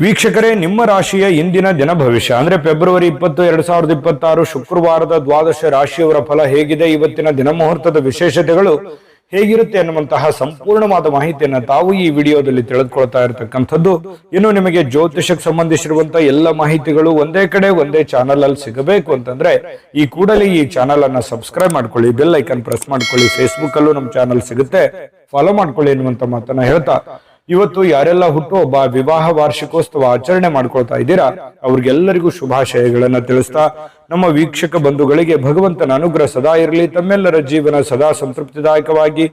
ವೀಕ್ಷಕರೇ, ನಿಮ್ಮ ರಾಶಿಯ ಇಂದಿನ ದಿನ ಭವಿಷ್ಯ ಅಂದ್ರೆ ಫೆಬ್ರವರಿ 20, 2026 ಶುಕ್ರವಾರದ ದ್ವಾದಶ ರಾಶಿಯವರ ಫಲ ಹೇಗಿದೆ, ಇವತ್ತಿನ ದಿನ ಮುಹೂರ್ತದ ವಿಶೇಷತೆಗಳು ಹೇಗಿರುತ್ತೆ ಅನ್ನುವಂತಹ ಸಂಪೂರ್ಣವಾದ ಮಾಹಿತಿಯನ್ನ ತಾವು ಈ ವಿಡಿಯೋದಲ್ಲಿ ತಿಳಿದುಕೊಳ್ತಾ ಇರತಕ್ಕಂಥದ್ದು. ಇನ್ನು ನಿಮಗೆ ಜ್ಯೋತಿಷಕ್ಕೆ ಸಂಬಂಧಿಸಿರುವಂತಹ ಎಲ್ಲ ಮಾಹಿತಿಗಳು ಒಂದೇ ಕಡೆ ಒಂದೇ ಚಾನಲ್ ಅಲ್ಲಿ ಸಿಗಬೇಕು ಅಂತಂದ್ರೆ ಈ ಕೂಡಲೇ ಈ ಚಾನಲ್ ಅನ್ನ ಸಬ್ಸ್ಕ್ರೈಬ್ ಮಾಡ್ಕೊಳ್ಳಿ, ಬೆಲ್ ಐಕನ್ ಪ್ರೆಸ್ ಮಾಡ್ಕೊಳ್ಳಿ. ಫೇಸ್ಬುಕ್ ಅಲ್ಲೂ ನಮ್ಮ ಚಾನಲ್ ಸಿಗುತ್ತೆ, ಫಾಲೋ ಮಾಡ್ಕೊಳ್ಳಿ ಎನ್ನುವಂತ ಮಾತನ್ನ ಹೇಳ್ತಾ, ಇವತ್ತು ಯಾರೆಲ್ಲ ಹುಟ್ಟುಹಬ್ಬ, ವಿವಾಹ ವಾರ್ಷಿಕೋತ್ಸವ ಆಚರಣೆ ಮಾಡ್ಕೊಳ್ತಾ ಇದ್ದೀರಾ ಅವ್ರಿಗೆಲ್ಲರಿಗೂ ಶುಭಾಶಯಗಳನ್ನ ತಿಳಿಸ್ತಾ, ನಮ್ಮ ವೀಕ್ಷಕ ಬಂಧುಗಳಿಗೆ ಭಗವಂತನ ಅನುಗ್ರಹ ಸದಾ ಇರಲಿ, ತಮ್ಮೆಲ್ಲರ ಜೀವನ ಸದಾ ಸಂತೃಪ್ತಿದಾಯಕವಾಗಿ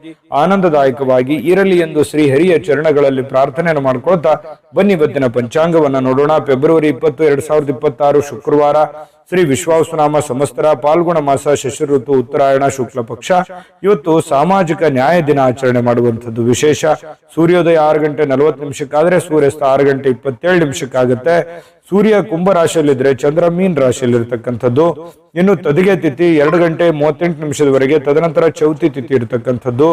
ಆನಂದದಾಯಕವಾಗಿ ಇರಲಿ ಎಂದು ಶ್ರೀಹರಿಯ ಚರಣಗಳಲ್ಲಿ ಪ್ರಾರ್ಥನೆಯನ್ನು ಮಾಡ್ಕೊಳ್ತಾ ಬನ್ನಿ ಇವತ್ತಿನ ಪಂಚಾಂಗವನ್ನ ನೋಡೋಣ. ಫೆಬ್ರವರಿ 20, 2026 ಶುಕ್ರವಾರ, ಶ್ರೀ ವಿಶ್ವಾವಸುನಾಮ ಸಂವತ್ಸರ, ಪಾಲ್ಗುಣ ಮಾಸ, ಶಶಿ ಋತು, ಉತ್ತರಾಯಣ, ಶುಕ್ಲ ಪಕ್ಷ. ಇವತ್ತು ಸಾಮಾಜಿಕ ನ್ಯಾಯ ದಿನ ಆಚರಣೆ ಮಾಡುವಂಥದ್ದು ವಿಶೇಷ. ಸೂರ್ಯೋದಯ 6 ಗಂಟೆ 40 ನಿಮಿಷಕ್ಕಾದ್ರೆ ಸೂರ್ಯಾಸ್ತ 6 ಗಂಟೆ 27 ನಿಮಿಷಕ್ಕಾಗುತ್ತೆ. ಸೂರ್ಯ ಕುಂಭ ರಾಶಿಯಲ್ಲಿದ್ರೆ ಚಂದ್ರ ಮೀನ್ ರಾಶಿಯಲ್ಲಿ ಇರತಕ್ಕಂಥದ್ದು. ಇನ್ನು ತದಿಗೆ ತಿಥಿ 2 ಗಂಟೆ 38 ನಿಮಿಷದವರೆಗೆ, ತದನಂತರ ಚೌತಿ ತಿಥಿ ಇರತಕ್ಕಂಥದ್ದು.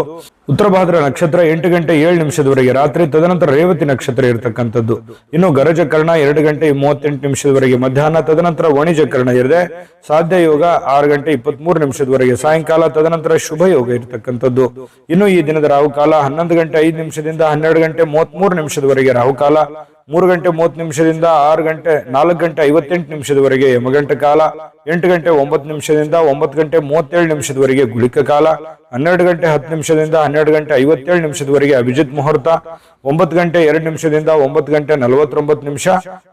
ಉತ್ತರ ಭಾದ್ರ ನಕ್ಷತ್ರ 8 ಗಂಟೆ 7 ನಿಮಿಷದವರೆಗೆ ರಾತ್ರಿ, ತದನಂತರ ರೇವತಿ ನಕ್ಷತ್ರ ಇರತಕ್ಕಂಥದ್ದು. ಇನ್ನು ಗರಜಕರ್ಣ 2 ಗಂಟೆ 38 ನಿಮಿಷದವರೆಗೆ ಮಧ್ಯಾಹ್ನ, ತದನಂತರ ವಣಿಜಕರ್ಣ ಇರದೆ. ಸಾಧ್ಯ ಯೋಗ 6 ಗಂಟೆ 23 ನಿಮಿಷದವರೆಗೆ ಸಾಯಂಕಾಲ, ತದನಂತರ ಶುಭ ಯೋಗ ಇರತಕ್ಕಂಥದ್ದು. ಇನ್ನು ಈ ದಿನದ ರಾಹುಕಾಲ 11 ಗಂಟೆ 5 ನಿಮಿಷದಿಂದ 12 ಗಂಟೆ 33 ನಿಮಿಷದವರೆಗೆ ರಾಹುಕಾಲ, 3 ಗಂಟೆ 30 ನಿಮಿಷದಿಂದ 4 ಗಂಟೆ 58 ನಿಮಿಷದವರೆಗೆ ಯಮಗಂಟ ಕಾಲ, 8 ಗಂಟೆ 9 ನಿಮಿಷದಿಂದ 9 ಗಂಟೆ 37 ನಿಮಿಷದವರೆಗೆ ಗುಳಿಕ ಕಾಲ, 12 ಗಂಟೆ 10 ನಿಮಿಷದಿಂದ 12 ಗಂಟೆ 57 ನಿಮಿಷದವರೆಗೆ ಅಭಿಜಿತ್ ಮುಹೂರ್ತ, 9 ಗಂಟೆ 2 ನಿಮಿಷದಿಂದ 9 ಗಂಟೆ 49 ನಿಮಿಷ,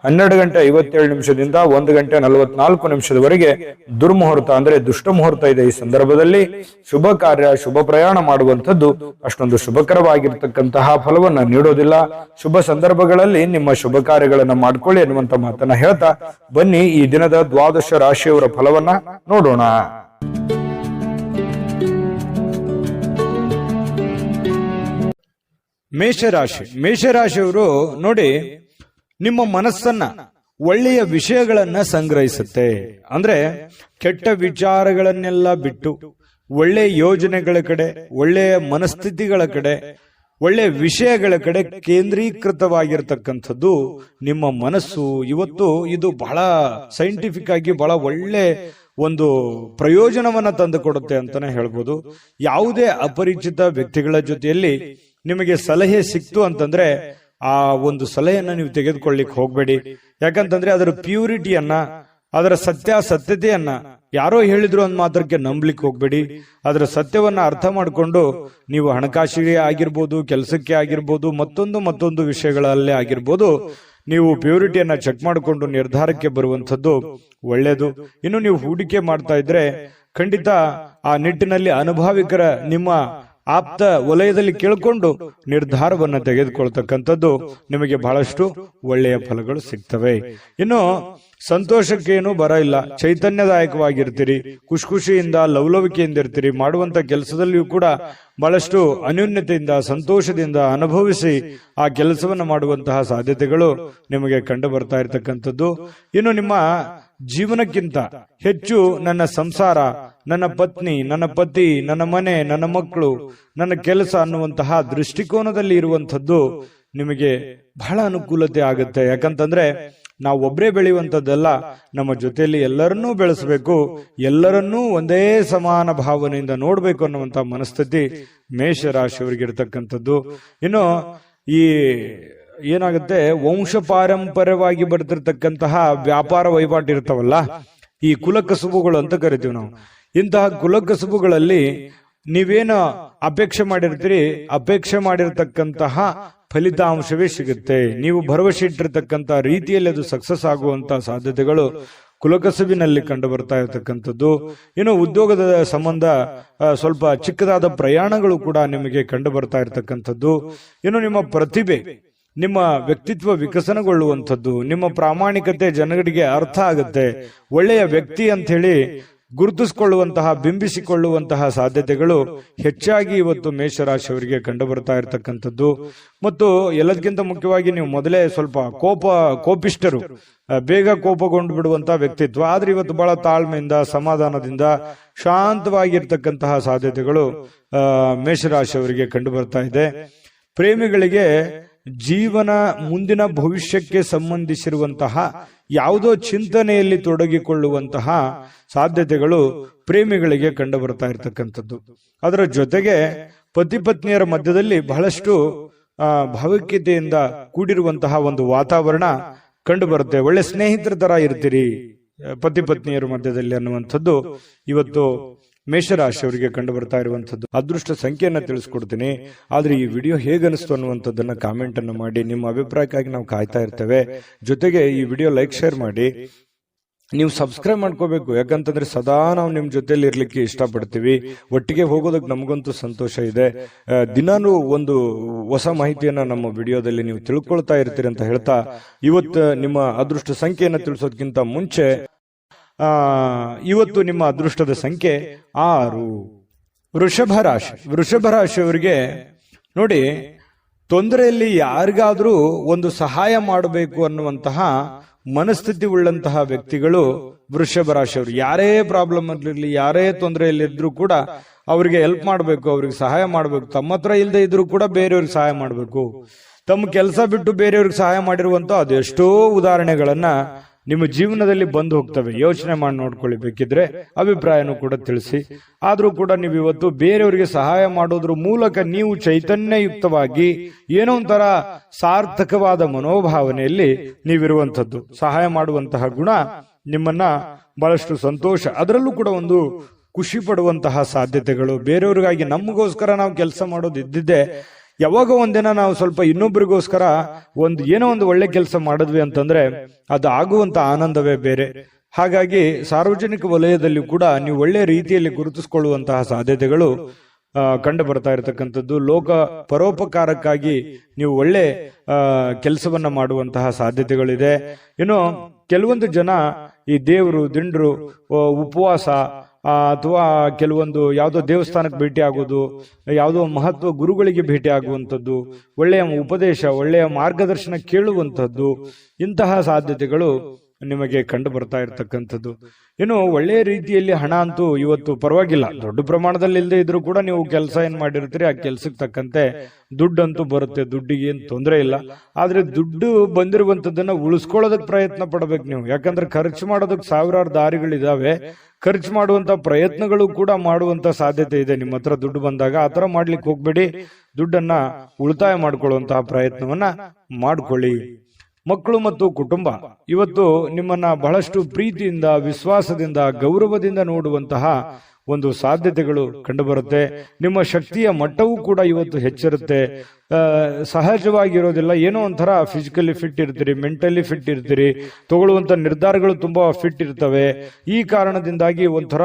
12 ಗಂಟೆ 57 ನಿಮಿಷದಿಂದ 1 ಗಂಟೆ 44 ನಿಮಿಷದವರೆಗೆ ದುರ್ಮುಹೂರ್ತ ಅಂದ್ರೆ ದುಷ್ಟ ಮುಹೂರ್ತ ಇದೆ. ಈ ಸಂದರ್ಭದಲ್ಲಿ ಶುಭ ಕಾರ್ಯ, ಶುಭ ಪ್ರಯಾಣ ಮಾಡುವಂಥದ್ದು ಅಷ್ಟೊಂದು ಶುಭಕರವಾಗಿರ್ತಕ್ಕಂತಹ ಫಲವನ್ನ ನೀಡೋದಿಲ್ಲ. ಶುಭ ಸಂದರ್ಭಗಳಲ್ಲಿ ನಿಮ್ಮ ಶುಭ ಕಾರ್ಯಗಳನ್ನ ಮಾಡ್ಕೊಳ್ಳಿ ಎನ್ನುವಂತ ಮಾತನ್ನ ಹೇಳ್ತಾ ಬನ್ನಿ ಈ ದಿನದ ದ್ವಾದಶ ರಾಶಿಯವರ ಫಲವನ್ನ ನೋಡೋಣ. ಮೇಷರಾಶಿಯವರು ನೋಡಿ, ನಿಮ್ಮ ಮನಸ್ಸನ್ನ ಒಳ್ಳೆಯ ವಿಷಯಗಳನ್ನ ಸಂಗ್ರಹಿಸುತ್ತೆ. ಅಂದ್ರೆ ಕೆಟ್ಟ ವಿಚಾರಗಳನ್ನೆಲ್ಲ ಬಿಟ್ಟು ಒಳ್ಳೆಯ ಯೋಜನೆಗಳ ಕಡೆ, ಒಳ್ಳೆಯ ಮನಸ್ಥಿತಿಗಳ ಕಡೆ, ಒಳ್ಳೆಯ ವಿಷಯಗಳ ಕಡೆ ಕೇಂದ್ರೀಕೃತವಾಗಿರ್ತಕ್ಕಂಥದ್ದು ನಿಮ್ಮ ಮನಸ್ಸು. ಇವತ್ತು ಇದು ಬಹಳ ಸೈಂಟಿಫಿಕ್ ಆಗಿ ಬಹಳ ಒಳ್ಳೆ ಒಂದು ಪ್ರಯೋಜನವನ್ನ ತಂದುಕೊಡುತ್ತೆ ಅಂತಾನೆ ಹೇಳ್ಬೋದು. ಯಾವುದೇ ಅಪರಿಚಿತ ವ್ಯಕ್ತಿಗಳ ಜೊತೆಯಲ್ಲಿ ನಿಮಗೆ ಸಲಹೆ ಸಿಕ್ತು ಅಂತಂದ್ರೆ ಆ ಒಂದು ಸಲಹೆಯನ್ನ ನೀವು ತೆಗೆದುಕೊಳ್ಳಿಕ್ ಹೋಗ್ಬೇಡಿ. ಯಾಕಂತಂದ್ರೆ ಅದರ ಪ್ಯೂರಿಟಿಯನ್ನ, ಅದರ ಸತ್ಯತೆಯನ್ನ ಯಾರೋ ಹೇಳಿದ್ರು ಅಂದ್ ಮಾತ್ರಕ್ಕೆ ನಂಬ್ಲಿಕ್ಕೆ ಹೋಗ್ಬೇಡಿ. ಅದರ ಸತ್ಯವನ್ನ ಅರ್ಥ ಮಾಡಿಕೊಂಡು ನೀವು ಹಣಕಾಸಿಗೆ ಆಗಿರ್ಬೋದು, ಕೆಲಸಕ್ಕೆ ಆಗಿರ್ಬೋದು, ಮತ್ತೊಂದು ವಿಷಯಗಳಲ್ಲೇ ಆಗಿರ್ಬೋದು, ನೀವು ಪ್ಯೂರಿಟಿಯನ್ನ ಚೆಕ್ ಮಾಡಿಕೊಂಡು ನಿರ್ಧಾರಕ್ಕೆ ಬರುವಂತದ್ದು ಒಳ್ಳೇದು. ಇನ್ನು ನೀವು ಹೂಡಿಕೆ ಮಾಡ್ತಾ ಇದ್ರೆ ಖಂಡಿತ ಆ ನಿಟ್ಟಿನಲ್ಲಿ ಅನುಭವಿಕರ ನಿಮ್ಮ ಆಪ್ತ ವಲಯದಲ್ಲಿ ಕೇಳಿಕೊಂಡು ನಿರ್ಧಾರವನ್ನ ತೆಗೆದುಕೊಳ್ತಕ್ಕಂಥದ್ದು ನಿಮಗೆ ಬಹಳಷ್ಟು ಒಳ್ಳೆಯ ಫಲಗಳು ಸಿಗ್ತವೆ. ಇನ್ನು ಸಂತೋಷಕ್ಕೇನು ಬರ ಇಲ್ಲ, ಚೈತನ್ಯದಾಯಕವಾಗಿರ್ತೀರಿ, ಖುಷಿಯಿಂದ ಲವಲವಿಕೆಯಿಂದ ಇರ್ತೀರಿ. ಮಾಡುವಂತ ಕೆಲಸದಲ್ಲಿಯೂ ಕೂಡ ಬಹಳಷ್ಟು ಅನ್ಯೋನ್ಯತೆಯಿಂದ, ಸಂತೋಷದಿಂದ ಅನುಭವಿಸಿ ಆ ಕೆಲಸವನ್ನು ಮಾಡುವಂತಹ ಸಾಧ್ಯತೆಗಳು ನಿಮಗೆ ಕಂಡು ಬರ್ತಾ ಇರತಕ್ಕಂಥದ್ದು. ಇನ್ನು ನಿಮ್ಮ ಜೀವನಕ್ಕಿಂತ ಹೆಚ್ಚು ನನ್ನ ಸಂಸಾರ, ನನ್ನ ಪತ್ನಿ, ನನ್ನ ಪತಿ, ನನ್ನ ಮನೆ, ನನ್ನ ಮಕ್ಕಳು, ನನ್ನ ಕೆಲಸ ಅನ್ನುವಂತಹ ದೃಷ್ಟಿಕೋನದಲ್ಲಿ ಇರುವಂತದ್ದು ನಿಮಗೆ ಬಹಳ ಅನುಕೂಲತೆ ಆಗುತ್ತೆ. ಯಾಕಂತಂದ್ರೆ ನಾವು ಒಬ್ಬರೇ ಬೆಳೆಯುವಂಥದ್ದಲ್ಲ, ನಮ್ಮ ಜೊತೆಯಲ್ಲಿ ಎಲ್ಲರನ್ನೂ ಬೆಳೆಸಬೇಕು, ಎಲ್ಲರನ್ನೂ ಒಂದೇ ಸಮಾನ ಭಾವನೆಯಿಂದ ನೋಡ್ಬೇಕು ಅನ್ನುವಂತ ಮನಸ್ಥಿತಿ ಮೇಷರಾಶಿಯವರಿಗೆ ಇರತಕ್ಕಂಥದ್ದು. ಇನ್ನು ಈ ಏನಾಗುತ್ತೆ, ವಂಶ ಪಾರಂಪರ್ಯವಾಗಿ ಬರ್ತಿರ್ತಕ್ಕಂತಹ ವ್ಯಾಪಾರ ವಹಿವಾಟು ಇರ್ತಾವಲ್ಲ, ಈ ಕುಲಕಸುಬುಗಳು ಅಂತ ಕರಿತೀವಿ ನಾವು. ಇಂತಹ ಕುಲಕಸುಬುಗಳಲ್ಲಿ ನೀವೇನು ಅಪೇಕ್ಷೆ ಮಾಡಿರ್ತೀರಿ, ಅಪೇಕ್ಷೆ ಮಾಡಿರ್ತಕ್ಕಂತಹ ಫಲಿತಾಂಶವೇ ಸಿಗುತ್ತೆ. ನೀವು ಭರವಸೆ ಇಟ್ಟಿರ್ತಕ್ಕಂಥ ರೀತಿಯಲ್ಲಿ ಅದು ಸಕ್ಸಸ್ ಆಗುವಂತಹ ಸಾಧ್ಯತೆಗಳು ಕುಲಕಸುಬಿನಲ್ಲಿ ಕಂಡು ಬರ್ತಾ ಇರತಕ್ಕಂಥದ್ದು. ಇನ್ನು ಉದ್ಯೋಗದ ಸಂಬಂಧ ಸ್ವಲ್ಪ ಚಿಕ್ಕದಾದ ಪ್ರಯಾಣಗಳು ಕೂಡ ನಿಮಗೆ ಕಂಡು ಬರ್ತಾ ಇರತಕ್ಕಂಥದ್ದು. ಇನ್ನು ನಿಮ್ಮ ಪ್ರತಿಭೆ, ನಿಮ್ಮ ವ್ಯಕ್ತಿತ್ವ ವಿಕಸನಗೊಳ್ಳುವಂಥದ್ದು, ನಿಮ್ಮ ಪ್ರಾಮಾಣಿಕತೆ ಜನಗಳಿಗೆ ಅರ್ಥ ಆಗುತ್ತೆ. ಒಳ್ಳೆಯ ವ್ಯಕ್ತಿ ಅಂತ ಹೇಳಿ ಗುರುತಿಸಿಕೊಳ್ಳುವಂತಹ, ಬಿಂಬಿಸಿಕೊಳ್ಳುವಂತಹ ಸಾಧ್ಯತೆಗಳು ಹೆಚ್ಚಾಗಿ ಇವತ್ತು ಮೇಷರಾಶಿಯವರಿಗೆ ಕಂಡು ಬರ್ತಾ ಇರತಕ್ಕಂಥದ್ದು. ಮತ್ತು ಎಲ್ಲದಕ್ಕಿಂತ ಮುಖ್ಯವಾಗಿ ನೀವು ಮೊದಲೇ ಸ್ವಲ್ಪ ಕೋಪಿಷ್ಟರು, ಬೇಗ ಕೋಪಗೊಂಡು ಬಿಡುವಂತಹ ವ್ಯಕ್ತಿತ್ವ. ಆದ್ರೆ ಇವತ್ತು ಬಹಳ ತಾಳ್ಮೆಯಿಂದ, ಸಮಾಧಾನದಿಂದ, ಶಾಂತವಾಗಿರ್ತಕ್ಕಂತಹ ಸಾಧ್ಯತೆಗಳು ಮೇಷರಾಶಿಯವರಿಗೆ ಕಂಡು ಬರ್ತಾ ಇದೆ. ಪ್ರೇಮಿಗಳಿಗೆ ಜೀವನ ಮುಂದಿನ ಭವಿಷ್ಯಕ್ಕೆ ಸಂಬಂಧಿಸಿರುವಂತಹ ಯಾವುದೋ ಚಿಂತನೆಯಲ್ಲಿ ತೊಡಗಿಕೊಳ್ಳುವಂತಹ ಸಾಧ್ಯತೆಗಳು ಪ್ರೇಮಿಗಳಿಗೆ ಕಂಡು ಬರ್ತಾ ಇರತಕ್ಕಂಥದ್ದು. ಅದರ ಜೊತೆಗೆ ಪತಿ ಪತ್ನಿಯರ ಮಧ್ಯದಲ್ಲಿ ಬಹಳಷ್ಟು ಭಾವೈಕ್ಯತೆಯಿಂದ ಕೂಡಿರುವಂತಹ ಒಂದು ವಾತಾವರಣ ಕಂಡು ಬರುತ್ತೆ. ಒಳ್ಳೆ ಸ್ನೇಹಿತರ ತರ ಇರ್ತೀರಿ ಪತಿ ಪತ್ನಿಯರ ಮಧ್ಯದಲ್ಲಿ ಅನ್ನುವಂಥದ್ದು ಇವತ್ತು ಮೇಷರಾಶಿಯವರಿಗೆ ಕಂಡು ಬರ್ತಾ ಇರುವಂತದ್ದು. ಅದೃಷ್ಟ ಸಂಖ್ಯೆಯನ್ನ ತಿಳಿಸ್ಕೊಡ್ತೀನಿ. ಆದ್ರೆ ಈ ವಿಡಿಯೋ ಹೇಗನಿಸ್ತು ಅನ್ನುವಂಥದ್ದನ್ನ ಕಾಮೆಂಟ್ ಅನ್ನು ಮಾಡಿ. ನಿಮ್ಮ ಅಭಿಪ್ರಾಯಕ್ಕಾಗಿ ನಾವು ಕಾಯ್ತಾ ಇರ್ತೇವೆ. ಜೊತೆಗೆ ಈ ವಿಡಿಯೋ ಲೈಕ್ ಶೇರ್ ಮಾಡಿ. ನೀವು ಸಬ್ಸ್ಕ್ರೈಬ್ ಮಾಡ್ಕೋಬೇಕು, ಯಾಕಂತಂದ್ರೆ ಸದಾ ನಾವು ನಿಮ್ ಜೊತೆಲಿ ಇರ್ಲಿಕ್ಕೆ ಇಷ್ಟಪಡ್ತೀವಿ. ಒಟ್ಟಿಗೆ ಹೋಗೋದಕ್ಕೆ ನಮಗಂತೂ ಸಂತೋಷ ಇದೆ. ದಿನಾನು ಒಂದು ಹೊಸ ಮಾಹಿತಿಯನ್ನ ನಮ್ಮ ವಿಡಿಯೋದಲ್ಲಿ ನೀವು ತಿಳ್ಕೊಳ್ತಾ ಇರ್ತೀರಿ ಅಂತ ಹೇಳ್ತಾ, ಇವತ್ತು ನಿಮ್ಮ ಅದೃಷ್ಟ ಸಂಖ್ಯೆಯನ್ನ ತಿಳಿಸೋದಕ್ಕಿಂತ ಮುಂಚೆ ಇವತ್ತು ನಿಮ್ಮ ಅದೃಷ್ಟದ ಸಂಖ್ಯೆ 6. ವೃಷಭ ರಾಶಿ. ವೃಷಭ ರಾಶಿಯವರಿಗೆ ನೋಡಿ, ತೊಂದರೆಯಲ್ಲಿ ಯಾರಿಗಾದ್ರೂ ಒಂದು ಸಹಾಯ ಮಾಡಬೇಕು ಅನ್ನುವಂತಹ ಮನಸ್ಥಿತಿ ಉಳ್ಳಂತಹ ವ್ಯಕ್ತಿಗಳು ವೃಷಭ ರಾಶಿಯವರು. ಯಾರೇ ಪ್ರಾಬ್ಲಮ್ ಅಲ್ಲಿರ್ಲಿ, ಯಾರೇ ತೊಂದರೆಯಲ್ಲಿದ್ರು ಕೂಡ ಅವರಿಗೆ ಹೆಲ್ಪ್ ಮಾಡಬೇಕು, ಅವ್ರಿಗೆ ಸಹಾಯ ಮಾಡಬೇಕು. ತಮ್ಮ ಹತ್ರ ಇಲ್ಲದೆ ಇದ್ರು ಕೂಡ ಬೇರೆಯವ್ರಿಗೆ ಸಹಾಯ ಮಾಡಬೇಕು. ತಮ್ಮ ಕೆಲಸ ಬಿಟ್ಟು ಬೇರೆಯವ್ರಿಗೆ ಸಹಾಯ ಮಾಡಿರುವಂತ ಅದೆಷ್ಟೋ ಉದಾಹರಣೆಗಳನ್ನ ನಿಮ್ಮ ಜೀವನದಲ್ಲಿ ಬಂದು ಹೋಗ್ತವೆ. ಯೋಚನೆ ಮಾಡಿ ನೋಡ್ಕೊಳ್ಳಿ, ಬೇಕಿದ್ರೆ ಅಭಿಪ್ರಾಯನೂ ಕೂಡ ತಿಳಿಸಿ. ಆದ್ರೂ ಕೂಡ ನೀವು ಇವತ್ತು ಬೇರೆಯವರಿಗೆ ಸಹಾಯ ಮಾಡೋದ್ರ ಮೂಲಕ ನೀವು ಚೈತನ್ಯಯುಕ್ತವಾಗಿ ಏನೋ ಒಂಥರ ಸಾರ್ಥಕವಾದ ಮನೋಭಾವನೆಯಲ್ಲಿ ನೀವಿರುವಂತದ್ದು. ಸಹಾಯ ಮಾಡುವಂತಹ ಗುಣ ನಿಮ್ಮನ್ನ ಬಹಳಷ್ಟು ಸಂತೋಷ, ಅದರಲ್ಲೂ ಕೂಡ ಒಂದು ಖುಷಿ ಪಡುವಂತಹ ಸಾಧ್ಯತೆಗಳು. ಬೇರೆಯವ್ರಿಗಾಗಿ ನಮಗೋಸ್ಕರ ನಾವು ಕೆಲಸ ಮಾಡೋದು ಇದ್ದಿದ್ದೆ, ಯಾವಾಗ ಒಂದಿನ ನಾವು ಸ್ವಲ್ಪ ಇನ್ನೊಬ್ಬರಿಗೋಸ್ಕರ ಏನೋ ಒಂದು ಒಳ್ಳೆ ಕೆಲಸ ಮಾಡಿದ್ವಿ ಅಂತಂದ್ರೆ ಅದು ಆಗುವಂತ ಆನಂದವೇ ಬೇರೆ. ಹಾಗಾಗಿ ಸಾರ್ವಜನಿಕ ವಲಯದಲ್ಲಿ ಕೂಡ ನೀವು ಒಳ್ಳೆ ರೀತಿಯಲ್ಲಿ ಗುರುತಿಸಿಕೊಳ್ಳುವಂತಹ ಸಾಧ್ಯತೆಗಳು ಕಂಡು ಬರ್ತಾ ಇರತಕ್ಕಂಥದ್ದು. ಲೋಕ ಪರೋಪಕಾರಕ್ಕಾಗಿ ನೀವು ಒಳ್ಳೆ ಕೆಲಸವನ್ನ ಮಾಡುವಂತಹ ಸಾಧ್ಯತೆಗಳಿದೆ. ಇನ್ನು ಕೆಲವೊಂದು ಜನ ಈ ದೇವರು ದಿಂಡ್ರು ಉಪವಾಸ ಅಥವಾ ಕೆಲವೊಂದು ಯಾವುದೋ ದೇವಸ್ಥಾನಕ್ಕೆ ಭೇಟಿ ಆಗೋದು, ಯಾವುದೋ ಮಹತ್ವ ಗುರುಗಳಿಗೆ ಭೇಟಿ ಆಗುವಂಥದ್ದು, ಒಳ್ಳೆಯ ಉಪದೇಶ, ಒಳ್ಳೆಯ ಮಾರ್ಗದರ್ಶನ ಕೇಳುವಂಥದ್ದು, ಇಂತಹ ಸಾಧ್ಯತೆಗಳು ನಿಮಗೆ ಕಂಡು ಬರ್ತಾ ಇರತಕ್ಕಂಥದ್ದು. ಇನ್ನು ಒಳ್ಳೆಯ ರೀತಿಯಲ್ಲಿ ಹಣ ಅಂತೂ ಇವತ್ತು ಪರವಾಗಿಲ್ಲ, ದೊಡ್ಡ ಪ್ರಮಾಣದಲ್ಲಿ ಇಲ್ಲದೆ ಇದ್ರೂ ಕೂಡ ನೀವು ಕೆಲಸ ಏನ್ ಮಾಡಿರ್ತೀರಿ ಆ ಕೆಲ್ಸಕ್ಕೆ ತಕ್ಕಂತೆ ದುಡ್ಡಂತೂ ಬರುತ್ತೆ. ದುಡ್ಡಿಗೆ ಏನ್ ತೊಂದರೆ ಇಲ್ಲ. ಆದ್ರೆ ದುಡ್ಡು ಬಂದಿರುವಂತದ್ದನ್ನ ಉಳಿಸ್ಕೊಳ್ಳೋದಕ್ಕೆ ಪ್ರಯತ್ನ ಪಡ್ಬೇಕು ನೀವು. ಯಾಕಂದ್ರೆ ಖರ್ಚು ಮಾಡೋದಕ್ಕೆ ಸಾವಿರಾರು ದಾರಿಗಳಿದಾವೆ. ಖರ್ಚು ಮಾಡುವಂತ ಪ್ರಯತ್ನಗಳು ಕೂಡ ಮಾಡುವಂತ ಸಾಧ್ಯತೆ ಇದೆ. ನಿಮ್ಮ ಹತ್ರ ದುಡ್ಡು ಬಂದಾಗ ಆತರ ಮಾಡ್ಲಿಕ್ಕೆ ಹೋಗ್ಬೇಡಿ. ದುಡ್ಡನ್ನ ಉಳಿತಾಯ ಮಾಡ್ಕೊಳ್ಳುವಂತಹ ಪ್ರಯತ್ನವನ್ನ ಮಾಡ್ಕೊಳ್ಳಿ. ಮಕ್ಕಳು ಮತ್ತು ಕುಟುಂಬ ಇವತ್ತು ನಿಮ್ಮನ್ನ ಬಹಳಷ್ಟು ಪ್ರೀತಿಯಿಂದ, ವಿಶ್ವಾಸದಿಂದ, ಗೌರವದಿಂದ ನೋಡುವಂತಹ ಒಂದು ಸಾಧ್ಯತೆಗಳು ಕಂಡುಬರುತ್ತೆ. ನಿಮ್ಮ ಶಕ್ತಿಯ ಮಟ್ಟವೂ ಕೂಡ ಇವತ್ತು ಹೆಚ್ಚಿರುತ್ತೆ. ಸಹಜವಾಗಿರೋದಿಲ್ಲ, ಏನೋ ಒಂಥರ ಫಿಸಿಕಲಿ ಫಿಟ್ ಇರ್ತೀರಿ, ಮೆಂಟಲಿ ಫಿಟ್ ಇರ್ತೀರಿ, ತಗೊಳ್ಳುವಂತ ನಿರ್ಧಾರಗಳು ತುಂಬಾ ಫಿಟ್ ಇರ್ತವೆ. ಈ ಕಾರಣದಿಂದಾಗಿ ಒಂಥರ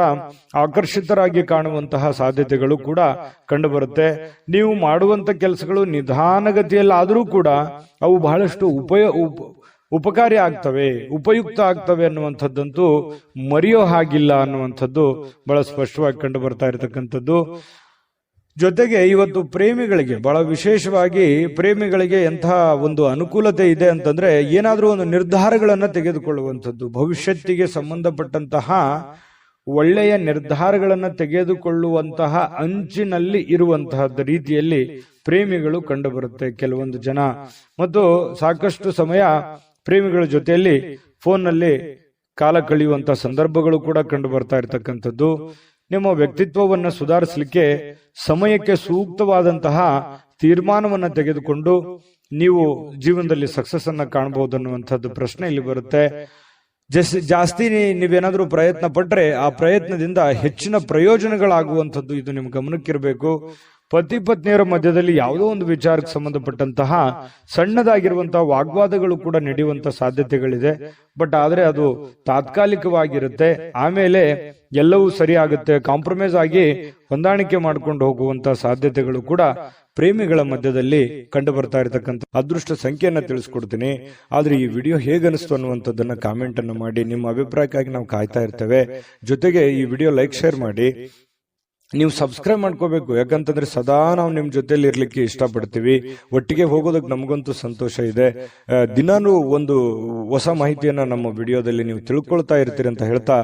ಆಕರ್ಷಿತರಾಗಿ ಕಾಣುವಂತಹ ಸಾಧ್ಯತೆಗಳು ಕೂಡ ಕಂಡುಬರುತ್ತೆ. ನೀವು ಮಾಡುವಂತ ಕೆಲಸಗಳು ನಿಧಾನಗತಿಯಲ್ಲಾದರೂ ಕೂಡ ಅವು ಬಹಳಷ್ಟು ಉಪಕಾರಿ ಆಗ್ತವೆ, ಉಪಯುಕ್ತ ಆಗ್ತವೆ ಅನ್ನುವಂಥದ್ದಂತೂ ಮರೆಯೋ ಹಾಗಿಲ್ಲ ಅನ್ನುವಂಥದ್ದು ಬಹಳ ಸ್ಪಷ್ಟವಾಗಿ ಕಂಡು ಬರ್ತಾ ಇರತಕ್ಕಂಥದ್ದು. ಜೊತೆಗೆ ಇವತ್ತು ಪ್ರೇಮಿಗಳಿಗೆ ಬಹಳ ವಿಶೇಷವಾಗಿ ಪ್ರೇಮಿಗಳಿಗೆ ಎಂತಹ ಒಂದು ಅನುಕೂಲತೆ ಇದೆ ಅಂತಂದ್ರೆ, ಏನಾದ್ರೂ ಒಂದು ನಿರ್ಧಾರಗಳನ್ನ ತೆಗೆದುಕೊಳ್ಳುವಂಥದ್ದು, ಭವಿಷ್ಯತ್ತಿಗೆ ಸಂಬಂಧಪಟ್ಟಂತಹ ಒಳ್ಳೆಯ ನಿರ್ಧಾರಗಳನ್ನ ತೆಗೆದುಕೊಳ್ಳುವಂತಹ ಅಂಚಿನಲ್ಲಿ ಇರುವಂತಹ ರೀತಿಯಲ್ಲಿ ಪ್ರೇಮಿಗಳು ಕಂಡು ಬರುತ್ತೆ ಕೆಲವೊಂದು ಜನ. ಮತ್ತು ಸಾಕಷ್ಟು ಸಮಯ ಪ್ರೇಮಿಗಳ ಜೊತೆಯಲ್ಲಿ ಫೋನ್ನಲ್ಲಿ ಕಾಲ ಕಳೆಯುವಂತ ಸಂದರ್ಭಗಳು ಕೂಡ ಕಂಡು ಬರ್ತಾ ಇರತಕ್ಕಂಥದ್ದು. ನಿಮ್ಮ ವ್ಯಕ್ತಿತ್ವವನ್ನು ಸುಧಾರಿಸಲಿಕ್ಕೆ ಸಮಯಕ್ಕೆ ಸೂಕ್ತವಾದಂತಹ ತೀರ್ಮಾನವನ್ನ ತೆಗೆದುಕೊಂಡು ನೀವು ಜೀವನದಲ್ಲಿ ಸಕ್ಸಸ್ ಅನ್ನ ಕಾಣಬಹುದು ಅನ್ನುವಂಥದ್ದು ಪ್ರಶ್ನೆ ಇಲ್ಲಿ ಬರುತ್ತೆ. ಜಾಸ್ತಿ ನೀವೇನಾದ್ರೂ ಪ್ರಯತ್ನ ಪಟ್ರೆ ಆ ಪ್ರಯತ್ನದಿಂದ ಹೆಚ್ಚಿನ ಪ್ರಯೋಜನಗಳಾಗುವಂಥದ್ದು ಇದು ನಿಮ್ ಗಮನಕ್ಕಿರಬೇಕು. ಪತಿ ಪತ್ನಿಯರ ಮಧ್ಯದಲ್ಲಿ ಯಾವುದೋ ಒಂದು ವಿಚಾರಕ್ಕೆ ಸಂಬಂಧಪಟ್ಟಂತಹ ಸಣ್ಣದಾಗಿರುವಂತಹ ವಾಗ್ವಾದಗಳು ಕೂಡ ನಡೆಯುವಂತ ಸಾಧ್ಯತೆಗಳಿದೆ. ಬಟ್ ಆದ್ರೆ ಅದು ತಾತ್ಕಾಲಿಕವಾಗಿರುತ್ತೆ. ಆಮೇಲೆ ಎಲ್ಲವೂ ಸರಿ ಆಗುತ್ತೆ. ಕಾಂಪ್ರಮೈಸ್ ಆಗಿ ಹೊಂದಾಣಿಕೆ ಮಾಡ್ಕೊಂಡು ಹೋಗುವಂತ ಸಾಧ್ಯತೆಗಳು ಕೂಡ ಪ್ರೇಮಿಗಳ ಮಧ್ಯದಲ್ಲಿ ಕಂಡು ಬರ್ತಾ ಇರತಕ್ಕಂಥ ಅದೃಷ್ಟ ಸಂಖ್ಯೆಯನ್ನ ತಿಳಿಸ್ಕೊಡ್ತೀನಿ. ಆದ್ರೆ ಈ ವಿಡಿಯೋ ಹೇಗನಿಸ್ತು ಅನ್ನುವಂಥದ್ದನ್ನ ಕಾಮೆಂಟ್ ಅನ್ನು ಮಾಡಿ. ನಿಮ್ಮ ಅಭಿಪ್ರಾಯಕ್ಕಾಗಿ ನಾವು ಕಾಯ್ತಾ ಇರ್ತೇವೆ. ಜೊತೆಗೆ ಈ ವಿಡಿಯೋ ಲೈಕ್ ಶೇರ್ ಮಾಡಿ. ನೀವು ಸಬ್ಸ್ಕ್ರೈಬ್ ಮಾಡ್ಕೋಬೇಕು, ಯಾಕಂತಂದ್ರೆ ಸದಾ ನಾವು ನಿಮ್ ಜೊತೆಲಿ ಇರ್ಲಿಕ್ಕೆ ಇಷ್ಟಪಡ್ತೀವಿ. ಒಟ್ಟಿಗೆ ಹೋಗೋದಕ್ಕೆ ನಮಗಂತೂ ಸಂತೋಷ ಇದೆ. ದಿನಾನು ಒಂದು ಹೊಸ ಮಾಹಿತಿಯನ್ನ ನಮ್ಮ ವಿಡಿಯೋದಲ್ಲಿ ನೀವು ತಿಳ್ಕೊಳ್ತಾ ಇರ್ತೀರಿ ಅಂತ ಹೇಳ್ತಾ,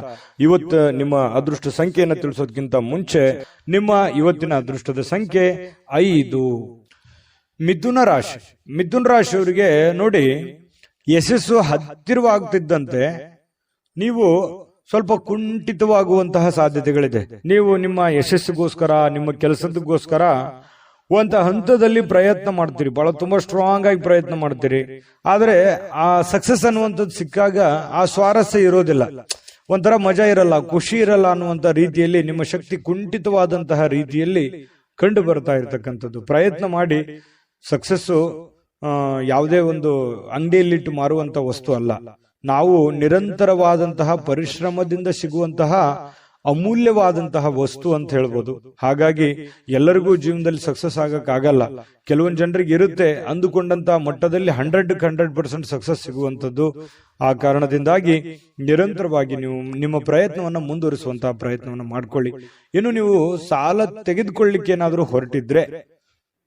ಇವತ್ತು ನಿಮ್ಮ ಅದೃಷ್ಟ ಸಂಖ್ಯೆಯನ್ನ ತಿಳಿಸೋದಕ್ಕಿಂತ ಮುಂಚೆ ನಿಮ್ಮ ಇವತ್ತಿನ ಅದೃಷ್ಟದ ಸಂಖ್ಯೆ 5. ಮಿಥುನ ರಾಶಿಯವರಿಗೆ ನೋಡಿ, ಯಶಸ್ಸು ಹತ್ತಿರವಾಗ್ತಿದ್ದಂತೆ ನೀವು ಸ್ವಲ್ಪ ಕುಂಠಿತವಾಗುವಂತಹ ಸಾಧ್ಯತೆಗಳಿದೆ. ನೀವು ನಿಮ್ಮ ಯಶಸ್ಸಿಗೋಸ್ಕರ, ನಿಮ್ಮ ಕೆಲಸದಗೋಸ್ಕರ ಒಂದು ಹಂತದಲ್ಲಿ ಪ್ರಯತ್ನ ಮಾಡ್ತೀರಿ, ಬಹಳ ತುಂಬಾ ಸ್ಟ್ರಾಂಗ್ ಆಗಿ ಪ್ರಯತ್ನ ಮಾಡ್ತೀರಿ. ಆದ್ರೆ ಆ ಸಕ್ಸಸ್ ಅನ್ನುವಂಥದ್ದು ಸಿಕ್ಕಾಗ ಆ ಸ್ವಾರಸ್ಯ ಇರೋದಿಲ್ಲ, ಒಂಥರ ಮಜಾ ಇರಲ್ಲ, ಖುಷಿ ಇರಲ್ಲ ಅನ್ನುವಂತ ರೀತಿಯಲ್ಲಿ ನಿಮ್ಮ ಶಕ್ತಿ ಕುಂಠಿತವಾದಂತಹ ರೀತಿಯಲ್ಲಿ ಕಂಡು ಬರ್ತಾ ಇರ್ತಕ್ಕಂಥದ್ದು. ಪ್ರಯತ್ನ ಮಾಡಿ ಸಕ್ಸಸ್ಸು ಯಾವುದೇ ಒಂದು ಅಂಗಡಿಯಲ್ಲಿಟ್ಟು ಮಾರುವಂತ ವಸ್ತು ಅಲ್ಲ. ನಾವು ನಿರಂತರವಾದಂತಹ ಪರಿಶ್ರಮದಿಂದ ಸಿಗುವಂತಹ ಅಮೂಲ್ಯವಾದಂತಹ ವಸ್ತು ಅಂತ ಹೇಳ್ಬೋದು. ಹಾಗಾಗಿ ಎಲ್ಲರಿಗೂ ಜೀವನದಲ್ಲಿ ಸಕ್ಸಸ್ ಆಗಕ್ಕಾಗಲ್ಲ. ಕೆಲವೊಂದು ಜನರಿಗೆ ಇರುತ್ತೆ ಅಂದುಕೊಂಡಂತಹ ಮಟ್ಟದಲ್ಲಿ 100% ಸಕ್ಸಸ್ ಸಿಗುವಂಥದ್ದು. ಆ ಕಾರಣದಿಂದಾಗಿ ನಿರಂತರವಾಗಿ ನೀವು ನಿಮ್ಮ ಪ್ರಯತ್ನವನ್ನ ಮುಂದುವರಿಸುವಂತಹ ಪ್ರಯತ್ನವನ್ನ ಮಾಡ್ಕೊಳ್ಳಿ. ಇನ್ನು ನೀವು ಸಾಲ ತೆಗೆದುಕೊಳ್ಳಿಕ್ಕೆ ಏನಾದ್ರೂ ಹೊರಟಿದ್ರೆ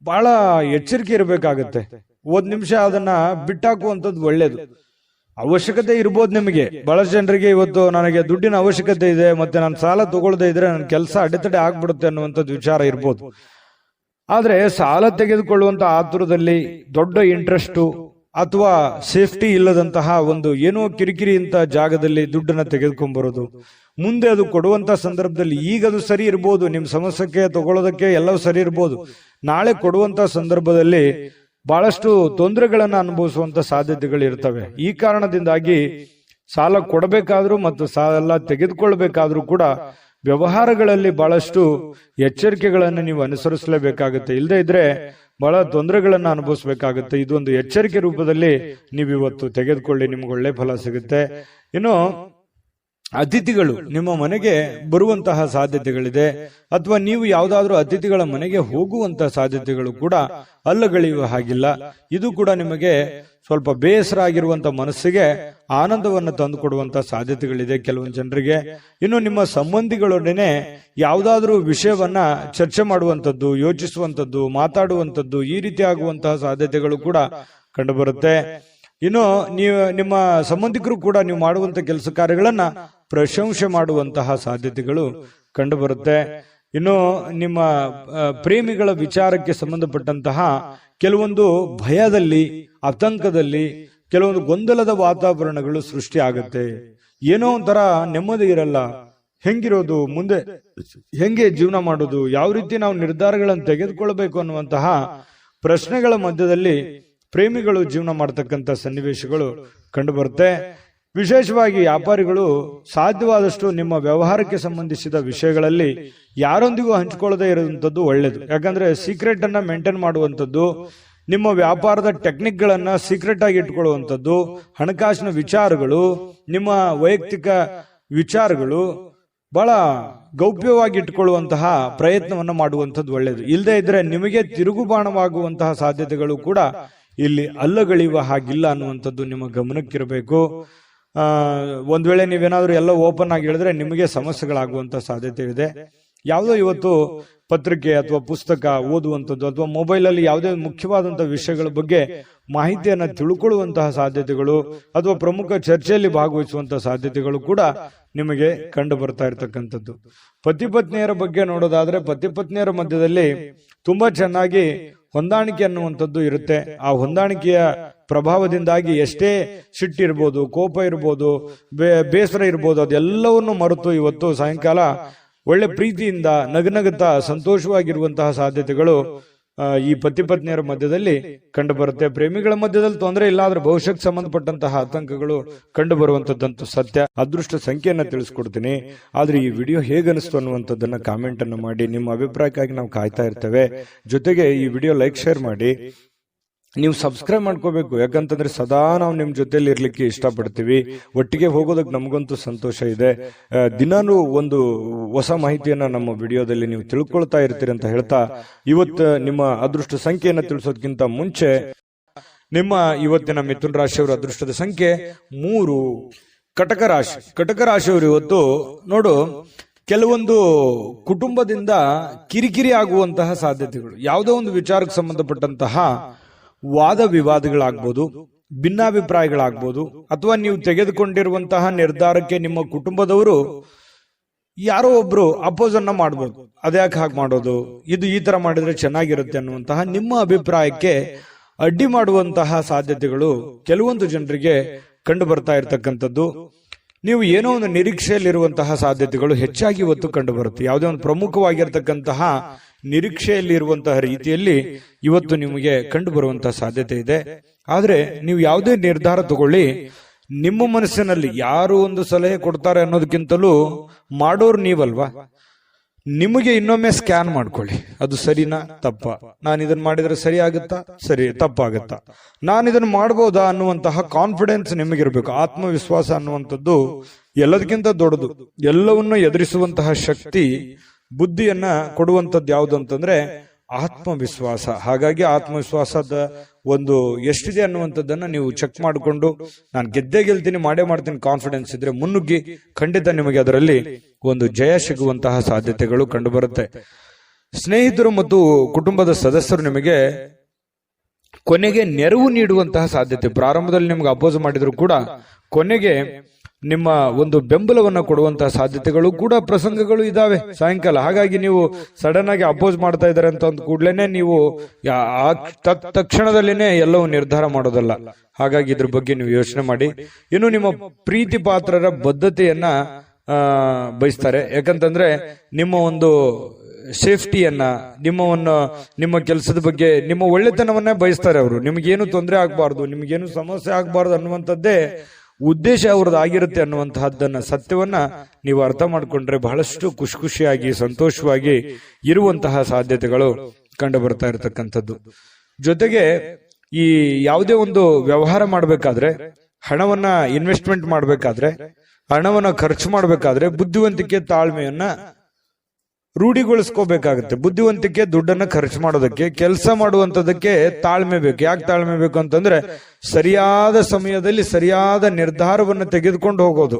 ಬಹಳ ಎಚ್ಚರಿಕೆ ಇರಬೇಕಾಗತ್ತೆ. ಒಂದ್ ನಿಮಿಷ ಅದನ್ನ ಬಿಟ್ಟಾಕುವಂಥದ್ದು ಒಳ್ಳೇದು. ಅವಶ್ಯಕತೆ ಇರ್ಬೋದು ನಿಮಗೆ. ಬಹಳಷ್ಟು ಜನರಿಗೆ ಇವತ್ತು ನನಗೆ ದುಡ್ಡಿನ ಅವಶ್ಯಕತೆ ಇದೆ, ಮತ್ತೆ ನಾನು ಸಾಲ ತಗೊಳ್ಳದೆ ಇದ್ರೆ ನನ್ನ ಕೆಲಸ ಅಡೆತಡೆ ಆಗ್ಬಿಡುತ್ತೆ ಅನ್ನುವಂಥದ್ದು ವಿಚಾರ ಇರ್ಬೋದು. ಆದ್ರೆ ಸಾಲ ತೆಗೆದುಕೊಳ್ಳುವಂತ ಆತುರದಲ್ಲಿ ದೊಡ್ಡ ಇಂಟ್ರೆಸ್ಟ್ ಅಥವಾ ಸೇಫ್ಟಿ ಇಲ್ಲದಂತಹ ಒಂದು ಏನೋ ಕಿರಿಕಿರಿ ಅಂತ ಜಾಗದಲ್ಲಿ ದುಡ್ಡನ್ನ ತೆಗೆದುಕೊಂಡ್ ಬರೋದು, ಮುಂದೆ ಅದು ಕೊಡುವಂತ ಸಂದರ್ಭದಲ್ಲಿ ಈಗ ಅದು ಸರಿ ಇರ್ಬೋದು, ನಿಮ್ ಸಮಸ್ಯೆಗೆ ತಗೊಳ್ಳೋದಕ್ಕೆ ಎಲ್ಲವೂ ಸರಿ ಇರ್ಬೋದು, ನಾಳೆ ಕೊಡುವಂತ ಸಂದರ್ಭದಲ್ಲಿ ಬಹಳಷ್ಟು ತೊಂದರೆಗಳನ್ನ ಅನುಭವಿಸುವಂತ ಸಾಧ್ಯತೆಗಳು ಇರ್ತವೆ. ಈ ಕಾರಣದಿಂದಾಗಿ ಸಾಲ ಕೊಡಬೇಕಾದ್ರೂ ಮತ್ತು ಸಾಲ ತೆಗೆದುಕೊಳ್ಬೇಕಾದ್ರೂ ಕೂಡ ವ್ಯವಹಾರಗಳಲ್ಲಿ ಬಹಳಷ್ಟು ಎಚ್ಚರಿಕೆಗಳನ್ನು ನೀವು ಅನುಸರಿಸಲೇಬೇಕಾಗುತ್ತೆ. ಇಲ್ಲದೆ ಇದ್ರೆ ಬಹಳ ತೊಂದರೆಗಳನ್ನ ಅನುಭವಿಸಬೇಕಾಗುತ್ತೆ. ಇದೊಂದು ಎಚ್ಚರಿಕೆ ರೂಪದಲ್ಲಿ ನೀವು ಇವತ್ತು ತೆಗೆದುಕೊಳ್ಳಿ, ನಿಮ್ಗೆ ಒಳ್ಳೆ ಫಲ ಸಿಗುತ್ತೆ. ಇನ್ನು ಅತಿಥಿಗಳು ನಿಮ್ಮ ಮನೆಗೆ ಬರುವಂತಹ ಸಾಧ್ಯತೆಗಳಿದೆ, ಅಥವಾ ನೀವು ಯಾವುದಾದ್ರೂ ಅತಿಥಿಗಳ ಮನೆಗೆ ಹೋಗುವಂತಹ ಸಾಧ್ಯತೆಗಳು ಕೂಡ ಅಲ್ಲಗಳೆಯುವ ಹಾಗಿಲ್ಲ. ಇದು ಕೂಡ ನಿಮಗೆ ಸ್ವಲ್ಪ ಬೇಸರ ಆಗಿರುವಂತಹ ಮನಸ್ಸಿಗೆ ಆನಂದವನ್ನು ತಂದುಕೊಡುವಂತಹ ಸಾಧ್ಯತೆಗಳಿದೆ ಕೆಲವೊಂದು ಜನರಿಗೆ. ಇನ್ನು ನಿಮ್ಮ ಸಂಬಂಧಿಗಳೊಡನೆ ಯಾವುದಾದ್ರೂ ವಿಷಯವನ್ನ ಚರ್ಚೆ ಮಾಡುವಂಥದ್ದು, ಯೋಚಿಸುವಂಥದ್ದು, ಮಾತಾಡುವಂಥದ್ದು, ಈ ರೀತಿ ಆಗುವಂತಹ ಸಾಧ್ಯತೆಗಳು ಕೂಡ ಕಂಡುಬರುತ್ತೆ. ಇನ್ನು ನಿಮ್ಮ ಸಂಬಂಧಿಕರು ಕೂಡ ನೀವು ಮಾಡುವಂತ ಕೆಲಸ ಕಾರ್ಯಗಳನ್ನ ಪ್ರಶಂಸೆ ಮಾಡುವಂತಹ ಸಾಧ್ಯತೆಗಳು ಕಂಡುಬರುತ್ತೆ. ಇನ್ನು ನಿಮ್ಮ ಪ್ರೇಮಿಗಳ ವಿಚಾರಕ್ಕೆ ಸಂಬಂಧಪಟ್ಟಂತಹ ಕೆಲವೊಂದು ಭಯದಲ್ಲಿ, ಆತಂಕದಲ್ಲಿ, ಕೆಲವೊಂದು ಗೊಂದಲದ ವಾತಾವರಣಗಳು ಸೃಷ್ಟಿ ಆಗುತ್ತೆ. ಏನೋ ಒಂಥರ ನೆಮ್ಮದಿ ಇರಲ್ಲ. ಹೆಂಗಿರೋದು, ಮುಂದೆ ಹೆಂಗೆ ಜೀವನ ಮಾಡೋದು, ಯಾವ ರೀತಿ ನಾವು ನಿರ್ಧಾರಗಳನ್ನು ತೆಗೆದುಕೊಳ್ಬೇಕು ಅನ್ನುವಂತಹ ಪ್ರಶ್ನೆಗಳ ಮಧ್ಯದಲ್ಲಿ ಪ್ರೇಮಿಗಳು ಜೀವನ ಮಾಡತಕ್ಕಂಥ ಸನ್ನಿವೇಶಗಳು ಕಂಡುಬರುತ್ತೆ. ವಿಶೇಷವಾಗಿ ವ್ಯಾಪಾರಿಗಳು ಸಾಧ್ಯವಾದಷ್ಟು ನಿಮ್ಮ ವ್ಯವಹಾರಕ್ಕೆ ಸಂಬಂಧಿಸಿದ ವಿಷಯಗಳಲ್ಲಿ ಯಾರೊಂದಿಗೂ ಹಂಚಿಕೊಳ್ಳದೆ ಇರುವಂತದ್ದು ಒಳ್ಳೇದು. ಯಾಕಂದ್ರೆ ಸೀಕ್ರೆಟ್ ಅನ್ನ ಮೇಂಟೈನ್ ಮಾಡುವಂಥದ್ದು, ನಿಮ್ಮ ವ್ಯಾಪಾರದ ಟೆಕ್ನಿಕ್ ಗಳನ್ನ ಸೀಕ್ರೆಟ್ ಆಗಿ ಇಟ್ಕೊಳ್ಳುವಂಥದ್ದು, ಹಣಕಾಸಿನ ವಿಚಾರಗಳು, ನಿಮ್ಮ ವೈಯಕ್ತಿಕ ವಿಚಾರಗಳು ಬಹಳ ಗೌಪ್ಯವಾಗಿ ಇಟ್ಕೊಳ್ಳುವಂತಹ ಪ್ರಯತ್ನವನ್ನ ಮಾಡುವಂಥದ್ದು ಒಳ್ಳೇದು. ಇಲ್ಲದೆ ಇದ್ರೆ ನಿಮಗೆ ತಿರುಗುಬಾಣವಾಗುವಂತಹ ಸಾಧ್ಯತೆಗಳು ಕೂಡ ಇಲ್ಲಿ ಅಲ್ಲಗಳೆಯುವ ಹಾಗಿಲ್ಲ ಅನ್ನುವಂಥದ್ದು ನಿಮ್ಮ ಗಮನಕ್ಕಿರಬೇಕು. ಒಂದ್ ವೇಳೆ ನೀವೇನಾದ್ರೂ ಎಲ್ಲ ಓಪನ್ ಆಗಿ ಹೇಳಿದ್ರೆ ನಿಮಗೆ ಸಮಸ್ಯೆಗಳಾಗುವಂತ ಸಾಧ್ಯತೆ ಇದೆ. ಯಾವುದೋ ಇವತ್ತು ಪತ್ರಿಕೆ ಅಥವಾ ಪುಸ್ತಕ ಓದುವಂಥದ್ದು ಅಥವಾ ಮೊಬೈಲ್ ಅಲ್ಲಿ ಯಾವುದೇ ಮುಖ್ಯವಾದಂತಹ ವಿಷಯಗಳ ಬಗ್ಗೆ ಮಾಹಿತಿಯನ್ನ ತಿಳ್ಕೊಳ್ಳುವಂತಹ ಸಾಧ್ಯತೆಗಳು ಅಥವಾ ಪ್ರಮುಖ ಚರ್ಚೆಯಲ್ಲಿ ಭಾಗವಹಿಸುವಂತಹ ಸಾಧ್ಯತೆಗಳು ಕೂಡ ನಿಮಗೆ ಕಂಡು ಬರ್ತಾ ಇರತಕ್ಕಂಥದ್ದು. ಪತಿ ಪತ್ನಿಯರ ಬಗ್ಗೆ ನೋಡೋದಾದ್ರೆ ಪತಿ ಪತ್ನಿಯರ ಮಧ್ಯದಲ್ಲಿ ತುಂಬಾ ಚೆನ್ನಾಗಿ ಹೊಂದಾಣಿಕೆ ಅನ್ನುವಂಥದ್ದು ಇರುತ್ತೆ. ಆ ಹೊಂದಾಣಿಕೆಯ ಪ್ರಭಾವದಿಂದಾಗಿ ಎಷ್ಟೇ ಸಿಟ್ಟಿರ್ಬೋದು, ಕೋಪ ಇರ್ಬೋದು, ಬೇಸರ ಇರ್ಬೋದು, ಅದೆಲ್ಲವನ್ನು ಮರೆತು ಇವತ್ತು ಸಾಯಂಕಾಲ ಒಳ್ಳೆ ಪ್ರೀತಿಯಿಂದ ನಗನಗುತ್ತಾ ಸಂತೋಷವಾಗಿರುವಂತಹ ಸಾಧ್ಯತೆಗಳು ಈ ಪತಿ ಪತ್ನಿಯರ ಮಧ್ಯದಲ್ಲಿ ಕಂಡು ಬರುತ್ತೆ. ಪ್ರೇಮಿಗಳ ಮಧ್ಯದಲ್ಲಿ ತೊಂದರೆ ಇಲ್ಲ, ಆದ್ರೆ ಭವಿಷ್ಯಕ್ಕೆ ಸಂಬಂಧಪಟ್ಟಂತಹ ಆತಂಕಗಳು ಕಂಡು ಬರುವಂತದ್ದಂತೂ ಸತ್ಯ. ಅದೃಷ್ಟ ಸಂಖ್ಯೆಯನ್ನ ತಿಳಿಸ್ಕೊಡ್ತೀನಿ. ಆದ್ರೆ ಈ ವಿಡಿಯೋ ಹೇಗನಿಸ್ತು ಅನ್ನುವಂಥದ್ದನ್ನ ಕಾಮೆಂಟ್ ಅನ್ನು ಮಾಡಿ. ನಿಮ್ಮ ಅಭಿಪ್ರಾಯಕ್ಕಾಗಿ ನಾವು ಕಾಯ್ತಾ ಇರ್ತೇವೆ. ಜೊತೆಗೆ ಈ ವಿಡಿಯೋ ಲೈಕ್, ಶೇರ್ ಮಾಡಿ. ನೀವು ಸಬ್ಸ್ಕ್ರೈಬ್ ಮಾಡ್ಕೋಬೇಕು, ಯಾಕಂತಂದ್ರೆ ಸದಾ ನಾವು ನಿಮ್ ಜೊತೆಲಿ ಇರ್ಲಿಕ್ಕೆ ಇಷ್ಟಪಡ್ತೀವಿ. ಒಟ್ಟಿಗೆ ಹೋಗೋದಕ್ಕೆ ನಮಗಂತೂ ಸಂತೋಷ ಇದೆ. ದಿನಾನು ಒಂದು ಹೊಸ ಮಾಹಿತಿಯನ್ನ ನಮ್ಮ ವಿಡಿಯೋದಲ್ಲಿ ನೀವು ತಿಳ್ಕೊಳ್ತಾ ಇರ್ತೀರಿ ಅಂತ ಹೇಳ್ತಾ, ಇವತ್ತು ನಿಮ್ಮ ಅದೃಷ್ಟ ಸಂಖ್ಯೆಯನ್ನ ತಿಳಿಸೋದಕ್ಕಿಂತ ಮುಂಚೆ ನಿಮ್ಮ ಇವತ್ತಿನ ಮಿಥುನ ರಾಶಿಯವರ ಅದೃಷ್ಟದ ಸಂಖ್ಯೆ 3. ಕಟಕ ರಾಶಿ. ಕಟಕ ರಾಶಿಯವರು ಇವತ್ತು ನೋಡು, ಕೆಲವೊಂದು ಕುಟುಂಬದಿಂದ ಕಿರಿಕಿರಿ ಆಗುವಂತಹ ಸಾಧ್ಯತೆಗಳು, ಯಾವುದೋ ಒಂದು ವಿಚಾರಕ್ಕೆ ಸಂಬಂಧಪಟ್ಟಂತಹ ವಾದ ವಿವಾದಗಳಾಗ್ಬೋದು, ಭಿನ್ನಾಭಿಪ್ರಾಯಗಳಾಗ್ಬೋದು, ಅಥವಾ ನೀವು ತೆಗೆದುಕೊಂಡಿರುವಂತಹ ನಿರ್ಧಾರಕ್ಕೆ ನಿಮ್ಮ ಕುಟುಂಬದವರು ಯಾರೋ ಒಬ್ರು ಅಪೋಸ್ ಅನ್ನ ಮಾಡ್ಬೋದು, ಅದ್ಯಾಕೆ ಹಾಗೆ ಮಾಡೋದು, ಇದು ಈ ತರ ಮಾಡಿದ್ರೆ ಚೆನ್ನಾಗಿರುತ್ತೆ ಅನ್ನುವಂತಹ ನಿಮ್ಮ ಅಭಿಪ್ರಾಯಕ್ಕೆ ಅಡ್ಡಿ ಮಾಡುವಂತಹ ಸಾಧ್ಯತೆಗಳು ಕೆಲವೊಂದು ಜನರಿಗೆ ಕಂಡು ಬರ್ತಾ ಇರತಕ್ಕಂಥದ್ದು. ನೀವು ಏನೋ ಒಂದು ನಿರೀಕ್ಷೆಯಲ್ಲಿರುವಂತಹ ಸಾಧ್ಯತೆಗಳು ಹೆಚ್ಚಾಗಿ ಇವತ್ತು ಕಂಡು ಬರುತ್ತೆ. ಯಾವುದೇ ಒಂದು ಪ್ರಮುಖವಾಗಿರ್ತಕ್ಕಂತಹ ನಿರೀಕ್ಷೆಯಲ್ಲಿ ಇರುವಂತಹ ರೀತಿಯಲ್ಲಿ ಇವತ್ತು ನಿಮಗೆ ಕಂಡು ಬರುವಂತಹ ಸಾಧ್ಯತೆ ಇದೆ. ಆದ್ರೆ ನೀವು ಯಾವುದೇ ನಿರ್ಧಾರ ತಗೊಳ್ಳಿ, ನಿಮ್ಮ ಮನಸ್ಸಿನಲ್ಲಿ ಯಾರು ಒಂದು ಸಲಹೆ ಕೊಡ್ತಾರೆ ಅನ್ನೋದಕ್ಕಿಂತಲೂ ಮಾಡೋರು ನೀವಲ್ವಾ. ನಿಮಗೆ ಇನ್ನೊಮ್ಮೆ ಸ್ಕ್ಯಾನ್ ಮಾಡ್ಕೊಳ್ಳಿ, ಅದು ಸರಿನಾ ತಪ್ಪ, ನಾನು ಇದನ್ನ ಮಾಡಿದ್ರೆ ಸರಿ ಆಗುತ್ತಾ, ಸರಿ ತಪ್ಪಾಗತ್ತಾ, ನಾನು ಇದನ್ನ ಮಾಡಬಹುದಾ ಅನ್ನುವಂತಹ ಕಾನ್ಫಿಡೆನ್ಸ್ ನಿಮಗಿರ್ಬೇಕು. ಆತ್ಮವಿಶ್ವಾಸ ಅನ್ನುವಂಥದ್ದು ಎಲ್ಲದಕ್ಕಿಂತ ದೊಡ್ಡದು. ಎಲ್ಲವನ್ನೂ ಎದುರಿಸುವಂತಹ ಶಕ್ತಿ, ಬುದ್ಧಿಯನ್ನ ಕೊಡುವಂಥದ್ದು ಯಾವುದು ಅಂತಂದ್ರೆ ಆತ್ಮವಿಶ್ವಾಸ. ಹಾಗಾಗಿ ಆತ್ಮವಿಶ್ವಾಸದ ಒಂದು ಎಷ್ಟಿದೆ ಅನ್ನುವಂಥದ್ದನ್ನ ನೀವು ಚೆಕ್ ಮಾಡಿಕೊಂಡು, ನಾನು ಗೆದ್ದೇ ಗೆಲ್ತೀನಿ, ಮಾಡೇ ಮಾಡ್ತೀನಿ ಕಾನ್ಫಿಡೆನ್ಸ್ ಇದ್ರೆ ಮುನ್ನುಗ್ಗಿ, ಖಂಡಿತ ನಿಮಗೆ ಅದರಲ್ಲಿ ಒಂದು ಜಯ ಸಿಗುವಂತಹ ಸಾಧ್ಯತೆಗಳು ಕಂಡು ಬರುತ್ತೆ. ಸ್ನೇಹಿತರು ಮತ್ತು ಕುಟುಂಬದ ಸದಸ್ಯರು ನಿಮಗೆ ಕೊನೆಗೆ ನೆರವು ನೀಡುವಂತಹ ಸಾಧ್ಯತೆ. ಪ್ರಾರಂಭದಲ್ಲಿ ನಿಮ್ಗೆ ಅಪೋಸ್ ಮಾಡಿದ್ರು ಕೂಡ ಕೊನೆಗೆ ನಿಮ್ಮ ಒಂದು ಬೆಂಬಲವನ್ನ ಕೊಡುವಂತಹ ಸಾಧ್ಯತೆಗಳು ಕೂಡ ಪ್ರಸಂಗಗಳು ಇದಾವೆ ಸಾಯಂಕಾಲ. ಹಾಗಾಗಿ ನೀವು ಸಡನ್ ಆಗಿ ಅಪೋಸ್ ಮಾಡ್ತಾ ಇದ್ದಾರೆ ಅಂತ ಅಂದ ಕೂಡ್ಲೇನೆ ನೀವು ತಕ್ಷಣದಲ್ಲಿನೇ ಎಲ್ಲವೂ ನಿರ್ಧಾರ ಮಾಡೋದಲ್ಲ. ಹಾಗಾಗಿ ಇದ್ರ ಬಗ್ಗೆ ನೀವು ಯೋಚನೆ ಮಾಡಿ. ಇನ್ನು ನಿಮ್ಮ ಪ್ರೀತಿ ಪಾತ್ರರ ಬದ್ಧತೆಯನ್ನ ಬಯಸ್ತಾರೆ. ಯಾಕಂತಂದ್ರೆ ನಿಮ್ಮ ಒಂದು ಸೇಫ್ಟಿಯನ್ನ, ನಿಮ್ಮ ಕೆಲಸದ ಬಗ್ಗೆ, ನಿಮ್ಮ ಒಳ್ಳೆತನವನ್ನೇ ಬಯಸ್ತಾರೆ ಅವರು. ನಿಮ್ಗೇನು ತೊಂದರೆ ಆಗ್ಬಾರ್ದು, ನಿಮ್ಗೇನು ಸಮಸ್ಯೆ ಆಗ್ಬಾರ್ದು ಅನ್ನುವಂಥದ್ದೇ ಉದ್ದೇಶ ಅವ್ರದ್ದು ಆಗಿರುತ್ತೆ ಅನ್ನುವಂತಹದ್ದನ್ನ, ಸತ್ಯವನ್ನ ನೀವು ಅರ್ಥ ಮಾಡ್ಕೊಂಡ್ರೆ ಬಹಳಷ್ಟು ಖುಷಿಯಾಗಿ ಸಂತೋಷವಾಗಿ ಇರುವಂತಹ ಸಾಧ್ಯತೆಗಳು ಕಂಡು ಬರ್ತಾ ಇರತಕ್ಕಂಥದ್ದು. ಜೊತೆಗೆ ಈ ಯಾವುದೇ ಒಂದು ವ್ಯವಹಾರ ಮಾಡಬೇಕಾದ್ರೆ, ಹಣವನ್ನ ಇನ್ವೆಸ್ಟ್ಮೆಂಟ್ ಮಾಡಬೇಕಾದ್ರೆ, ಹಣವನ್ನ ಖರ್ಚು ಮಾಡಬೇಕಾದ್ರೆ ಬುದ್ಧಿವಂತಿಕೆ, ತಾಳ್ಮೆಯನ್ನ ರೂಢಿಗೊಳಿಸ್ಕೋಬೇಕಾಗುತ್ತೆ. ಬುದ್ಧಿವಂತಿಕೆ ದುಡ್ಡನ್ನ ಖರ್ಚು ಮಾಡೋದಕ್ಕೆ, ಕೆಲಸ ಮಾಡುವಂತದಕ್ಕೆ ತಾಳ್ಮೆ ಬೇಕು. ಯಾಕೆ ತಾಳ್ಮೆ ಬೇಕು ಅಂತಂದ್ರೆ ಸರಿಯಾದ ಸಮಯದಲ್ಲಿ ಸರಿಯಾದ ನಿರ್ಧಾರವನ್ನು ತೆಗೆದುಕೊಂಡು ಹೋಗೋದು.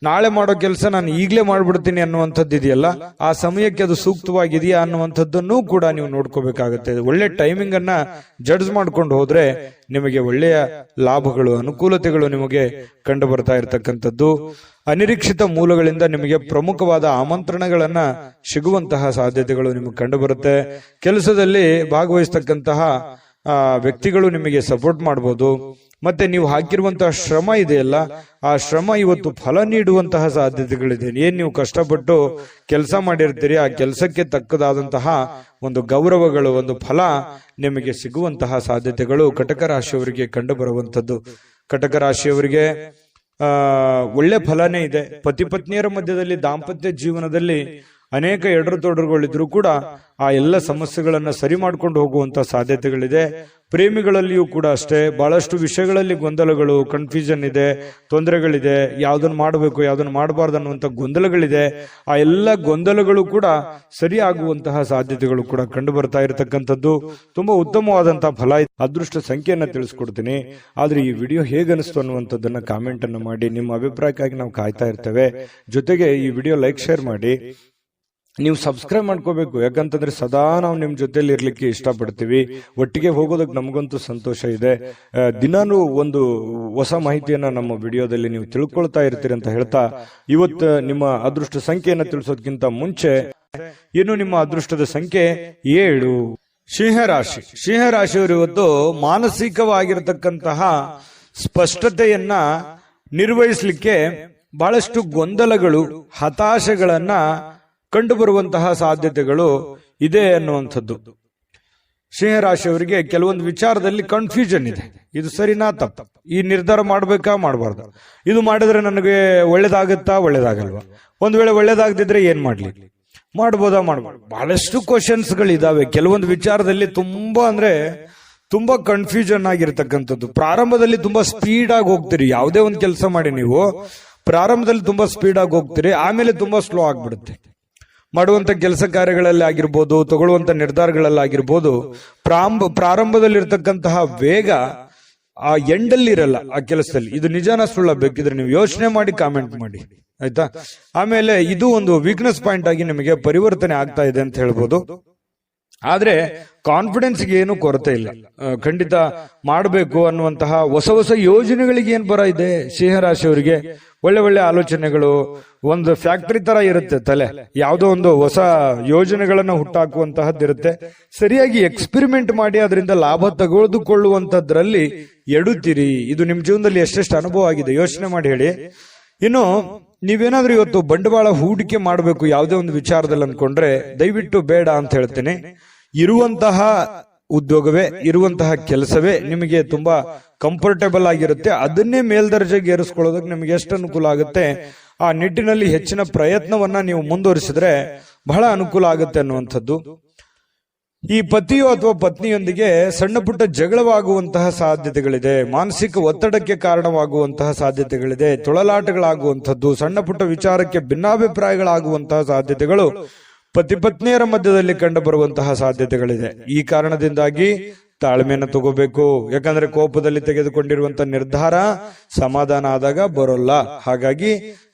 ನಾಳೆ ಮಾಡೋ ಕೆಲಸ ನಾನು ಈಗಲೇ ಮಾಡ್ಬಿಡ್ತೀನಿ ಅನ್ನುವಂಥದ್ದು ಇದೆಯಲ್ಲ, ಆ ಸಮಯಕ್ಕೆ ಅದು ಸೂಕ್ತವಾಗಿದೆಯಾ ಅನ್ನುವಂಥದ್ದನ್ನು ಕೂಡ ನೀವು ನೋಡ್ಕೋಬೇಕಾಗುತ್ತೆ. ಒಳ್ಳೆ ಟೈಮಿಂಗ್ ಅನ್ನ ಜಡ್ಜ್ ಮಾಡ್ಕೊಂಡು ಹೋದ್ರೆ ನಿಮಗೆ ಒಳ್ಳೆಯ ಲಾಭಗಳು, ಅನುಕೂಲತೆಗಳು ನಿಮಗೆ ಕಂಡು ಬರ್ತಾ ಇರತಕ್ಕಂಥದ್ದು. ಅನಿರೀಕ್ಷಿತ ಮೂಲಗಳಿಂದ ನಿಮಗೆ ಪ್ರಮುಖವಾದ ಆಮಂತ್ರಣಗಳನ್ನ ಸಿಗುವಂತಹ ಸಾಧ್ಯತೆಗಳು ನಿಮಗೆ ಕಂಡು ಬರುತ್ತೆ. ಕೆಲಸದಲ್ಲಿ ಭಾಗವಹಿಸ್ತಕ್ಕಂತಹ ವ್ಯಕ್ತಿಗಳು ನಿಮಗೆ ಸಪೋರ್ಟ್ ಮಾಡಬಹುದು. ಮತ್ತೆ ನೀವು ಹಾಕಿರುವಂತಹ ಶ್ರಮ ಇದೆಯಲ್ಲ, ಆ ಶ್ರಮ ಇವತ್ತು ಫಲ ನೀಡುವಂತಹ ಸಾಧ್ಯತೆಗಳಿದೆ. ಏನ್ ನೀವು ಕಷ್ಟಪಟ್ಟು ಕೆಲಸ ಮಾಡಿರ್ತೀರಿ, ಆ ಕೆಲಸಕ್ಕೆ ತಕ್ಕದಾದಂತಹ ಒಂದು ಗೌರವಗಳು, ಒಂದು ಫಲ ನಿಮಗೆ ಸಿಗುವಂತಹ ಸಾಧ್ಯತೆಗಳು ಕಟಕ ರಾಶಿಯವರಿಗೆ ಕಂಡು ಬರುವಂತದ್ದು. ಕಟಕ ರಾಶಿಯವರಿಗೆ ಒಳ್ಳೆ ಫಲನೇ ಇದೆ. ಪತಿ ಪತ್ನಿಯರ ಮಧ್ಯದಲ್ಲಿ, ದಾಂಪತ್ಯ ಜೀವನದಲ್ಲಿ ಅನೇಕ ಎಡರು ತೊಡರುಗಳಿದ್ರು ಕೂಡ ಆ ಎಲ್ಲ ಸಮಸ್ಯೆಗಳನ್ನ ಸರಿ ಮಾಡ್ಕೊಂಡು ಹೋಗುವಂತ ಸಾಧ್ಯತೆಗಳಿದೆ. ಪ್ರೇಮಿಗಳಲ್ಲಿಯೂ ಕೂಡ ಅಷ್ಟೇ, ಬಹಳಷ್ಟು ವಿಷಯಗಳಲ್ಲಿ ಗೊಂದಲಗಳು, ಕನ್ಫ್ಯೂಷನ್ ಇದೆ, ತೊಂದರೆಗಳಿದೆ. ಯಾವ್ದನ್ನ ಮಾಡಬೇಕು, ಯಾವ್ದನ್ನ ಮಾಡಬಾರ್ದು ಅನ್ನುವಂತ ಗೊಂದಲಗಳಿದೆ. ಆ ಎಲ್ಲ ಗೊಂದಲಗಳು ಕೂಡ ಸರಿ ಆಗುವಂತಹ ಸಾಧ್ಯತೆಗಳು ಕೂಡ ಕಂಡು ಬರ್ತಾ ಇರತಕ್ಕಂಥದ್ದು. ತುಂಬಾ ಉತ್ತಮವಾದಂತಹ ಫಲ. ಅದೃಷ್ಟ ಸಂಖ್ಯೆಯನ್ನ ತಿಳಿಸ್ಕೊಡ್ತೀನಿ. ಆದ್ರೆ ಈ ವಿಡಿಯೋ ಹೇಗನಿಸ್ತು ಅನ್ನುವಂಥದ್ದನ್ನ ಕಾಮೆಂಟ್ ಅನ್ನು ಮಾಡಿ. ನಿಮ್ಮ ಅಭಿಪ್ರಾಯಕ್ಕಾಗಿ ನಾವು ಕಾಯ್ತಾ ಇರ್ತೇವೆ. ಜೊತೆಗೆ ಈ ವಿಡಿಯೋ ಲೈಕ್, ಶೇರ್ ಮಾಡಿ. ನೀವು ಸಬ್ಸ್ಕ್ರೈಬ್ ಮಾಡ್ಕೋಬೇಕು. ಯಾಕಂತಂದ್ರೆ ಸದಾ ನಾವು ನಿಮ್ ಜೊತೆಲಿ ಇರ್ಲಿಕ್ಕೆ ಇಷ್ಟಪಡ್ತೀವಿ. ಒಟ್ಟಿಗೆ ಹೋಗೋದಕ್ಕೆ ನಮಗಂತೂ ಸಂತೋಷ ಇದೆ. ದಿನಾನು ಒಂದು ಹೊಸ ಮಾಹಿತಿಯನ್ನ ನಮ್ಮ ವಿಡಿಯೋದಲ್ಲಿ ನೀವು ತಿಳ್ಕೊಳ್ತಾ ಇರ್ತೀರಿ ಅಂತ ಹೇಳ್ತಾ, ಇವತ್ತು ನಿಮ್ಮ ಅದೃಷ್ಟ ಸಂಖ್ಯೆಯನ್ನ ತಿಳಿಸೋದಕ್ಕಿಂತ ಮುಂಚೆ ಇನ್ನು ನಿಮ್ಮ ಅದೃಷ್ಟದ ಸಂಖ್ಯೆ 7. ಸಿಂಹರಾಶಿ. ಸಿಂಹರಾಶಿಯವರು ಇವತ್ತು ಮಾನಸಿಕವಾಗಿರತಕ್ಕಂತಹ ಸ್ಪಷ್ಟತೆಯನ್ನ ನಿರ್ವಹಿಸಲಿಕ್ಕೆ ಬಹಳಷ್ಟು ಗೊಂದಲಗಳು, ಹತಾಶೆಗಳನ್ನ ಕಂಡು ಬರುವಂತಹ ಸಾಧ್ಯತೆಗಳು ಇದೆ ಅನ್ನುವಂಥದ್ದು. ಸಿಂಹರಾಶಿಯವರಿಗೆ ಕೆಲವೊಂದು ವಿಚಾರದಲ್ಲಿ ಕನ್ಫ್ಯೂಷನ್ ಇದೆ. ಇದು ಸರಿನಾ ತಪ್ಪ, ಈ ನಿರ್ಧಾರ ಮಾಡ್ಬೇಕಾ ಮಾಡಬಾರ್ದು, ಇದು ಮಾಡಿದ್ರೆ ನನಗೆ ಒಳ್ಳೇದಾಗತ್ತಾ ಒಳ್ಳೇದಾಗಲ್ವಾ, ಒಂದ್ ವೇಳೆ ಒಳ್ಳೇದಾಗದಿದ್ರೆ ಏನ್ ಮಾಡ್ಲಿ, ಮಾಡ್ಬೋದಾ ಮಾಡಬಾರ್ದು, ಬಹಳಷ್ಟು ಕ್ವಶನ್ಸ್ ಗಳಿದಾವೆ. ಕೆಲವೊಂದು ವಿಚಾರದಲ್ಲಿ ತುಂಬಾ ಕನ್ಫ್ಯೂಷನ್ ಆಗಿರ್ತಕ್ಕಂಥದ್ದು. ಪ್ರಾರಂಭದಲ್ಲಿ ತುಂಬಾ ಸ್ಪೀಡ್ ಆಗಿ ಹೋಗ್ತೀರಿ. ಯಾವುದೇ ಒಂದು ಕೆಲಸ ಮಾಡಿ ನೀವು ಪ್ರಾರಂಭದಲ್ಲಿ ತುಂಬಾ ಸ್ಪೀಡ್ ಆಗಿ ಹೋಗ್ತೀರಿ, ಆಮೇಲೆ ತುಂಬಾ ಸ್ಲೋ ಆಗ್ಬಿಡುತ್ತೆ. ಮಾಡುವಂತ ಕೆಲಸ ಕಾರ್ಯಗಳಲ್ಲಿ ಆಗಿರ್ಬೋದು, ತಗೊಳ್ಳುವಂತ ನಿರ್ಧಾರಗಳಲ್ಲಿ ಆಗಿರ್ಬೋದು, ಪ್ರಾರಂಭದಲ್ಲಿರ್ತಕ್ಕಂತಹ ವೇಗ ಆ ಎಂಡಲ್ಲಿ ಇರಲ್ಲ ಆ ಕೆಲಸದಲ್ಲಿ. ಇದು ನಿಜಾನ ಸುಳ್ಳ ಬೇಕಿದ್ರೆ ನೀವು ಯೋಚನೆ ಮಾಡಿ ಕಾಮೆಂಟ್ ಮಾಡಿ, ಆಯ್ತಾ. ಆಮೇಲೆ ಇದು ಒಂದು ವೀಕ್ನೆಸ್ ಪಾಯಿಂಟ್ ಆಗಿ ನಿಮಗೆ ಪರಿವರ್ತನೆ ಆಗ್ತಾ ಇದೆ ಅಂತ ಹೇಳ್ಬೋದು. ಆದ್ರೆ ಕಾನ್ಫಿಡೆನ್ಸ್ಗೆ ಏನು ಕೊರತೆ ಇಲ್ಲ. ಖಂಡಿತ ಮಾಡಬೇಕು ಅನ್ನುವಂತಹ ಹೊಸ ಹೊಸ ಯೋಜನೆಗಳಿಗೆ ಏನ್ ಬರ ಇದೆ ಸಿಂಹರಾಶಿಯವರಿಗೆ. ಒಳ್ಳೆ ಒಳ್ಳೆ ಆಲೋಚನೆಗಳು, ಒಂದು ಫ್ಯಾಕ್ಟರಿ ತರ ಇರುತ್ತೆ ತಲೆ, ಯಾವುದೋ ಒಂದು ಹೊಸ ಯೋಜನೆಗಳನ್ನ ಹುಟ್ಟಾಕುವಂತಹದ್ದಿರುತ್ತೆ. ಸರಿಯಾಗಿ ಎಕ್ಸ್ಪೆರಿಮೆಂಟ್ ಮಾಡಿ ಅದರಿಂದ ಲಾಭ ತೆಗೆದುಕೊಳ್ಳುವಂತದ್ರಲ್ಲಿ ಎಡುತ್ತೀರಿ. ಇದು ನಿಮ್ ಜೀವನದಲ್ಲಿ ಎಷ್ಟೆಷ್ಟು ಅನುಭವ ಆಗಿದೆ ಯೋಚನೆ ಮಾಡಿ ಹೇಳಿ. ಇನ್ನು ನೀವೇನಾದ್ರೂ ಇವತ್ತು ಬಂಡವಾಳ ಹೂಡಿಕೆ ಮಾಡಬೇಕು ಯಾವುದೇ ಒಂದು ವಿಚಾರದಲ್ಲಿ ಅನ್ಕೊಂಡ್ರೆ ದಯವಿಟ್ಟು ಬೇಡ ಅಂತ ಹೇಳ್ತೇನೆ. ಇರುವಂತಹ ಉದ್ಯೋಗವೇ, ಇರುವಂತಹ ಕೆಲಸವೇ ನಿಮಗೆ ತುಂಬಾ ಕಂಫರ್ಟೇಬಲ್ ಆಗಿರುತ್ತೆ. ಅದನ್ನೇ ಮೇಲ್ದರ್ಜೆಗೆ ಏರಿಸ್ಕೊಳ್ಳೋದಕ್ಕೆ ನಿಮಗೆ ಎಷ್ಟು ಅನುಕೂಲ ಆಗುತ್ತೆ ಆ ನಿಟ್ಟಿನಲ್ಲಿ ಹೆಚ್ಚಿನ ಪ್ರಯತ್ನವನ್ನ ನೀವು ಮುಂದುವರಿಸಿದ್ರೆ ಬಹಳ ಅನುಕೂಲ ಆಗುತ್ತೆ ಅನ್ನುವಂಥದ್ದು. ಈ ಪತಿಯೋ ಅಥವಾ ಪತ್ನಿಯೊಂದಿಗೆ ಸಣ್ಣ ಪುಟ್ಟ ಜಗಳವಾಗುವಂತಹ ಸಾಧ್ಯತೆಗಳಿದೆ, ಮಾನಸಿಕ ಒತ್ತಡಕ್ಕೆ ಕಾರಣವಾಗುವಂತಹ ಸಾಧ್ಯತೆಗಳಿದೆ, ತೊಳಲಾಟಗಳಾಗುವಂಥದ್ದು, ಸಣ್ಣ ಪುಟ್ಟ ವಿಚಾರಕ್ಕೆ ಭಿನ್ನಾಭಿಪ್ರಾಯಗಳಾಗುವಂತಹ ಸಾಧ್ಯತೆಗಳು ಪತಿ ಪತ್ನಿಯರ ಮಧ್ಯದಲ್ಲಿ ಕಂಡು ಬರುವಂತಹ ಸಾಧ್ಯತೆಗಳಿದೆ. ಈ ಕಾರಣದಿಂದಾಗಿ ತಾಳ್ಮೆಯನ್ನು ತಗೋಬೇಕು. ಯಾಕಂದ್ರೆ ಕೋಪದಲ್ಲಿ ತೆಗೆದುಕೊಂಡಿರುವಂತಹ ನಿರ್ಧಾರ ಸಮಾಧಾನ ಆದಾಗ ಬರೋಲ್ಲ. ಹಾಗಾಗಿ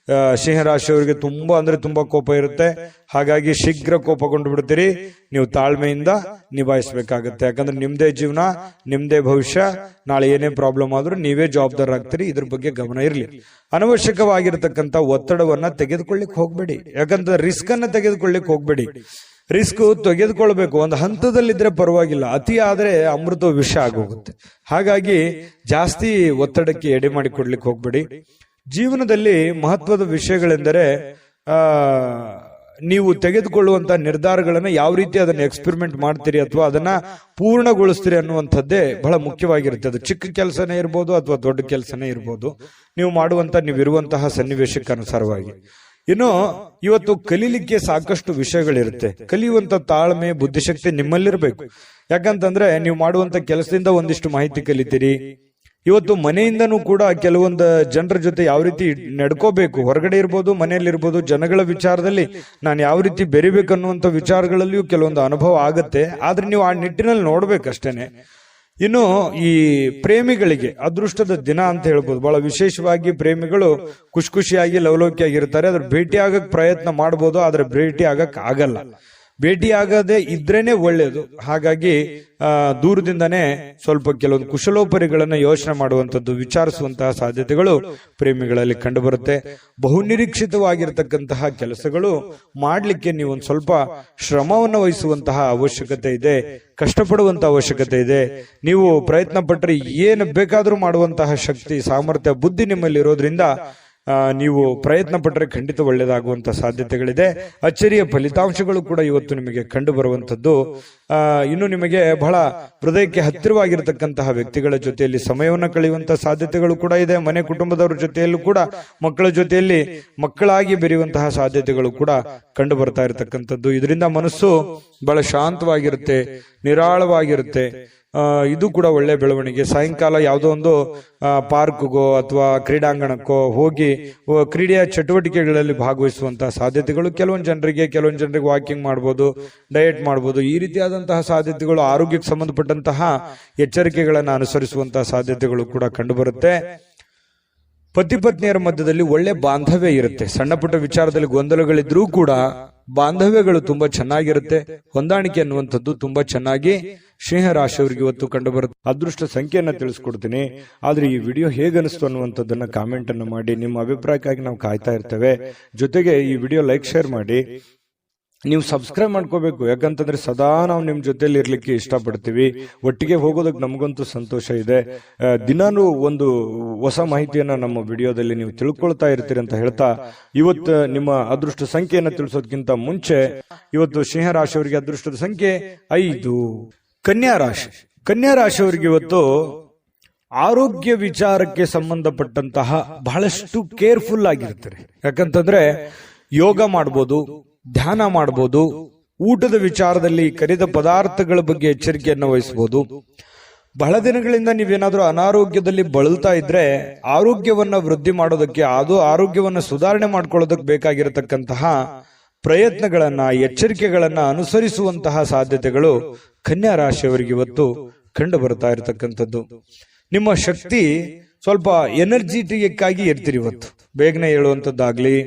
ಸಿಂಹರಾಶಿಯವರಿಗೆ ತುಂಬಾ ಕೋಪ ಇರುತ್ತೆ. ಹಾಗಾಗಿ ಶೀಘ್ರ ಕೋಪಗೊಂಡು ಬಿಡ್ತೀರಿ. ನೀವು ತಾಳ್ಮೆಯಿಂದ ನಿಭಾಯಿಸಬೇಕಾಗತ್ತೆ. ಯಾಕಂದ್ರೆ ನಿಮ್ದೇ ಜೀವನ, ನಿಮ್ದೇ ಭವಿಷ್ಯ. ನಾಳೆ ಏನೇ ಪ್ರಾಬ್ಲಮ್ ಆದ್ರೂ ನೀವೇ ಜವಾಬ್ದಾರರಾಗ್ತೀರಿ. ಇದ್ರ ಬಗ್ಗೆ ಗಮನ ಇರಲಿ. ಅನವಶ್ಯಕವಾಗಿರತಕ್ಕಂತ ಒತ್ತಡವನ್ನ ತೆಗೆದುಕೊಳ್ಳಿಕ್ ಹೋಗ್ಬೇಡಿ. ಯಾಕಂದ್ರೆ ರಿಸ್ಕ್ ಅನ್ನ ತೆಗೆದುಕೊಳ್ಳಿಕ್ ಹೋಗ್ಬೇಡಿ. ರಿಸ್ಕ್ ತೆಗೆದುಕೊಳ್ಬೇಕು, ಒಂದು ಹಂತದಲ್ಲಿದ್ರೆ ಪರವಾಗಿಲ್ಲ. ಅತಿ ಆದ್ರೆ ಅಮೃತ ವಿಷ ಆಗೋಗುತ್ತೆ. ಹಾಗಾಗಿ ಜಾಸ್ತಿ ಒತ್ತಡಕ್ಕೆ ಎಡೆ ಮಾಡಿಕೊಡ್ಲಿಕ್ಕೆ ಹೋಗ್ಬೇಡಿ. ಜೀವನದಲ್ಲಿ ಮಹತ್ವದ ವಿಷಯಗಳೆಂದರೆ ನೀವು ತೆಗೆದುಕೊಳ್ಳುವಂತ ನಿರ್ಧಾರಗಳನ್ನ ಯಾವ ರೀತಿ ಅದನ್ನ ಎಕ್ಸ್ಪೆರಿಮೆಂಟ್ ಮಾಡ್ತೀರಿ ಅಥವಾ ಅದನ್ನ ಪೂರ್ಣಗೊಳಿಸ್ತೀರಿ ಅನ್ನುವಂಥದ್ದೇ ಬಹಳ ಮುಖ್ಯವಾಗಿರುತ್ತೆ. ಅದು ಚಿಕ್ಕ ಕೆಲಸನೇ ಇರ್ಬೋದು ಅಥವಾ ದೊಡ್ಡ ಕೆಲಸನೇ ಇರ್ಬೋದು, ನೀವಿರುವಂತಹ ಸನ್ನಿವೇಶಕ್ಕೆ ಅನುಸಾರವಾಗಿ. ಇನ್ನು ಇವತ್ತು ಕಲೀಲಿಕ್ಕೆ ಸಾಕಷ್ಟು ವಿಷಯಗಳಿರುತ್ತೆ. ಕಲಿಯುವಂತ ತಾಳ್ಮೆ, ಬುದ್ಧಿಶಕ್ತಿ ನಿಮ್ಮಲ್ಲಿರ್ಬೇಕು. ಯಾಕಂತಂದ್ರೆ ನೀವು ಮಾಡುವಂತ ಕೆಲಸದಿಂದ ಒಂದಿಷ್ಟು ಮಾಹಿತಿ ಕಲಿತೀರಿ. ಇವತ್ತು ಮನೆಯಿಂದನೂ ಕೂಡ ಕೆಲವೊಂದು ಜನರ ಜೊತೆ ಯಾವ ರೀತಿ ನಡ್ಕೋಬೇಕು, ಹೊರಗಡೆ ಇರ್ಬೋದು, ಮನೆಯಲ್ಲಿರ್ಬೋದು, ಜನಗಳ ವಿಚಾರದಲ್ಲಿ ನಾನು ಯಾವ ರೀತಿ ಬೆರಿಬೇಕನ್ನುವಂತ ವಿಚಾರಗಳಲ್ಲಿಯೂ ಕೆಲವೊಂದು ಅನುಭವ ಆಗತ್ತೆ. ಆದ್ರೆ ನೀವು ಆ ನಿಟ್ಟಿನಲ್ಲಿ ನೋಡ್ಬೇಕಷ್ಟೇನೆ. ಇನ್ನು ಈ ಪ್ರೇಮಿಗಳಿಗೆ ಅದೃಷ್ಟದ ದಿನ ಅಂತ ಹೇಳ್ಬೋದು. ಬಹಳ ವಿಶೇಷವಾಗಿ ಪ್ರೇಮಿಗಳು ಖುಷಿಯಾಗಿ ಲವಲವಿಕೆಯಾಗಿರ್ತಾರೆ. ಅದ್ರ ಭೇಟಿ ಆಗಕ್ ಪ್ರಯತ್ನ ಮಾಡ್ಬೋದು, ಆದ್ರೆ ಭೇಟಿ ಆಗಕ್ ಆಗಲ್ಲ. ಭೇಟಿ ಆಗದೆ ಇದ್ರೇನೆ ಒಳ್ಳೇದು. ಹಾಗಾಗಿ ದೂರದಿಂದನೇ ಸ್ವಲ್ಪ ಕೆಲವೊಂದು ಕುಶಲೋಪರಿಗಳನ್ನ ಯೋಚನೆ ಮಾಡುವಂತದ್ದು, ವಿಚಾರಿಸುವಂತಹ ಸಾಧ್ಯತೆಗಳು ಪ್ರೇಮಿಗಳಲ್ಲಿ ಕಂಡು ಬರುತ್ತೆ. ಬಹುನಿರೀಕ್ಷಿತವಾಗಿರ್ತಕ್ಕಂತಹ ಕೆಲಸಗಳು ಮಾಡ್ಲಿಕ್ಕೆ ನೀವು ಒಂದು ಸ್ವಲ್ಪ ಶ್ರಮವನ್ನು ವಹಿಸುವಂತಹ ಅವಶ್ಯಕತೆ ಇದೆ, ಕಷ್ಟಪಡುವಂತಹ ಅವಶ್ಯಕತೆ ಇದೆ. ನೀವು ಪ್ರಯತ್ನ ಪಟ್ಟರೆ ಏನು ಬೇಕಾದ್ರೂ ಮಾಡುವಂತಹ ಶಕ್ತಿ, ಸಾಮರ್ಥ್ಯ, ಬುದ್ಧಿ ನಿಮ್ಮಲ್ಲಿ ಇರೋದ್ರಿಂದ ನೀವು ಪ್ರಯತ್ನ ಪಟ್ಟರೆ ಖಂಡಿತ ಒಳ್ಳೆಯದಾಗುವಂತಹ ಸಾಧ್ಯತೆಗಳಿದೆ. ಅಚ್ಚರಿಯ ಫಲಿತಾಂಶಗಳು ಕೂಡ ಇವತ್ತು ನಿಮಗೆ ಕಂಡು ಬರುವಂತದ್ದು. ಇನ್ನು ನಿಮಗೆ ಬಹಳ ಹೃದಯಕ್ಕೆ ಹತ್ತಿರವಾಗಿರತಕ್ಕಂತಹ ವ್ಯಕ್ತಿಗಳ ಜೊತೆಯಲ್ಲಿ ಸಮಯವನ್ನು ಕಳೆಯುವಂತಹ ಸಾಧ್ಯತೆಗಳು ಕೂಡ ಇದೆ. ಮನೆ ಕುಟುಂಬದವರ ಜೊತೆಯಲ್ಲೂ ಕೂಡ ಮಕ್ಕಳ ಜೊತೆಯಲ್ಲಿ ಮಕ್ಕಳಾಗಿ ಬೆರೆಯುವಂತಹ ಸಾಧ್ಯತೆಗಳು ಕೂಡ ಕಂಡು ಬರ್ತಾ ಇರತಕ್ಕಂಥದ್ದು. ಇದರಿಂದ ಮನಸ್ಸು ಬಹಳ ಶಾಂತವಾಗಿರುತ್ತೆ, ನಿರಾಳವಾಗಿರುತ್ತೆ. ಇದು ಕೂಡ ಒಳ್ಳೆ ಬೆಳವಣಿಗೆ. ಸಾಯಂಕಾಲ ಯಾವುದೋ ಒಂದು ಪಾರ್ಕ್ಗೋ ಅಥವಾ ಕ್ರೀಡಾಂಗಣಕ್ಕೋ ಹೋಗಿ ಕ್ರೀಡೆಯ ಚಟುವಟಿಕೆಗಳಲ್ಲಿ ಭಾಗವಹಿಸುವಂತಹ ಸಾಧ್ಯತೆಗಳು ಕೆಲವೊಂದು ಜನರಿಗೆ ವಾಕಿಂಗ್ ಮಾಡ್ಬೋದು, ಡಯಟ್ ಮಾಡ್ಬೋದು. ಈ ರೀತಿಯಾದಂತಹ ಸಾಧ್ಯತೆಗಳು, ಆರೋಗ್ಯಕ್ಕೆ ಸಂಬಂಧಪಟ್ಟಂತಹ ಎಚ್ಚರಿಕೆಗಳನ್ನು ಅನುಸರಿಸುವಂತಹ ಸಾಧ್ಯತೆಗಳು ಕೂಡ ಕಂಡುಬರುತ್ತೆ. ಪತಿ ಪತ್ನಿಯರ ಮಧ್ಯದಲ್ಲಿ ಒಳ್ಳೆ ಬಾಂಧವ್ಯ ಇರುತ್ತೆ. ಸಣ್ಣ ಪುಟ್ಟ ವಿಚಾರದಲ್ಲಿ ಗೊಂದಲಗಳಿದ್ರೂ ಕೂಡ ಬಾಂಧವ್ಯಗಳು ತುಂಬಾ ಚೆನ್ನಾಗಿರುತ್ತೆ. ಹೊಂದಾಣಿಕೆ ಅನ್ನುವಂಥದ್ದು ತುಂಬಾ ಚೆನ್ನಾಗಿ ಸಿಂಹರಾಶಿಯವರಿಗೆ ಇವತ್ತು ಕಂಡು ಬರುತ್ತೆ. ಅದೃಷ್ಟ ಸಂಖ್ಯೆಯನ್ನ ತಿಳಿಸ್ಕೊಡ್ತೀನಿ. ಆದ್ರೆ ಈ ವಿಡಿಯೋ ಹೇಗನಿಸ್ತು ಅನ್ನುವಂಥದ್ದನ್ನ ಕಾಮೆಂಟ್ ಅನ್ನು ಮಾಡಿ. ನಿಮ್ಮ ಅಭಿಪ್ರಾಯಕ್ಕಾಗಿ ನಾವು ಕಾಯ್ತಾ ಇರ್ತೇವೆ. ಜೊತೆಗೆ ಈ ವಿಡಿಯೋ ಲೈಕ್, ಶೇರ್ ಮಾಡಿ. ನೀವು ಸಬ್ಸ್ಕ್ರೈಬ್ ಮಾಡ್ಕೋಬೇಕು. ಯಾಕಂತಂದ್ರೆ ಸದಾ ನಾವು ನಿಮ್ ಜೊತೆಲಿ ಇರ್ಲಿಕ್ಕೆ ಇಷ್ಟಪಡ್ತೀವಿ. ಒಟ್ಟಿಗೆ ಹೋಗೋದಕ್ಕೆ ನಮಗಂತೂ ಸಂತೋಷ ಇದೆ. ದಿನಾನು ಒಂದು ಹೊಸ ಮಾಹಿತಿಯನ್ನ ನಮ್ಮ ವಿಡಿಯೋದಲ್ಲಿ ನೀವು ತಿಳ್ಕೊಳ್ತಾ ಇರ್ತೀರಿ ಅಂತ ಹೇಳ್ತಾ, ಇವತ್ತು ನಿಮ್ಮ ಅದೃಷ್ಟ ಸಂಖ್ಯೆಯನ್ನು ತಿಳಿಸೋದಕ್ಕಿಂತ ಮುಂಚೆ ಇವತ್ತು ಸಿಂಹರಾಶಿಯವರಿಗೆ ಅದೃಷ್ಟದ ಸಂಖ್ಯೆ 5. ಕನ್ಯಾ ರಾಶಿಯವರಿಗೆ ಇವತ್ತು ಆರೋಗ್ಯ ವಿಚಾರಕ್ಕೆ ಸಂಬಂಧಪಟ್ಟಂತಹ ಬಹಳಷ್ಟು ಕೇರ್ಫುಲ್ ಆಗಿರ್ತಾರೆ. ಯಾಕಂತಂದ್ರೆ ಯೋಗ ಮಾಡ್ಬೋದು, ಧ್ಯಾನ ಮಾಡಬಹುದು, ಊಟದ ವಿಚಾರದಲ್ಲಿ ಕರಿದ ಪದಾರ್ಥಗಳ ಬಗ್ಗೆ ಎಚ್ಚರಿಕೆಯನ್ನು ವಹಿಸಬಹುದು. ಬಹಳ ದಿನಗಳಿಂದ ನೀವೇನಾದ್ರೂ ಅನಾರೋಗ್ಯದಲ್ಲಿ ಬಳಲ್ತಾ ಇದ್ರೆ ಆರೋಗ್ಯವನ್ನ ವೃದ್ಧಿ ಮಾಡೋದಕ್ಕೆ, ಅದು ಆರೋಗ್ಯವನ್ನ ಸುಧಾರಣೆ ಮಾಡ್ಕೊಳ್ಳೋದಕ್ಕೆ ಬೇಕಾಗಿರತಕ್ಕಂತಹ ಪ್ರಯತ್ನಗಳನ್ನ, ಎಚ್ಚರಿಕೆಗಳನ್ನ ಅನುಸರಿಸುವಂತಹ ಸಾಧ್ಯತೆಗಳು ಕನ್ಯಾ ರಾಶಿಯವರಿಗೆ ಇವತ್ತು ಕಂಡು ಬರ್ತಾ ಇರತಕ್ಕಂಥದ್ದು. ನಿಮ್ಮ ಶಕ್ತಿ ಸ್ವಲ್ಪ ಎನರ್ಜಿಟಿಕ್ ಆಗಿ ಇರ್ತೀರಿ. ಇವತ್ತು ಬೇಗನೆ ಹೇಳುವಂಥದ್ದಾಗ್ಲಿ,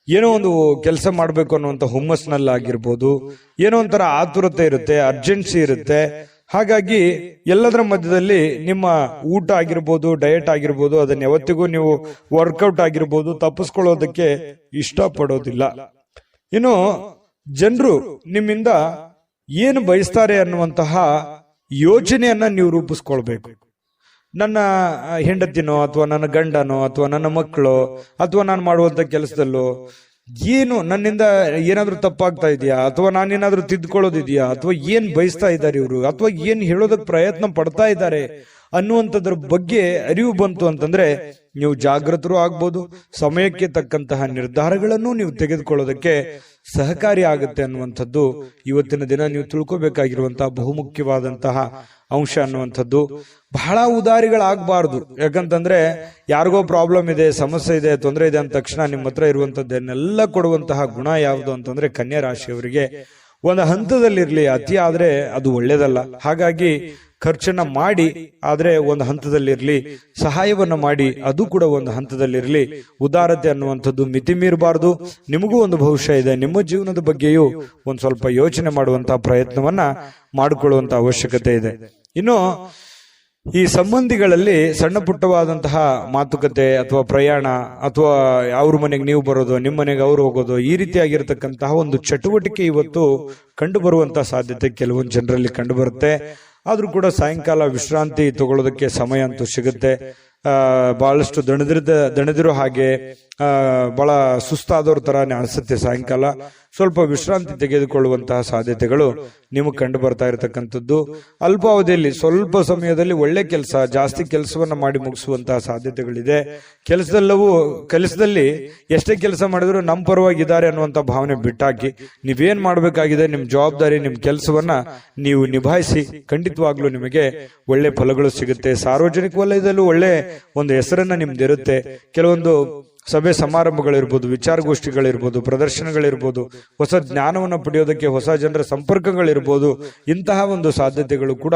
ಏನೋ ಒಂದು ಕೆಲಸ ಮಾಡಬೇಕು ಅನ್ನುವಂಥ ಹುಮ್ಮಸ್ನಲ್ಲಾಗಿರ್ಬೋದು, ಏನೋ ಒಂಥರ ಆತುರತೆ ಇರುತ್ತೆ, ಅರ್ಜೆನ್ಸಿ ಇರುತ್ತೆ. ಹಾಗಾಗಿ ಎಲ್ಲದರ ಮಧ್ಯದಲ್ಲಿ ನಿಮ್ಮ ಊಟ ಆಗಿರ್ಬೋದು, ಡಯಟ್ ಆಗಿರ್ಬೋದು, ಅದನ್ನ ಯಾವತ್ತಿಗೂ ನೀವು ವರ್ಕೌಟ್ ಆಗಿರ್ಬೋದು ತಪ್ಪಿಸ್ಕೊಳ್ಳೋದಕ್ಕೆ ಇಷ್ಟಪಡೋದಿಲ್ಲ. ಇನ್ನು ಜನರು ನಿಮ್ಮಿಂದ ಏನು ಬಯಸ್ತಾರೆ ಅನ್ನುವಂತಹ ಯೋಚನೆಯನ್ನ ನೀವು ರೂಪಿಸ್ಕೊಳ್ಬೇಕು. ನನ್ನ ಹೆಂಡತಿನೋ ಅಥವಾ ನನ್ನ ಗಂಡನೋ ಅಥವಾ ನನ್ನ ಮಕ್ಕಳು ಅಥವಾ ನಾನು ಮಾಡುವಂತ ಕೆಲಸದಲ್ಲೋ ಏನು ನನ್ನಿಂದ ಏನಾದ್ರೂ ತಪ್ಪಾಗ್ತಾ ಇದೆಯಾ, ಅಥವಾ ನಾನೇನಾದ್ರೂ ತಿದ್ಕೊಳ್ಳೋದಿದೆಯಾ, ಅಥವಾ ಏನ್ ಬಯಸ್ತಾ ಇದ್ದಾರೆ ಇವರು, ಅಥವಾ ಏನ್ ಹೇಳೋದಕ್ಕೆ ಪ್ರಯತ್ನ ಪಡ್ತಾ ಇದ್ದಾರೆ ಅನ್ನುವಂಥದ್ರ ಬಗ್ಗೆ ಅರಿವು ಬಂತು ಅಂತಂದ್ರೆ ನೀವು ಜಾಗೃತರು ಆಗ್ಬೋದು. ಸಮಯಕ್ಕೆ ತಕ್ಕಂತಹ ನಿರ್ಧಾರಗಳನ್ನು ನೀವು ತೆಗೆದುಕೊಳ್ಳೋದಕ್ಕೆ ಸಹಕಾರಿ ಆಗುತ್ತೆ ಅನ್ನುವಂಥದ್ದು ಇವತ್ತಿನ ದಿನ ನೀವು ತಿಳ್ಕೋಬೇಕಾಗಿರುವಂತಹ ಬಹುಮುಖ್ಯವಾದಂತಹ ಅಂಶ ಅನ್ನುವಂಥದ್ದು. ಬಹಳ ಉದಾರಿಗಳಾಗಬಾರ್ದು. ಯಾಕಂತಂದ್ರೆ ಯಾರಿಗೋ ಪ್ರಾಬ್ಲಮ್ ಇದೆ, ಸಮಸ್ಯೆ ಇದೆ, ತೊಂದರೆ ಇದೆ ಅಂದ ತಕ್ಷಣ ನಿಮ್ಮ ಹತ್ರ ಇರುವಂತದ್ದನ್ನೆಲ್ಲ ಕೊಡುವಂತಹ ಗುಣ ಯಾವುದು ಅಂತಂದ್ರೆ ಕನ್ಯಾ ರಾಶಿಯವರಿಗೆ ಒಂದು ಹಂತದಲ್ಲಿರ್ಲಿ, ಅತಿ ಆದ್ರೆ ಅದು ಒಳ್ಳೇದಲ್ಲ. ಹಾಗಾಗಿ ಖರ್ಚನ್ನ ಮಾಡಿ, ಆದ್ರೆ ಒಂದು ಹಂತದಲ್ಲಿರ್ಲಿ, ಸಹಾಯವನ್ನ ಮಾಡಿ, ಅದು ಕೂಡ ಒಂದು ಹಂತದಲ್ಲಿರ್ಲಿ. ಉದಾರತೆ ಅನ್ನುವಂಥದ್ದು ಮಿತಿ ಮೀರಬಾರ್ದು. ನಿಮಗೂ ಒಂದು ಭವಿಷ್ಯ ಇದೆ, ನಿಮ್ಮ ಜೀವನದ ಬಗ್ಗೆಯೂ ಒಂದ್ ಸ್ವಲ್ಪ ಯೋಚನೆ ಮಾಡುವಂತಹ ಪ್ರಯತ್ನವನ್ನ ಮಾಡಿಕೊಳ್ಳುವಂತ ಅವಶ್ಯಕತೆ ಇದೆ. ಇನ್ನು ಈ ಸಂಬಂಧಿಗಳಲ್ಲಿ ಸಣ್ಣ ಪುಟ್ಟವಾದಂತಹ ಮಾತುಕತೆ ಅಥವಾ ಪ್ರಯಾಣ, ಅಥವಾ ಅವ್ರ ಮನೆಗೆ ನೀವು ಬರೋದು, ನಿಮ್ಮ ಮನೆಗೆ ಅವ್ರು ಹೋಗೋದು, ಈ ರೀತಿಯಾಗಿರ್ತಕ್ಕಂತಹ ಒಂದು ಚಟುವಟಿಕೆ ಇವತ್ತು ಕಂಡು ಬರುವಂತಹ ಸಾಧ್ಯತೆ ಕೆಲವೊಂದು ಜನರಲ್ಲಿ ಕಂಡು ಬರುತ್ತೆ. ಆದ್ರೂ ಕೂಡ ಸಾಯಂಕಾಲ ವಿಶ್ರಾಂತಿ ತಗೊಳ್ಳೋದಕ್ಕೆ ಸಮಯ ಅಂತೂ ಸಿಗುತ್ತೆ. ಬಹಳಷ್ಟು ದಣಿದಿರೋ ಹಾಗೆ ಬಹಳ ಸುಸ್ತಾದವ್ರ ತರಾನೇ ಅನಿಸುತ್ತೆ. ಸಾಯಂಕಾಲ ಸ್ವಲ್ಪ ವಿಶ್ರಾಂತಿ ತೆಗೆದುಕೊಳ್ಳುವಂತಹ ಸಾಧ್ಯತೆಗಳು ನಿಮಗೆ ಕಂಡು ಬರ್ತಾ ಇರತಕ್ಕಂಥದ್ದು. ಅಲ್ಪಾವಧಿಯಲ್ಲಿ ಸ್ವಲ್ಪ ಸಮಯದಲ್ಲಿ ಒಳ್ಳೆ ಕೆಲಸ, ಜಾಸ್ತಿ ಕೆಲಸವನ್ನ ಮಾಡಿ ಮುಗಿಸುವಂತಹ ಸಾಧ್ಯತೆಗಳಿದೆ. ಕೆಲಸದಲ್ಲಿ ಎಷ್ಟೇ ಕೆಲಸ ಮಾಡಿದ್ರು ನಮ್ಮ ಪರವಾಗಿದ್ದಾರೆ ಅನ್ನುವಂಥ ಭಾವನೆ ಬಿಟ್ಟಾಕಿ ನೀವೇನ್ ಮಾಡಬೇಕಾಗಿದೆ, ನಿಮ್ ಜವಾಬ್ದಾರಿ, ನಿಮ್ ಕೆಲಸವನ್ನ ನೀವು ನಿಭಾಯಿಸಿ. ಖಂಡಿತವಾಗ್ಲೂ ನಿಮಗೆ ಒಳ್ಳೆ ಫಲಗಳು ಸಿಗುತ್ತೆ. ಸಾರ್ವಜನಿಕ ವಲಯದಲ್ಲೂ ಒಳ್ಳೆ ಒಂದು ಹೆಸರನ್ನ ನಿಮ್ದಿರುತ್ತೆ. ಕೆಲವೊಂದು ಸಭೆ ಸಮಾರಂಭಗಳಿರ್ಬೋದು, ವಿಚಾರಗೋಷ್ಠಿಗಳಿರ್ಬೋದು, ಪ್ರದರ್ಶನಗಳಿರ್ಬೋದು, ಹೊಸ ಜ್ಞಾನವನ್ನು ಪಡೆಯೋದಕ್ಕೆ ಹೊಸ ಜನರ ಸಂಪರ್ಕಗಳಿರ್ಬೋದು, ಇಂತಹ ಒಂದು ಸಾಧ್ಯತೆಗಳು ಕೂಡ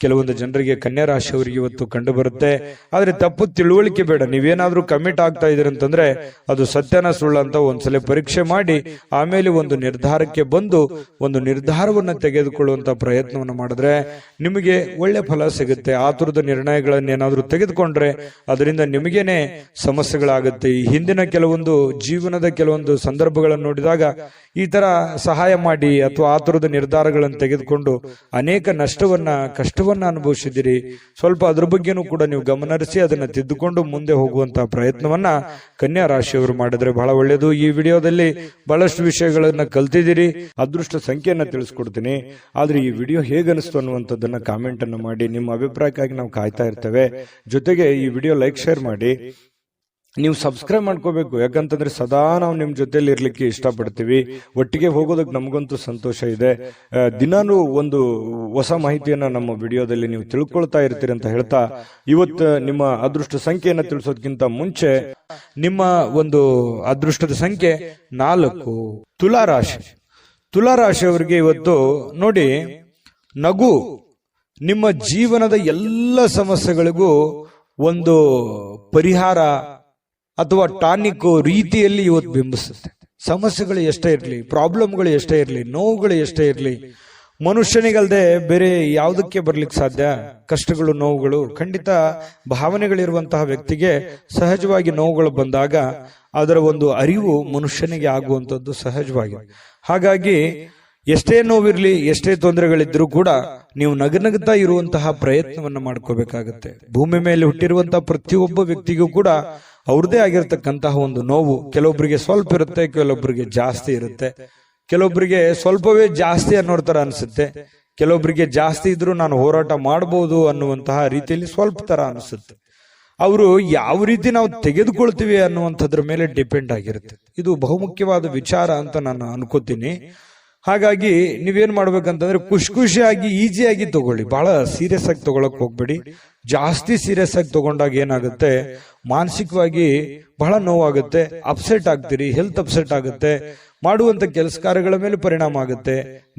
ಕೆಲವೊಂದು ಜನರಿಗೆ ಕನ್ಯಾ ರಾಶಿಯವರಿಗೆ ಇವತ್ತು ಕಂಡು ಬರುತ್ತೆ. ಆದ್ರೆ ತಪ್ಪು ತಿಳುವಳಿಕೆ ಬೇಡ. ನೀವೇನಾದ್ರೂ ಕಮಿಟ್ ಆಗ್ತಾ ಇದೀರಿ ಅಂತಂದ್ರೆ ಅದು ಸತ್ಯನ ಸುಳ್ಳು ಅಂತ ಒಂದ್ಸಲ ಪರೀಕ್ಷೆ ಮಾಡಿ ಆಮೇಲೆ ಒಂದು ನಿರ್ಧಾರಕ್ಕೆ ಬಂದು ಒಂದು ನಿರ್ಧಾರವನ್ನ ತೆಗೆದುಕೊಳ್ಳುವಂತ ಪ್ರಯತ್ನವನ್ನು ಮಾಡಿದ್ರೆ ನಿಮಗೆ ಒಳ್ಳೆ ಫಲ ಸಿಗುತ್ತೆ. ಆತುರದ ನಿರ್ಣಯಗಳನ್ನೇನಾದ್ರೂ ತೆಗೆದುಕೊಂಡ್ರೆ ಅದರಿಂದ ನಿಮಗೇನೆ ಸಮಸ್ಯೆಗಳಾಗುತ್ತೆ. ಈ ಹಿಂದಿನ ಕೆಲವೊಂದು ಜೀವನದ ಕೆಲವೊಂದು ಸಂದರ್ಭಗಳನ್ನು ನೋಡಿದಾಗ ಈ ತರ ಸಹಾಯ ಮಾಡಿ ಅಥವಾ ಆತುರದ ನಿರ್ಧಾರಗಳನ್ನು ತೆಗೆದುಕೊಂಡು ಅನೇಕ ನಷ್ಟವನ್ನ, ಕಷ್ಟವನ್ನ ಅನುಭವಿಸಿದಿರಿ. ಸ್ವಲ್ಪ ಅದ್ರ ಬಗ್ಗೆನೂ ಕೂಡ ನೀವು ಗಮನಹರಿಸಿ ಅದನ್ನ ತಿದ್ದುಕೊಂಡು ಮುಂದೆ ಹೋಗುವಂತಹ ಪ್ರಯತ್ನವನ್ನ ಕನ್ಯಾ ರಾಶಿಯವರು ಮಾಡಿದ್ರೆ ಬಹಳ ಒಳ್ಳೆಯದು. ಈ ವಿಡಿಯೋದಲ್ಲಿ ಬಹಳಷ್ಟು ವಿಷಯಗಳನ್ನ ಕಲ್ತಿದ್ದೀರಿ. ಅದೃಷ್ಟ ಸಂಖ್ಯೆಯನ್ನ ತಿಳಿಸ್ಕೊಡ್ತೀನಿ. ಆದ್ರೆ ಈ ವಿಡಿಯೋ ಹೇಗನಿಸ್ತು ಅನ್ನುವಂಥದ್ದನ್ನ ಕಾಮೆಂಟ್ ಅನ್ನು ಮಾಡಿ. ನಿಮ್ಮ ಅಭಿಪ್ರಾಯಕ್ಕಾಗಿ ನಾವು ಕಾಯ್ತಾ ಇರ್ತೇವೆ. ಜೊತೆಗೆ ಈ ವಿಡಿಯೋ ಲೈಕ್, ಶೇರ್ ಮಾಡಿ. ನೀವು ಸಬ್ಸ್ಕ್ರೈಬ್ ಮಾಡ್ಕೋಬೇಕು. ಯಾಕಂತಂದ್ರೆ ಸದಾ ನಾವು ನಿಮ್ ಜೊತೆಲಿ ಇರ್ಲಿಕ್ಕೆ ಇಷ್ಟಪಡ್ತೀವಿ. ಒಟ್ಟಿಗೆ ಹೋಗೋದಕ್ಕೆ ನಮಗಂತೂ ಸಂತೋಷ ಇದೆ. ದಿನಾನು ಒಂದು ಹೊಸ ಮಾಹಿತಿಯನ್ನ ನಮ್ಮ ವಿಡಿಯೋದಲ್ಲಿ ನೀವು ತಿಳ್ಕೊಳ್ತಾ ಇರ್ತೀರಿ ಅಂತ ಹೇಳ್ತಾ, ಇವತ್ತು ನಿಮ್ಮ ಅದೃಷ್ಟ ಸಂಖ್ಯೆಯನ್ನ ತಿಳಿಸೋದಕ್ಕಿಂತ ಮುಂಚೆ ನಿಮ್ಮ ಒಂದು ಅದೃಷ್ಟದ ಸಂಖ್ಯೆ 4. ತುಲಾರಾಶಿ. ತುಲಾರಾಶಿಯವರಿಗೆ ಇವತ್ತು ನೋಡಿ, ನಗು ನಿಮ್ಮ ಜೀವನದ ಎಲ್ಲ ಸಮಸ್ಯೆಗಳಿಗೂ ಒಂದು ಪರಿಹಾರ ಅಥವಾ ಟಾನಿಕ್ ರೀತಿಯಲ್ಲಿ ಇವತ್ತು ಬಿಂಬಿಸುತ್ತೆ. ಸಮಸ್ಯೆಗಳು ಎಷ್ಟೇ ಇರಲಿ, ಪ್ರಾಬ್ಲಮ್ಗಳು ಎಷ್ಟೇ ಇರಲಿ, ನೋವುಗಳು ಎಷ್ಟೇ ಇರಲಿ, ಮನುಷ್ಯನಿಗಲ್ದೆ ಬೇರೆ ಯಾವುದಕ್ಕೆ ಬರ್ಲಿಕ್ಕೆ ಸಾಧ್ಯ? ಕಷ್ಟಗಳು, ನೋವುಗಳು. ಖಂಡಿತ ಭಾವನೆಗಳಿರುವಂತಹ ವ್ಯಕ್ತಿಗೆ ಸಹಜವಾಗಿ ನೋವುಗಳು ಬಂದಾಗ ಅದರ ಒಂದು ಅರಿವು ಮನುಷ್ಯನಿಗೆ ಆಗುವಂಥದ್ದು ಸಹಜವಾಗಿ. ಹಾಗಾಗಿ ಎಷ್ಟೇ ನೋವಿರ್ಲಿ, ಎಷ್ಟೇ ತೊಂದರೆಗಳಿದ್ರೂ ಕೂಡ ನೀವು ನಗನಗ್ತಾ ಇರುವಂತಹ ಪ್ರಯತ್ನವನ್ನ ಮಾಡ್ಕೋಬೇಕಾಗತ್ತೆ. ಭೂಮಿ ಮೇಲೆ ಹುಟ್ಟಿರುವಂತಹ ಪ್ರತಿಯೊಬ್ಬ ವ್ಯಕ್ತಿಗೂ ಕೂಡ ಅವ್ರದೇ ಆಗಿರ್ತಕ್ಕಂತಹ ಒಂದು ನೋವು ಕೆಲವೊಬ್ಬರಿಗೆ ಸ್ವಲ್ಪ ಇರುತ್ತೆ, ಕೆಲವೊಬ್ಬರಿಗೆ ಜಾಸ್ತಿ ಇರುತ್ತೆ. ಕೆಲವೊಬ್ಬರಿಗೆ ಸ್ವಲ್ಪವೇ ಜಾಸ್ತಿ ಅನ್ನೋರ್ ತರ ಅನ್ಸುತ್ತೆ, ಕೆಲವೊಬ್ಬರಿಗೆ ಜಾಸ್ತಿ ಇದ್ರೂ ನಾನು ಹೋರಾಟ ಮಾಡಬಹುದು ಅನ್ನುವಂತಹ ರೀತಿಯಲ್ಲಿ ಸ್ವಲ್ಪ ತರ ಅನಿಸುತ್ತೆ. ಅವರು ಯಾವ ರೀತಿ ನಾವು ತೆಗೆದುಕೊಳ್ತೀವಿ ಅನ್ನುವಂಥದ್ರ ಮೇಲೆ ಡಿಪೆಂಡ್ ಆಗಿರುತ್ತೆ. ಇದು ಬಹುಮುಖ್ಯವಾದ ವಿಚಾರ ಅಂತ ನಾನು ಅನ್ಕೋತೀನಿ. ಹಾಗಾಗಿ ನೀವೇನ್ ಮಾಡ್ಬೇಕಂತಂದ್ರೆ ಖುಷಿಯಾಗಿ, ಈಸಿಯಾಗಿ ತಗೊಳ್ಳಿ. ಬಹಳ ಸೀರಿಯಸ್ ಆಗಿ ತಗೊಳಕ್ ಹೋಗ್ಬೇಡಿ. ಜಾಸ್ತಿ ಸೀರಿಯಸ್ ಆಗಿ ತಗೊಂಡಾಗ ಏನಾಗುತ್ತೆ, ಮಾನಸಿಕವಾಗಿ ಬಹಳ ನೋವಾಗುತ್ತೆ, ಅಪ್ಸೆಟ್ ಆಗ್ತೀರಿ, ಹೆಲ್ತ್ ಅಪ್ಸೆಟ್ ಆಗುತ್ತೆ, ಮಾಡುವಂತ ಕೆಲಸ ಕಾರ್ಯಗಳ ಮೇಲೆ ಪರಿಣಾಮ ಆಗುತ್ತೆ.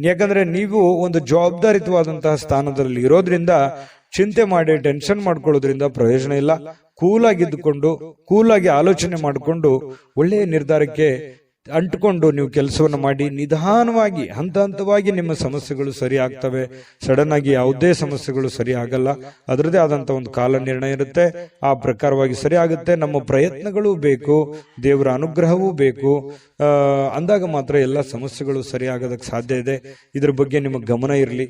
ಯಾಕಂದ್ರೆ ನೀವು ಒಂದು ಜವಾಬ್ದಾರಿತವಾದಂತಹ ಸ್ಥಾನದಲ್ಲಿ ಇರೋದ್ರಿಂದ ಚಿಂತೆ ಮಾಡಿ ಟೆನ್ಷನ್ ಮಾಡ್ಕೊಳ್ಳೋದ್ರಿಂದ ಪ್ರಯೋಜನ ಇಲ್ಲ. ಕೂಲಾಗಿದ್ದುಕೊಂಡು, ಕೂಲಾಗಿ ಆಲೋಚನೆ ಮಾಡಿಕೊಂಡು ಒಳ್ಳೆಯ ನಿರ್ಧಾರಕ್ಕೆ ಅಂಟುಕೊಂಡು ನೀವು ಕೆಲಸವನ್ನು ಮಾಡಿ ನಿಧಾನವಾಗಿ ಹಂತ ಹಂತವಾಗಿ ನಿಮ್ಮ ಸಮಸ್ಯೆಗಳು ಸರಿ ಆಗ್ತವೆ. ಸಡನ್ ಆಗಿ ಯಾವುದೇ ಸಮಸ್ಯೆಗಳು ಸರಿ ಆಗಲ್ಲ. ಅದರದೇ ಆದಂತ ಒಂದು ಕಾಲ ನಿರ್ಣಯ ಇರುತ್ತೆ. ಆ ಪ್ರಕಾರವಾಗಿ ಸರಿ ಆಗುತ್ತೆ. ನಮ್ಮ ಪ್ರಯತ್ನಗಳು ಬೇಕು, ದೇವರ ಅನುಗ್ರಹವೂ ಬೇಕು. ಅಂದಾಗ ಮಾತ್ರ ಎಲ್ಲ ಸಮಸ್ಯೆಗಳು ಸರಿ ಆಗೋದಕ್ಕೆ ಸಾಧ್ಯ ಇದೆ. ಇದ್ರ ಬಗ್ಗೆ ನಿಮ್ಮ ಗಮನ ಇರಲಿ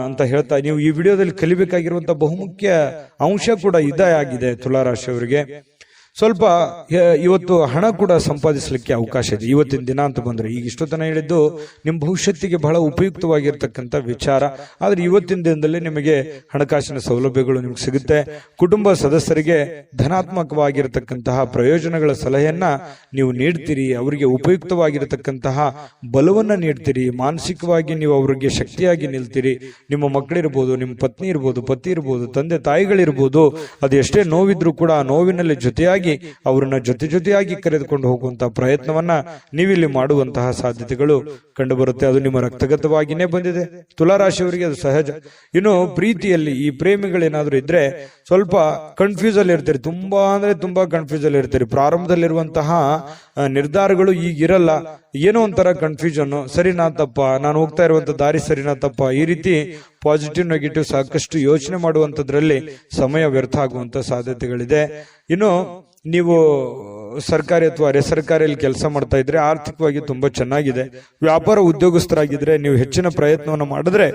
ಅಂತ ಹೇಳ್ತಾ, ನೀವು ಈ ವಿಡಿಯೋದಲ್ಲಿ ಕಲಿಬೇಕಾಗಿರುವಂತಹ ಬಹುಮುಖ್ಯ ಅಂಶ ಕೂಡ ಇದೇ ಆಗಿದೆ. ತುಲಾರಾಶಿಯವರಿಗೆ ಸ್ವಲ್ಪ ಇವತ್ತು ಹಣ ಕೂಡ ಸಂಪಾದಿಸಲಿಕ್ಕೆ ಅವಕಾಶ ಇದೆ ಇವತ್ತಿನ ದಿನ ಅಂತ ಬಂದ್ರೆ. ಈಗ ಇಷ್ಟೊತ್ತನ ಹೇಳಿದ್ದು ನಿಮ್ಮ ಭವಿಷ್ಯತ್ತಿಗೆ ಬಹಳ ಉಪಯುಕ್ತವಾಗಿರ್ತಕ್ಕಂಥ ವಿಚಾರ. ಆದ್ರೆ ಇವತ್ತಿನ ದಿನದಲ್ಲಿ ನಿಮಗೆ ಹಣಕಾಸಿನ ಸೌಲಭ್ಯಗಳು ನಿಮ್ಗೆ ಸಿಗುತ್ತೆ. ಕುಟುಂಬ ಸದಸ್ಯರಿಗೆ ಧನಾತ್ಮಕವಾಗಿರತಕ್ಕಂತಹ ಪ್ರಯೋಜನಗಳ ಸಲಹೆಯನ್ನ ನೀವು ನೀಡ್ತೀರಿ. ಅವರಿಗೆ ಉಪಯುಕ್ತವಾಗಿರತಕ್ಕಂತಹ ಬಲವನ್ನ ನೀಡ್ತೀರಿ. ಮಾನಸಿಕವಾಗಿ ನೀವು ಅವರಿಗೆ ಶಕ್ತಿಯಾಗಿ ನಿಲ್ತೀರಿ. ನಿಮ್ಮ ಮಕ್ಕಳಿರ್ಬೋದು, ನಿಮ್ಮ ಪತ್ನಿ ಇರ್ಬೋದು, ಪತಿ ಇರ್ಬೋದು, ತಂದೆ ತಾಯಿಗಳಿರ್ಬೋದು, ಅದು ಎಷ್ಟೇ ನೋವಿದ್ರೂ ಕೂಡ ಆ ನೋವಿನಲ್ಲಿ ಜೊತೆಯಾಗಿ ಅವರನ್ನ ಜೊತೆಯಾಗಿ ಕರೆದುಕೊಂಡು ಹೋಗುವಂತಹ ಪ್ರಯತ್ನವನ್ನ ನೀವಿಲ್ಲಿ ಮಾಡುವಂತಹ ಸಾಧ್ಯತೆಗಳು ಕಂಡು ಬರುತ್ತೆ. ಅದು ನಿಮ್ಮ ರಕ್ತಗತವಾಗಿನೇ ಬಂದಿದೆ. ತುಲಾರಾಶಿಯವರಿಗೆ ಅದು ಸಹಜ. ಇನ್ನು ಪ್ರೀತಿಯಲ್ಲಿ ಈ ಪ್ರೇಮಿಗಳೇನಾದ್ರೂ ಇದ್ರೆ ಸ್ವಲ್ಪ ಕನ್ಫ್ಯೂಸ್ ಅಲ್ಲಿ ಇರ್ತೀರಿ. ತುಂಬಾ ಅಂದ್ರೆ ತುಂಬಾ ಕನ್ಫ್ಯೂಸ್ ಅಲ್ಲಿ ಇರ್ತೀರಿ. ಪ್ರಾರಂಭದಲ್ಲಿರುವಂತಹ ನಿರ್ಧಾರಗಳು ಈಗ ಇರಲ್ಲ. ಏನೋ ಒಂಥರ ಕನ್ಫ್ಯೂಷನ್, ಸರಿನಾ ತಪ್ಪ, ನಾನು ಹೋಗ್ತಾ ಇರುವಂತ ದಾರಿ ಸರಿನಾ ತಪ್ಪ, ಈ ರೀತಿ ಪಾಸಿಟಿವ್ ನೆಗೆಟಿವ್ ಸಾಕಷ್ಟು ಯೋಚನೆ ಮಾಡುವಂತದ್ರಲ್ಲಿ ಸಮಯ ವ್ಯರ್ಥ ಆಗುವಂತ ಸಾಧ್ಯತೆಗಳಿದೆ. ಇನ್ನು ನೀವು ಸರ್ಕಾರಿ ಅಥವಾ ಅರೆ ಸರ್ಕಾರಿಯಲ್ಲಿ ಕೆಲಸ ಮಾಡ್ತಾ ಇದ್ರೆ ಆರ್ಥಿಕವಾಗಿ ತುಂಬಾ ಚೆನ್ನಾಗಿದೆ. ವ್ಯಾಪಾರ ಉದ್ಯೋಗಸ್ಥರಾಗಿದ್ರೆ ನೀವು ಹೆಚ್ಚಿನ ಪ್ರಯತ್ನವನ್ನು ಮಾಡಿದ್ರೆ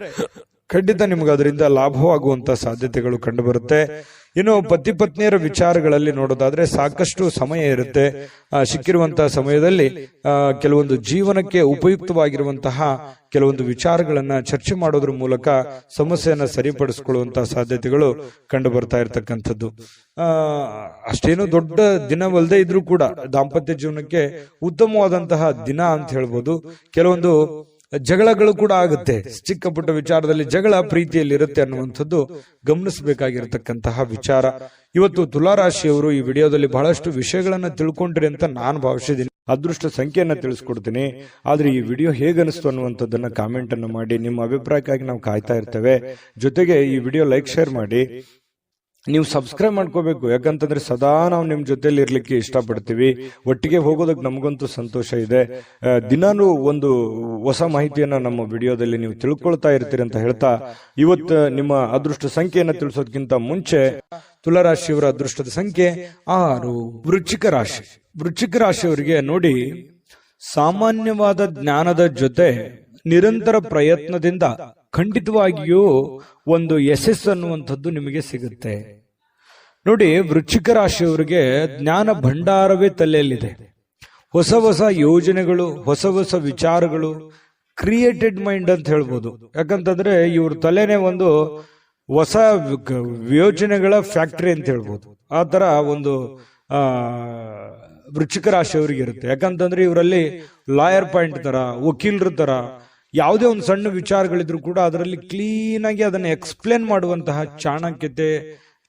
ಖಂಡಿತ ನಿಮ್ಗೆ ಅದರಿಂದ ಲಾಭವಾಗುವಂತ ಸಾಧ್ಯತೆಗಳು ಕಂಡು ಬರುತ್ತೆ. ಇನ್ನು ಪತಿ ಪತ್ನಿಯರ ವಿಚಾರಗಳಲ್ಲಿ ನೋಡೋದಾದ್ರೆ ಸಾಕಷ್ಟು ಸಮಯ ಇರುತ್ತೆ. ಸಿಕ್ಕಿರುವಂತಹ ಸಮಯದಲ್ಲಿ ಕೆಲವೊಂದು ಜೀವನಕ್ಕೆ ಉಪಯುಕ್ತವಾಗಿರುವಂತಹ ಕೆಲವೊಂದು ವಿಚಾರಗಳನ್ನ ಚರ್ಚೆ ಮಾಡೋದ್ರ ಮೂಲಕ ಸಮಸ್ಯೆಯನ್ನ ಸರಿಪಡಿಸಿಕೊಳ್ಳುವಂತಹ ಸಾಧ್ಯತೆಗಳು ಕಂಡು ಬರ್ತಾ ಇರತಕ್ಕಂಥದ್ದು. ಅಷ್ಟೇನು ದೊಡ್ಡ ದಿನವಲ್ಲದೆ ಇದ್ರೂ ಕೂಡ ದಾಂಪತ್ಯ ಜೀವನಕ್ಕೆ ಉತ್ತಮವಾದಂತಹ ದಿನ ಅಂತ ಹೇಳ್ಬೋದು. ಕೆಲವೊಂದು ಜಗಳಗಳು ಕೂಡ ಆಗುತ್ತೆ. ಚಿಕ್ಕ ಪುಟ್ಟ ವಿಚಾರದಲ್ಲಿ ಜಗಳ ಪ್ರೀತಿಯಲ್ಲಿ ಇರುತ್ತೆ ಅನ್ನುವಂಥದ್ದು ಗಮನಿಸಬೇಕಾಗಿರತಕ್ಕಂತಹ ವಿಚಾರ. ಇವತ್ತು ತುಲಾರಾಶಿಯವರು ಈ ವಿಡಿಯೋದಲ್ಲಿ ಬಹಳಷ್ಟು ವಿಷಯಗಳನ್ನ ತಿಳ್ಕೊಂಡ್ರಿ ಅಂತ ನಾನು ಭಾವಿಸಿದ್ದೀನಿ. ಅದೃಷ್ಟ ಸಂಖ್ಯೆಯನ್ನ ತಿಳಿಸ್ಕೊಡ್ತೀನಿ. ಆದ್ರೆ ಈ ವಿಡಿಯೋ ಹೇಗನಿಸ್ತು ಅನ್ನುವಂಥದ್ದನ್ನ ಕಾಮೆಂಟ್ ಅನ್ನು ಮಾಡಿ. ನಿಮ್ಮ ಅಭಿಪ್ರಾಯಕ್ಕಾಗಿ ನಾವು ಕಾಯ್ತಾ ಇರ್ತೇವೆ. ಜೊತೆಗೆ ಈ ವಿಡಿಯೋ ಲೈಕ್ ಶೇರ್ ಮಾಡಿ. ನೀವು ಸಬ್ಸ್ಕ್ರೈಬ್ ಮಾಡ್ಕೋಬೇಕು. ಯಾಕಂತಂದ್ರೆ ಸದಾ ನಾವು ನಿಮ್ ಜೊತೆಲಿ ಇರ್ಲಿಕ್ಕೆ ಇಷ್ಟಪಡ್ತೀವಿ. ಒಟ್ಟಿಗೆ ಹೋಗೋದಕ್ಕೆ ನಮಗಂತೂ ಸಂತೋಷ ಇದೆ. ದಿನಾನು ಒಂದು ಹೊಸ ಮಾಹಿತಿಯನ್ನ ನಮ್ಮ ವಿಡಿಯೋದಲ್ಲಿ ನೀವು ತಿಳ್ಕೊಳ್ತಾ ಇರ್ತೀರಿ ಅಂತ ಹೇಳ್ತಾ, ಇವತ್ತು ನಿಮ್ಮ ಅದೃಷ್ಟ ಸಂಖ್ಯೆಯನ್ನ ತಿಳಿಸೋದಕ್ಕಿಂತ ಮುಂಚೆ ತುಲಾರಾಶಿಯವರ ಅದೃಷ್ಟದ ಸಂಖ್ಯೆ 6. ವೃಶ್ಚಿಕ ರಾಶಿ. ವೃಶ್ಚಿಕ ರಾಶಿಯವರಿಗೆ ನೋಡಿ, ಸಾಮಾನ್ಯವಾದ ಜ್ಞಾನದ ಜೊತೆ ನಿರಂತರ ಪ್ರಯತ್ನದಿಂದ ಖಂಡಿತವಾಗಿಯೂ ಒಂದು ಯಶಸ್ಸು ಅನ್ನುವಂಥದ್ದು ನಿಮಗೆ ಸಿಗುತ್ತೆ. ನೋಡಿ, ವೃಶ್ಚಿಕ ರಾಶಿಯವರಿಗೆ ಜ್ಞಾನ ಭಂಡಾರವೇ ತಲೆಯಲ್ಲಿದೆ. ಹೊಸ ಹೊಸ ಯೋಜನೆಗಳು, ಹೊಸ ಹೊಸ ವಿಚಾರಗಳು, ಕ್ರಿಯೇಟೆಡ್ ಮೈಂಡ್ ಅಂತ ಹೇಳ್ಬೋದು. ಯಾಕಂತಂದ್ರೆ ಇವ್ರ ತಲೆನೇ ಒಂದು ಹೊಸ ಯೋಜನೆಗಳ ಫ್ಯಾಕ್ಟರಿ ಅಂತ ಹೇಳ್ಬೋದು. ಆ ತರ ಒಂದು ವೃಶ್ಚಿಕ ರಾಶಿಯವರಿಗೆ ಇರುತ್ತೆ. ಯಾಕಂತಂದ್ರೆ ಇವರಲ್ಲಿ ಲಾಯರ್ ಪಾಯಿಂಟ್ ತರ, ವಕೀಲರ ತರ ಯಾವುದೇ ಒಂದು ಸಣ್ಣ ವಿಚಾರಗಳಿದ್ರು ಕೂಡ ಅದರಲ್ಲಿ ಕ್ಲೀನ್ ಆಗಿ ಅದನ್ನ ಎಕ್ಸ್ಪ್ಲೇನ್ ಮಾಡುವಂತಹ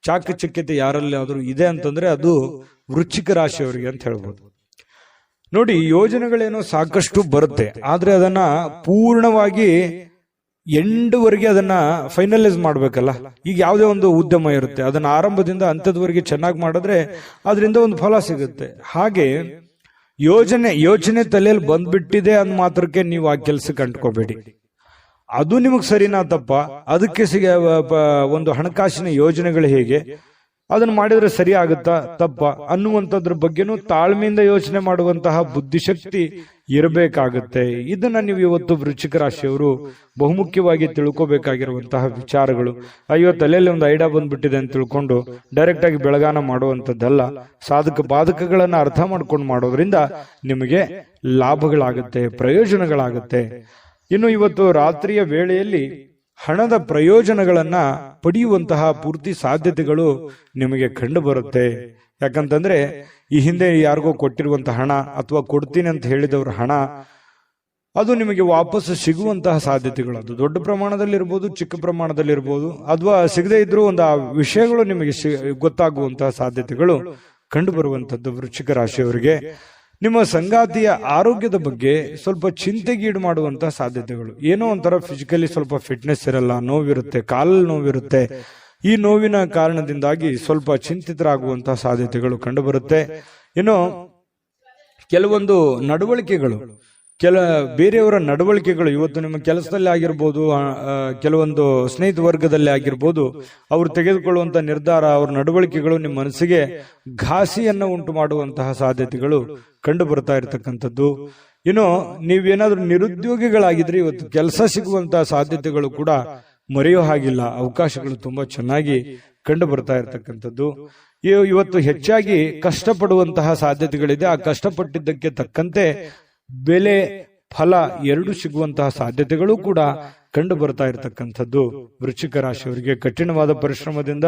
ಚಾಕಚಕ್ಯತೆ ಯಾರಲ್ಲಿ ಆದ್ರೂ ಇದೆ ಅಂತಂದ್ರೆ ಅದು ವೃಶ್ಚಿಕ ರಾಶಿಯವರಿಗೆ ಅಂತ ಹೇಳ್ಬೋದು. ನೋಡಿ, ಯೋಜನೆಗಳೇನೋ ಸಾಕಷ್ಟು ಬರುತ್ತೆ, ಆದ್ರೆ ಅದನ್ನ ಪೂರ್ಣವಾಗಿ ಎಂಡ್ವರೆಗೆ ಅದನ್ನ ಫೈನಲೈಸ್ ಮಾಡ್ಬೇಕಲ್ಲ. ಈಗ ಯಾವುದೇ ಒಂದು ಉದ್ಯಮ ಇರುತ್ತೆ, ಅದನ್ನ ಆರಂಭದಿಂದ ಅಂತ್ಯದವರೆಗೆ ಚೆನ್ನಾಗಿ ಮಾಡಿದ್ರೆ ಅದರಿಂದ ಒಂದು ಫಲ ಸಿಗುತ್ತೆ. ಹಾಗೆ ಯೋಚನೆ ತಲೆಯಲ್ಲಿ ಬಂದ್ಬಿಟ್ಟಿದೆ ಅಂದ್ ಮಾತ್ರಕ್ಕೆ ನೀವು ಆ ಕೆಲ್ಸಕ್ಕೆ ಅಂಟ್ಕೋಬೇಡಿ. ಅದು ನಿಮಗ್ ಸರಿನಾ ತಪ್ಪ, ಅದಕ್ಕೆ ಒಂದು ಹಣಕಾಸಿನ ಯೋಜನೆಗಳು ಹೇಗೆ, ಅದನ್ನ ಮಾಡಿದ್ರೆ ಸರಿ ಆಗುತ್ತಾ ತಪ್ಪ ಅನ್ನುವಂಥದ್ರ ಬಗ್ಗೆನೂ ತಾಳ್ಮೆಯಿಂದ ಯೋಚನೆ ಮಾಡುವಂತಹ ಬುದ್ಧಿಶಕ್ತಿ ಇರಬೇಕಾಗುತ್ತೆ. ಇದನ್ನ ನೀವು ಇವತ್ತು ವೃಶ್ಚಿಕ ರಾಶಿಯವರು ಬಹುಮುಖ್ಯವಾಗಿ ತಿಳ್ಕೋಬೇಕಾಗಿರುವಂತಹ ವಿಚಾರಗಳು. ಅಯ್ಯೋ, ತಲೆಯಲ್ಲಿ ಒಂದು ಐಡಿಯಾ ಬಂದ್ಬಿಟ್ಟಿದೆ ಅಂತ ತಿಳ್ಕೊಂಡು ಡೈರೆಕ್ಟ್ ಆಗಿ ಬೆಳಗಾನ ಮಾಡುವಂಥದ್ದಲ್ಲ. ಸಾಧಕ ಬಾಧಕಗಳನ್ನ ಅರ್ಥ ಮಾಡ್ಕೊಂಡು ಮಾಡೋದ್ರಿಂದ ನಿಮಗೆ ಲಾಭಗಳಾಗುತ್ತೆ, ಪ್ರಯೋಜನಗಳಾಗುತ್ತೆ. ಇನ್ನು ಇವತ್ತು ರಾತ್ರಿಯ ವೇಳೆಯಲ್ಲಿ ಹಣದ ಪ್ರಯೋಜನಗಳನ್ನ ಪಡೆಯುವಂತಹ ಪೂರ್ತಿ ಸಾಧ್ಯತೆಗಳು ನಿಮಗೆ ಕಂಡು ಬರುತ್ತೆ. ಯಾಕಂತಂದ್ರೆ ಈ ಹಿಂದೆ ಯಾರಿಗೋ ಕೊಟ್ಟಿರುವಂತಹ ಹಣ ಅಥವಾ ಕೊಡ್ತೀನಿ ಅಂತ ಹೇಳಿದವ್ರ ಹಣ ಅದು ನಿಮಗೆ ವಾಪಸ್ ಸಿಗುವಂತಹ ಸಾಧ್ಯತೆಗಳು, ಅದು ದೊಡ್ಡ ಪ್ರಮಾಣದಲ್ಲಿರ್ಬೋದು, ಚಿಕ್ಕ ಪ್ರಮಾಣದಲ್ಲಿರ್ಬೋದು, ಅಥವಾ ಸಿಗದೇ ಇದ್ರೂ ಒಂದು ಆ ವಿಷಯಗಳು ನಿಮಗೆ ಗೊತ್ತಾಗುವಂತಹ ಸಾಧ್ಯತೆಗಳು ಕಂಡು ಬರುವಂತದ್ದು ವೃಶ್ಚಿಕ ರಾಶಿಯವರಿಗೆ. ನಿಮ್ಮ ಸಂಗಾತಿಯ ಆರೋಗ್ಯದ ಬಗ್ಗೆ ಸ್ವಲ್ಪ ಚಿಂತೆಗೀಡು ಮಾಡುವಂತಹ ಸಾಧ್ಯತೆಗಳು. ಏನೋ ಒಂಥರ ಫಿಸಿಕಲಿ ಸ್ವಲ್ಪ ಫಿಟ್ನೆಸ್ ಇರಲ್ಲ, ನೋವಿರುತ್ತೆ, ಕಾಲಲ್ಲಿ ನೋವಿರುತ್ತೆ. ಈ ನೋವಿನ ಕಾರಣದಿಂದಾಗಿ ಸ್ವಲ್ಪ ಚಿಂತಿತರಾಗುವಂತಹ ಸಾಧ್ಯತೆಗಳು ಕಂಡು ಬರುತ್ತೆ. ಇನ್ನು ಕೆಲವೊಂದು ನಡವಳಿಕೆಗಳು, ಬೇರೆಯವರ ನಡವಳಿಕೆಗಳು ಇವತ್ತು ನಿಮ್ಮ ಕೆಲಸದಲ್ಲಿ ಆಗಿರ್ಬೋದು, ಕೆಲವೊಂದು ಸ್ನೇಹಿತ ವರ್ಗದಲ್ಲಿ ಆಗಿರ್ಬೋದು, ಅವರು ತೆಗೆದುಕೊಳ್ಳುವಂತಹ ನಿರ್ಧಾರ, ಅವ್ರ ನಡವಳಿಕೆಗಳು ನಿಮ್ಮ ಮನಸ್ಸಿಗೆ ಘಾಸಿಯನ್ನು ಉಂಟು ಮಾಡುವಂತಹ ಸಾಧ್ಯತೆಗಳು ಕಂಡು ಬರ್ತಾ ಇರತಕ್ಕಂಥದ್ದು. ಇನ್ನು ನೀವೇನಾದ್ರೂ ನಿರುದ್ಯೋಗಿಗಳಾಗಿದ್ರೆ ಇವತ್ತು ಕೆಲಸ ಸಿಗುವಂತಹ ಸಾಧ್ಯತೆಗಳು ಕೂಡ ಮರೆಯೋ ಹಾಗಿಲ್ಲ. ಅವಕಾಶಗಳು ತುಂಬಾ ಚೆನ್ನಾಗಿ ಕಂಡು ಬರ್ತಾ ಇರತಕ್ಕಂಥದ್ದು. ಇವತ್ತು ಹೆಚ್ಚಾಗಿ ಕಷ್ಟಪಡುವಂತಹ ಸಾಧ್ಯತೆಗಳಿದೆ. ಆ ಕಷ್ಟಪಟ್ಟಿದ್ದಕ್ಕೆ ತಕ್ಕಂತೆ ಬೆಲೆ, ಫಲ ಎರಡು ಸಿಗುವಂತಹ ಸಾಧ್ಯತೆಗಳು ಕೂಡ ಕಂಡು ಬರ್ತಾ ಇರತಕ್ಕಂಥದ್ದು. ವೃಶ್ಚಿಕ ರಾಶಿಯವರಿಗೆ ಕಠಿಣವಾದ ಪರಿಶ್ರಮದಿಂದ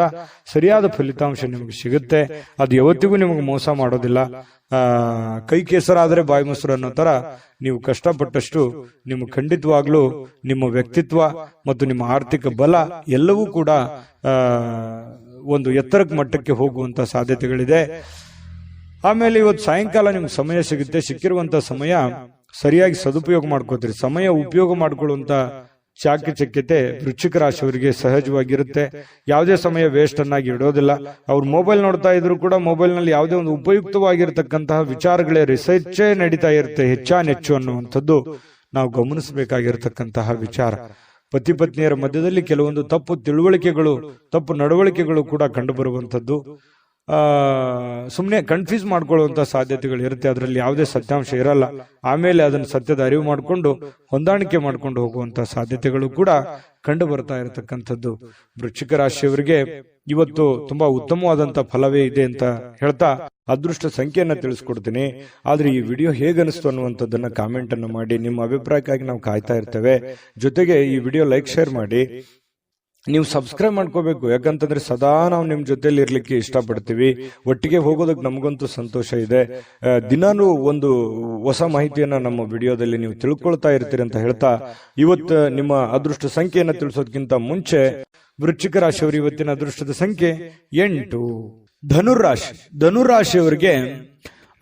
ಸರಿಯಾದ ಫಲಿತಾಂಶ ನಿಮಗೆ ಸಿಗುತ್ತೆ. ಅದು ಯಾವತ್ತಿಗೂ ನಿಮಗೆ ಮೋಸ ಮಾಡೋದಿಲ್ಲ. ಕೈ ಕೆಸರಾದ್ರೆ ಬಾಯಿ ಮೊಸರು ಅನ್ನೋ ತರ ನೀವು ಕಷ್ಟಪಟ್ಟಷ್ಟು ನಿಮಗೆ ಖಂಡಿತವಾಗ್ಲೂ ನಿಮ್ಮ ವ್ಯಕ್ತಿತ್ವ ಮತ್ತು ನಿಮ್ಮ ಆರ್ಥಿಕ ಬಲ ಎಲ್ಲವೂ ಕೂಡ ಒಂದು ಎತ್ತರಕ್ಕೆ ಮಟ್ಟಕ್ಕೆ ಹೋಗುವಂತ ಸಾಧ್ಯತೆಗಳಿದೆ. ಆಮೇಲೆ ಇವತ್ತು ಸಾಯಂಕಾಲ ನಿಮ್ಗೆ ಸಮಯ ಸಿಗುತ್ತೆ. ಸಿಕ್ಕಿರುವಂತ ಸಮಯ ಸರಿಯಾಗಿ ಸದುಪಯೋಗ ಮಾಡ್ಕೋತೀರಿ. ಸಮಯ ಉಪಯೋಗ ಮಾಡ್ಕೊಳ್ಳುವಂತ ಚಾಕಚಕ್ಯತೆ ವೃಶ್ಚಿಕ ರಾಶಿಯವರಿಗೆ ಸಹಜವಾಗಿರುತ್ತೆ. ಯಾವುದೇ ಸಮಯ ವೇಸ್ಟ್ ಅನ್ನಾಗಿ ಇಡೋದಿಲ್ಲ. ಅವ್ರು ಮೊಬೈಲ್ ನೋಡ್ತಾ ಇದ್ರು ಕೂಡ ಮೊಬೈಲ್ ನಲ್ಲಿ ಯಾವುದೇ ಒಂದು ಉಪಯುಕ್ತವಾಗಿರತಕ್ಕಂತಹ ವಿಚಾರಗಳೇ ರಿಸರ್ಚೇ ನಡೀತಾ ಇರುತ್ತೆ ಹೆಚ್ಚಾನೆಚ್ಚು ಅನ್ನುವಂಥದ್ದು ನಾವು ಗಮನಿಸಬೇಕಾಗಿರತಕ್ಕಂತಹ ವಿಚಾರ. ಪತಿ ಪತ್ನಿಯರ ಮಧ್ಯದಲ್ಲಿ ಕೆಲವೊಂದು ತಪ್ಪು ತಿಳುವಳಿಕೆಗಳು, ತಪ್ಪು ನಡವಳಿಕೆಗಳು ಕೂಡ ಕಂಡು ಬರುವಂತದ್ದು. ಸುಮ್ಮನೆ ಕನ್ಫ್ಯೂಸ್ ಮಾಡ್ಕೊಳ್ಳುವಂತ ಸಾಧ್ಯತೆಗಳು ಇರುತ್ತೆ. ಅದರಲ್ಲಿ ಯಾವುದೇ ಸತ್ಯಾಂಶ ಇರಲ್ಲ. ಆಮೇಲೆ ಅದನ್ನು ಸತ್ಯದ ಅರಿವು ಮಾಡಿಕೊಂಡು ಹೊಂದಾಣಿಕೆ ಮಾಡ್ಕೊಂಡು ಹೋಗುವಂತ ಸಾಧ್ಯತೆಗಳು ಕೂಡ ಕಂಡು ಬರ್ತಾ ಇರತಕ್ಕಂಥದ್ದು. ವೃಶ್ಚಿಕ ರಾಶಿಯವರಿಗೆ ಇವತ್ತು ತುಂಬಾ ಉತ್ತಮವಾದಂತ ಫಲವೇ ಇದೆ ಅಂತ ಹೇಳ್ತಾ ಅದೃಷ್ಟ ಸಂಖ್ಯೆಯನ್ನ ತಿಳಿಸ್ಕೊಡ್ತೀನಿ. ಆದ್ರೆ ಈ ವಿಡಿಯೋ ಹೇಗನಿಸ್ತು ಅನ್ನುವಂಥದ್ದನ್ನ ಕಾಮೆಂಟ್ ಅನ್ನು ಮಾಡಿ. ನಿಮ್ಮ ಅಭಿಪ್ರಾಯಕ್ಕಾಗಿ ನಾವು ಕಾಯ್ತಾ ಇರ್ತೇವೆ. ಜೊತೆಗೆ ಈ ವಿಡಿಯೋ ಲೈಕ್, ಶೇರ್ ಮಾಡಿ. ನೀವು ಸಬ್ಸ್ಕ್ರೈಬ್ ಮಾಡ್ಕೋಬೇಕು. ಯಾಕಂತಂದ್ರೆ ಸದಾ ನಾವು ನಿಮ್ ಜೊತೆಲಿ ಇರ್ಲಿಕ್ಕೆ ಇಷ್ಟಪಡ್ತೀವಿ. ಒಟ್ಟಿಗೆ ಹೋಗೋದಕ್ಕೆ ನಮಗಂತೂ ಸಂತೋಷ ಇದೆ. ದಿನಾನು ಒಂದು ಹೊಸ ಮಾಹಿತಿಯನ್ನ ನಮ್ಮ ವಿಡಿಯೋದಲ್ಲಿ ನೀವು ತಿಳ್ಕೊಳ್ತಾ ಇರ್ತೀರಿ ಅಂತ ಹೇಳ್ತಾ, ಇವತ್ತು ನಿಮ್ಮ ಅದೃಷ್ಟ ಸಂಖ್ಯೆಯನ್ನ ತಿಳಿಸೋದಕ್ಕಿಂತ ಮುಂಚೆ ವೃಶ್ಚಿಕ ರಾಶಿಯವರು ಇವತ್ತಿನ ಅದೃಷ್ಟದ ಸಂಖ್ಯೆ 8. ಧನುರಾಶಿ. ಧನುರಾಶಿಯವರಿಗೆ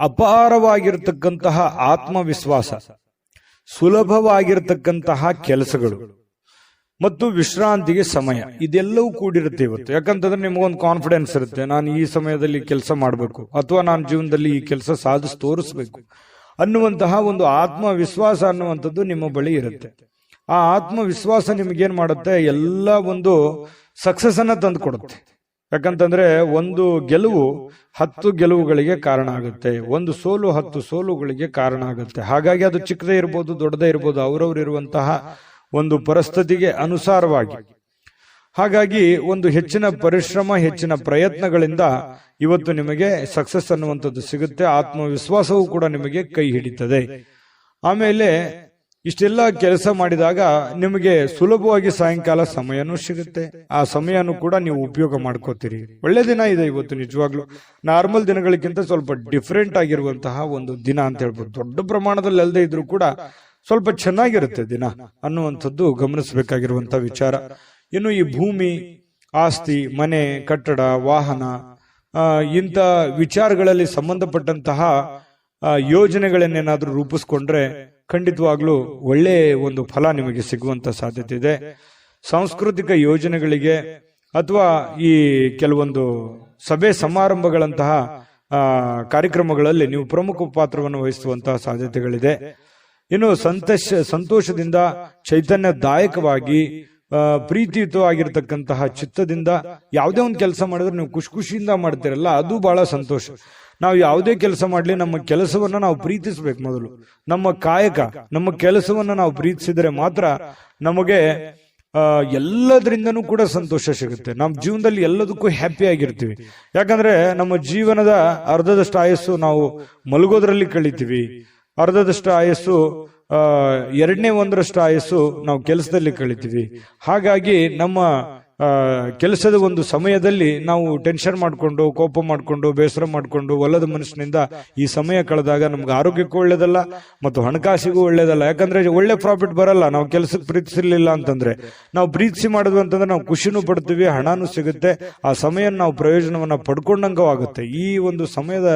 ಅಪಾರವಾಗಿರ್ತಕ್ಕಂತಹ ಆತ್ಮವಿಶ್ವಾಸ, ಸುಲಭವಾಗಿರ್ತಕ್ಕಂತಹ ಕೆಲಸಗಳು ಮತ್ತು ವಿಶ್ರಾಂತಿಗೆ ಸಮಯ, ಇದೆಲ್ಲವೂ ಕೂಡಿರುತ್ತೆ ಇವತ್ತು. ಯಾಕಂತಂದ್ರೆ ನಿಮಗೊಂದು ಕಾನ್ಫಿಡೆನ್ಸ್ ಇರುತ್ತೆ, ನಾನು ಈ ಸಮಯದಲ್ಲಿ ಕೆಲಸ ಮಾಡಬೇಕು ಅಥವಾ ನಾನು ಜೀವನದಲ್ಲಿ ಈ ಕೆಲಸ ಸಾಧಿಸಿ ತೋರಿಸ್ಬೇಕು ಅನ್ನುವಂತಹ ಒಂದು ಆತ್ಮವಿಶ್ವಾಸ ಅನ್ನುವಂಥದ್ದು ನಿಮ್ಮ ಬಳಿ ಇರುತ್ತೆ. ಆ ಆತ್ಮವಿಶ್ವಾಸ ನಿಮಗೇನ್ ಮಾಡುತ್ತೆ, ಎಲ್ಲ ಒಂದು ಸಕ್ಸಸ್ ಅನ್ನ ತಂದು ಕೊಡುತ್ತೆ. ಯಾಕಂತಂದ್ರೆ ಒಂದು ಗೆಲುವು 10 ಗೆಲುವುಗಳಿಗೆ ಕಾರಣ ಆಗುತ್ತೆ, ಒಂದು ಸೋಲು 10 ಸೋಲುಗಳಿಗೆ ಕಾರಣ ಆಗುತ್ತೆ. ಹಾಗಾಗಿ ಅದು ಚಿಕ್ಕದೇ ಇರ್ಬೋದು, ದೊಡ್ಡದೇ ಇರ್ಬೋದು, ಅವರವರು ಇರುವಂತಹ ಒಂದು ಪರಿಸ್ಥಿತಿಗೆ ಅನುಸಾರವಾಗಿ. ಹಾಗಾಗಿ ಒಂದು ಹೆಚ್ಚಿನ ಪರಿಶ್ರಮ, ಹೆಚ್ಚಿನ ಪ್ರಯತ್ನಗಳಿಂದ ಇವತ್ತು ನಿಮಗೆ ಸಕ್ಸಸ್ ಅನ್ನುವಂಥದ್ದು ಸಿಗುತ್ತೆ. ಆತ್ಮವಿಶ್ವಾಸವೂ ಕೂಡ ನಿಮಗೆ ಕೈ ಹಿಡಿತದೆ. ಆಮೇಲೆ ಇಷ್ಟೆಲ್ಲ ಕೆಲಸ ಮಾಡಿದಾಗ ನಿಮಗೆ ಸುಲಭವಾಗಿ ಸಾಯಂಕಾಲ ಸಮಯನೂ ಸಿಗುತ್ತೆ. ಆ ಸಮಯನೂ ಕೂಡ ನೀವು ಉಪಯೋಗ ಮಾಡ್ಕೋತೀರಿ. ಒಳ್ಳೆ ದಿನ ಇದೆ ಇವತ್ತು. ನಿಜವಾಗ್ಲೂ ನಾರ್ಮಲ್ ದಿನಗಳಿಗಿಂತ ಸ್ವಲ್ಪ ಡಿಫ್ರೆಂಟ್ ಆಗಿರುವಂತಹ ಒಂದು ದಿನ ಅಂತ ಹೇಳ್ಬೋದು. ದೊಡ್ಡ ಪ್ರಮಾಣದಲ್ಲಿ ಅಲ್ಲದೆ ಇದ್ರೂ ಕೂಡ ಸ್ವಲ್ಪ ಚೆನ್ನಾಗಿರುತ್ತೆ ದಿನ ಅನ್ನುವಂಥದ್ದು ಗಮನಿಸಬೇಕಾಗಿರುವಂತಹ ವಿಚಾರ. ಇನ್ನು ಈ ಭೂಮಿ, ಆಸ್ತಿ, ಮನೆ, ಕಟ್ಟಡ, ವಾಹನ, ಇಂಥ ವಿಚಾರಗಳಲ್ಲಿ ಸಂಬಂಧಪಟ್ಟಂತಹ ಯೋಜನೆಗಳನ್ನೇನಾದ್ರೂ ರೂಪಿಸ್ಕೊಂಡ್ರೆ ಖಂಡಿತವಾಗ್ಲೂ ಒಳ್ಳೆ ಒಂದು ಫಲ ನಿಮಗೆ ಸಿಗುವಂತ ಸಾಧ್ಯತೆ ಇದೆ. ಸಾಂಸ್ಕೃತಿಕ ಯೋಜನೆಗಳಿಗೆ ಅಥವಾ ಈ ಕೆಲವೊಂದು ಸಭೆ ಸಮಾರಂಭಗಳಂತಹ ಕಾರ್ಯಕ್ರಮಗಳಲ್ಲಿ ನೀವು ಪ್ರಮುಖ ಪಾತ್ರವನ್ನು ವಹಿಸುವಂತಹ ಸಾಧ್ಯತೆಗಳಿದೆ. ಇನ್ನು ಸಂತೋಷದಿಂದ, ಚೈತನ್ಯದಾಯಕವಾಗಿ, ಪ್ರೀತಿಯುತವಾಗಿರ್ತಕ್ಕಂತಹ ಚಿತ್ತದಿಂದ ಯಾವುದೇ ಒಂದು ಕೆಲಸ ಮಾಡಿದ್ರೆ ನೀವು ಖುಷಿಯಿಂದ ಮಾಡ್ತೀರಲ್ಲ, ಅದು ಬಹಳ ಸಂತೋಷ. ನಾವು ಯಾವುದೇ ಕೆಲಸ ಮಾಡಲಿ ನಮ್ಮ ಕೆಲಸವನ್ನ ನಾವು ಪ್ರೀತಿಸ್ಬೇಕು. ಮೊದಲು ನಮ್ಮ ಕಾಯಕ, ನಮ್ಮ ಕೆಲಸವನ್ನ ನಾವು ಪ್ರೀತಿಸಿದರೆ ಮಾತ್ರ ನಮಗೆ ಎಲ್ಲದರಿಂದನೂ ಕೂಡ ಸಂತೋಷ ಸಿಗುತ್ತೆ. ನಮ್ಮ ಜೀವನದಲ್ಲಿ ಎಲ್ಲದಕ್ಕೂ ಹ್ಯಾಪಿ ಆಗಿರ್ತೀವಿ. ಯಾಕಂದ್ರೆ ನಮ್ಮ ಜೀವನದ ಅರ್ಧದಷ್ಟು ಆಯಸ್ಸು ನಾವು ಮಲಗೋದ್ರಲ್ಲಿ ಕಳಿತೀವಿ, ಅರ್ಧದಷ್ಟು ಆಯಸ್ಸು, 1/2 ಆಯಸ್ಸು ನಾವು ಕೆಲಸದಲ್ಲಿ ಕಳಿತೀವಿ. ಹಾಗಾಗಿ ನಮ್ಮ ಕೆಲಸದ ಒಂದು ಸಮಯದಲ್ಲಿ ನಾವು ಟೆನ್ಷನ್ ಮಾಡ್ಕೊಂಡು, ಕೋಪ ಮಾಡ್ಕೊಂಡು, ಬೇಸರ ಮಾಡ್ಕೊಂಡು, ಒಲ್ಲದ ಮನಸ್ಸಿನಿಂದ ಈ ಸಮಯ ಕಳೆದಾಗ ನಮ್ಗೆ ಆರೋಗ್ಯಕ್ಕೂ ಒಳ್ಳೇದಲ್ಲ ಮತ್ತು ಹಣಕಾಸಿಗೂ ಒಳ್ಳೇದಲ್ಲ. ಯಾಕಂದ್ರೆ ಒಳ್ಳೆ ಪ್ರಾಫಿಟ್ ಬರಲ್ಲ ನಾವು ಕೆಲಸಕ್ಕೆ ಪ್ರೀತಿಸಿರ್ಲಿಲ್ಲ ಅಂತಂದ್ರೆ. ನಾವು ಪ್ರೀತಿಸಿ ಮಾಡಿದ್ವಿ ಅಂತಂದ್ರೆ ನಾವು ಖುಷಿನೂ ಪಡ್ತೀವಿ, ಹಣನೂ ಸಿಗುತ್ತೆ, ಆ ಸಮಯ ನಾವು ಪ್ರಯೋಜನವನ್ನ ಪಡ್ಕೊಂಡಂಗೂ ಆಗುತ್ತೆ. ಈ ಒಂದು ಸಮಯದ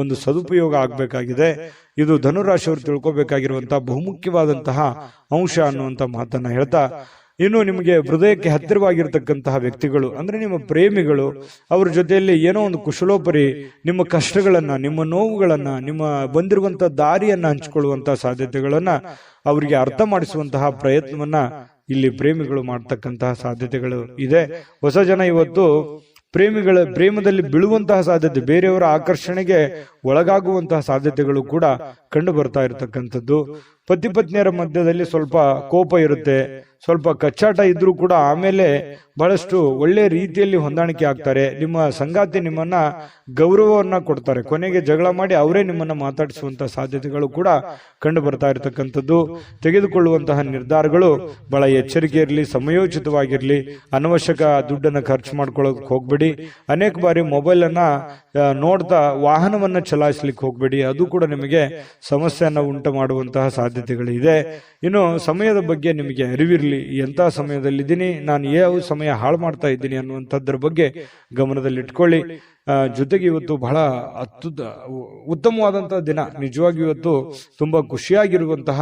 ಒಂದು ಸದುಪಯೋಗ ಆಗ್ಬೇಕಾಗಿದೆ. ಇದು ಧನುರಾಶಿಯವರು ತಿಳ್ಕೊಬೇಕಾಗಿರುವಂತಹ ಬಹುಮುಖ್ಯವಾದಂತಹ ಅಂಶ ಅನ್ನುವಂತ ಮಾತನ್ನ ಹೇಳ್ತಾ ಇನ್ನು ನಿಮಗೆ ಹೃದಯಕ್ಕೆ ಹತ್ತಿರವಾಗಿರ್ತಕ್ಕಂತಹ ವ್ಯಕ್ತಿಗಳು ಅಂದ್ರೆ ನಿಮ್ಮ ಪ್ರೇಮಿಗಳು, ಅವ್ರ ಜೊತೆಯಲ್ಲಿ ಏನೋ ಒಂದು ಕುಶಲೋಪರಿ ನಿಮ್ಮ ಕಷ್ಟಗಳನ್ನ, ನಿಮ್ಮ ನೋವುಗಳನ್ನ, ನಿಮ್ಮ ಬಂದಿರುವಂತಹ ದಾರಿಯನ್ನ ಹಂಚಿಕೊಳ್ಳುವಂತಹ ಸಾಧ್ಯತೆಗಳನ್ನ ಅವರಿಗೆ ಅರ್ಥ ಮಾಡಿಸುವಂತಹ ಪ್ರಯತ್ನವನ್ನ ಇಲ್ಲಿ ಪ್ರೇಮಿಗಳು ಮಾಡ್ತಕ್ಕಂತಹ ಸಾಧ್ಯತೆಗಳು ಇದೆ. ಹೊಸ ಜನ ಇವತ್ತು ಪ್ರೇಮದಲ್ಲಿ ಬೀಳುವಂತಹ ಸಾಧ್ಯತೆ, ಬೇರೆಯವರ ಆಕರ್ಷಣೆಗೆ ಒಳಗಾಗುವಂತಹ ಸಾಧ್ಯತೆಗಳು ಕೂಡ ಕಂಡು ಬರ್ತಾ ಇರತಕ್ಕಂಥದ್ದು. ಪತಿ ಪತ್ನಿಯರ ಮಧ್ಯದಲ್ಲಿ ಸ್ವಲ್ಪ ಕೋಪ ಇರುತ್ತೆ, ಸ್ವಲ್ಪ ಕಚ್ಚಾಟ ಇದ್ರೂ ಕೂಡ ಆಮೇಲೆ ಬಹಳಷ್ಟು ಒಳ್ಳೆ ರೀತಿಯಲ್ಲಿ ಹೊಂದಾಣಿಕೆ ಆಗ್ತಾರೆ. ನಿಮ್ಮ ಸಂಗಾತಿ ನಿಮ್ಮನ್ನ ಗೌರವವನ್ನ ಕೊಡ್ತಾರೆ, ಕೊನೆಗೆ ಜಗಳ ಮಾಡಿ ಅವರೇ ನಿಮ್ಮನ್ನ ಮಾತಾಡಿಸುವಂತಹ ಸಾಧ್ಯತೆಗಳು ಕೂಡ ಕಂಡು ಬರ್ತಾ ಇರತಕ್ಕಂಥದ್ದು. ತೆಗೆದುಕೊಳ್ಳುವಂತಹ ನಿರ್ಧಾರಗಳು ಬಹಳ ಎಚ್ಚರಿಕೆ ಇರಲಿ, ಸಮಯೋಚಿತವಾಗಿರ್ಲಿ. ಅನವಶ್ಯಕ ದುಡ್ಡನ್ನು ಖರ್ಚು ಮಾಡ್ಕೊಳ್ಳೋಕೆ ಹೋಗ್ಬೇಡಿ. ಅನೇಕ ಬಾರಿ ಮೊಬೈಲ್ ಅನ್ನ ನೋಡ್ತಾ ವಾಹನವನ್ನ ಚಲಾಯಿಸ್ಲಿಕ್ಕೆ ಹೋಗ್ಬೇಡಿ, ಅದು ಕೂಡ ನಿಮಗೆ ಸಮಸ್ಯೆಯನ್ನ ಉಂಟು ಮಾಡುವಂತಹ ಸಾಧ್ಯತೆಗಳಿದೆ. ಇನ್ನು ಸಮಯದ ಬಗ್ಗೆ ನಿಮಗೆ ಅರಿವಿರಲಿ, ಎಂಥ ಸಮಯದಲ್ಲಿದ್ದೀನಿ, ನಾನು ಯಾವ ಸಮಯ ಹಾಳು ಮಾಡ್ತಾ ಇದ್ದೀನಿ ಅನ್ನುವಂಥದ್ರ ಬಗ್ಗೆ ಗಮನದಲ್ಲಿಟ್ಕೊಳ್ಳಿ. ಜೊತೆಗೆ ಇವತ್ತು ಬಹಳ ಉತ್ತಮವಾದಂತಹ ದಿನ, ನಿಜವಾಗಿ ಇವತ್ತು ತುಂಬಾ ಖುಷಿಯಾಗಿರುವಂತಹ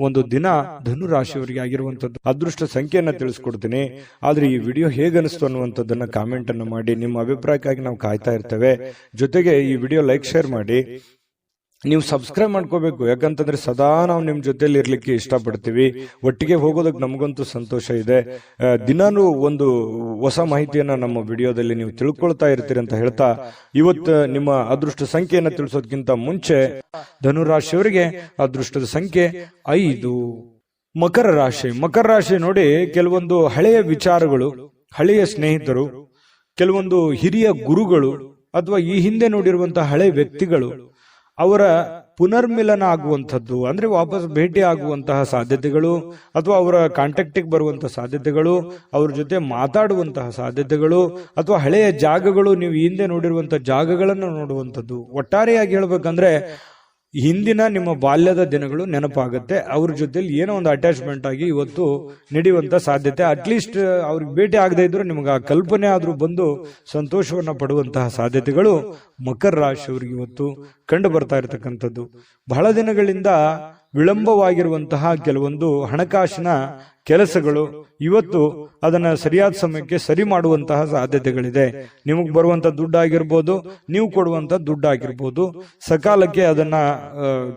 ಒಂದು ದಿನ ಧನು ರಾಶಿಯವರಿಗೆ ಆಗಿರುವಂತದ್ದು. ಅದೃಷ್ಟ ಸಂಖ್ಯೆಯನ್ನ ತಿಳಿಸ್ಕೊಡ್ತೀನಿ, ಆದ್ರೆ ಈ ವಿಡಿಯೋ ಹೇಗನಿಸ್ತು ಅನ್ನುವಂಥದ್ದನ್ನ ಕಾಮೆಂಟ್ ಅನ್ನು ಮಾಡಿ. ನಿಮ್ಮ ಅಭಿಪ್ರಾಯಕ್ಕಾಗಿ ನಾವು ಕಾಯ್ತಾ ಇರ್ತೇವೆ. ಜೊತೆಗೆ ಈ ವಿಡಿಯೋ ಲೈಕ್, ಶೇರ್ ಮಾಡಿ. ನೀವು ಸಬ್ಸ್ಕ್ರೈಬ್ ಮಾಡ್ಕೋಬೇಕು, ಯಾಕಂತಂದ್ರೆ ಸದಾ ನಾವು ನಿಮ್ ಜೊತೆಲಿ ಇರ್ಲಿಕ್ಕೆ ಇಷ್ಟಪಡ್ತೀವಿ. ಒಟ್ಟಿಗೆ ಹೋಗೋದಕ್ಕೆ ನಮಗಂತೂ ಸಂತೋಷ ಇದೆ. ದಿನಾನು ಒಂದು ಹೊಸ ಮಾಹಿತಿಯನ್ನ ನಮ್ಮ ವಿಡಿಯೋದಲ್ಲಿ ನೀವು ತಿಳ್ಕೊಳ್ತಾ ಇರ್ತೀರಿ ಅಂತ ಹೇಳ್ತಾ, ಇವತ್ತು ನಿಮ್ಮ ಅದೃಷ್ಟ ಸಂಖ್ಯೆಯನ್ನ ತಿಳಿಸೋದಕ್ಕಿಂತ ಮುಂಚೆ ಧನುರಾಶಿಯವರಿಗೆ ಅದೃಷ್ಟದ ಸಂಖ್ಯೆ 5. ಮಕರ ರಾಶಿ. ಮಕರ ರಾಶಿ ನೋಡಿ, ಕೆಲವೊಂದು ಹಳೆಯ ವಿಚಾರಗಳು, ಹಳೆಯ ಸ್ನೇಹಿತರು, ಕೆಲವೊಂದು ಹಿರಿಯ ಗುರುಗಳು ಅಥವಾ ಈ ಹಿಂದೆ ನೋಡಿರುವಂತಹ ಹಳೆ ವ್ಯಕ್ತಿಗಳು ಅವರ ಪುನರ್ಮಿಲನ ಆಗುವಂಥದ್ದು, ಅಂದ್ರೆ ವಾಪಸ್ ಭೇಟಿ ಆಗುವಂತಹ ಸಾಧ್ಯತೆಗಳು, ಅಥವಾ ಅವರ ಕಾಂಟ್ಯಾಕ್ಟಿಗೆ ಬರುವಂತಹ ಸಾಧ್ಯತೆಗಳು, ಅವ್ರ ಜೊತೆ ಮಾತಾಡುವಂತಹ ಸಾಧ್ಯತೆಗಳು, ಅಥವಾ ಹಳೆಯ ಜಾಗಗಳು, ನೀವು ಹಿಂದೆ ನೋಡಿರುವಂತಹ ಜಾಗಗಳನ್ನು ನೋಡುವಂಥದ್ದು. ಒಟ್ಟಾರೆಯಾಗಿ ಹೇಳ್ಬೇಕಂದ್ರೆ ಹಿಂದಿನ ನಿಮ್ಮ ಬಾಲ್ಯದ ದಿನಗಳು ನೆನಪಾಗುತ್ತೆ. ಅವ್ರ ಜೊತೆಲಿ ಏನೋ ಒಂದು ಅಟ್ಯಾಚ್ಮೆಂಟ್ ಆಗಿ ಇವತ್ತು ನಡೆಯುವಂತ ಸಾಧ್ಯತೆ. ಅಟ್ಲೀಸ್ಟ್ ಅವ್ರಿಗೆ ಭೇಟಿ ಆಗದೆ ಇದ್ರು ನಿಮ್ಗೆ ಆ ಕಲ್ಪನೆ ಆದ್ರೂ ಬಂದು ಸಂತೋಷವನ್ನ ಪಡುವಂತಹ ಸಾಧ್ಯತೆಗಳು ಮಕರ ರಾಶಿಯವರಿಗೆ ಇವತ್ತು ಕಂಡು ಬರ್ತಾ ಇರತಕ್ಕಂಥದ್ದು. ಬಹಳ ದಿನಗಳಿಂದ ವಿಳಂಬವಾಗಿರುವಂತಹ ಕೆಲವೊಂದು ಹಣಕಾಸಿನ ಕೆಲಸಗಳು ಇವತ್ತು ಅದನ್ನ ಸರಿಯಾದ ಸಮಯಕ್ಕೆ ಸರಿ ಮಾಡುವಂತಹ ಸಾಧ್ಯತೆಗಳಿದೆ. ನಿಮಗ್ ಬರುವಂತ ದುಡ್ಡಾಗಿರ್ಬೋದು, ನೀವು ಕೊಡುವಂತ ದುಡ್ಡಾಗಿರ್ಬೋದು, ಸಕಾಲಕ್ಕೆ ಅದನ್ನ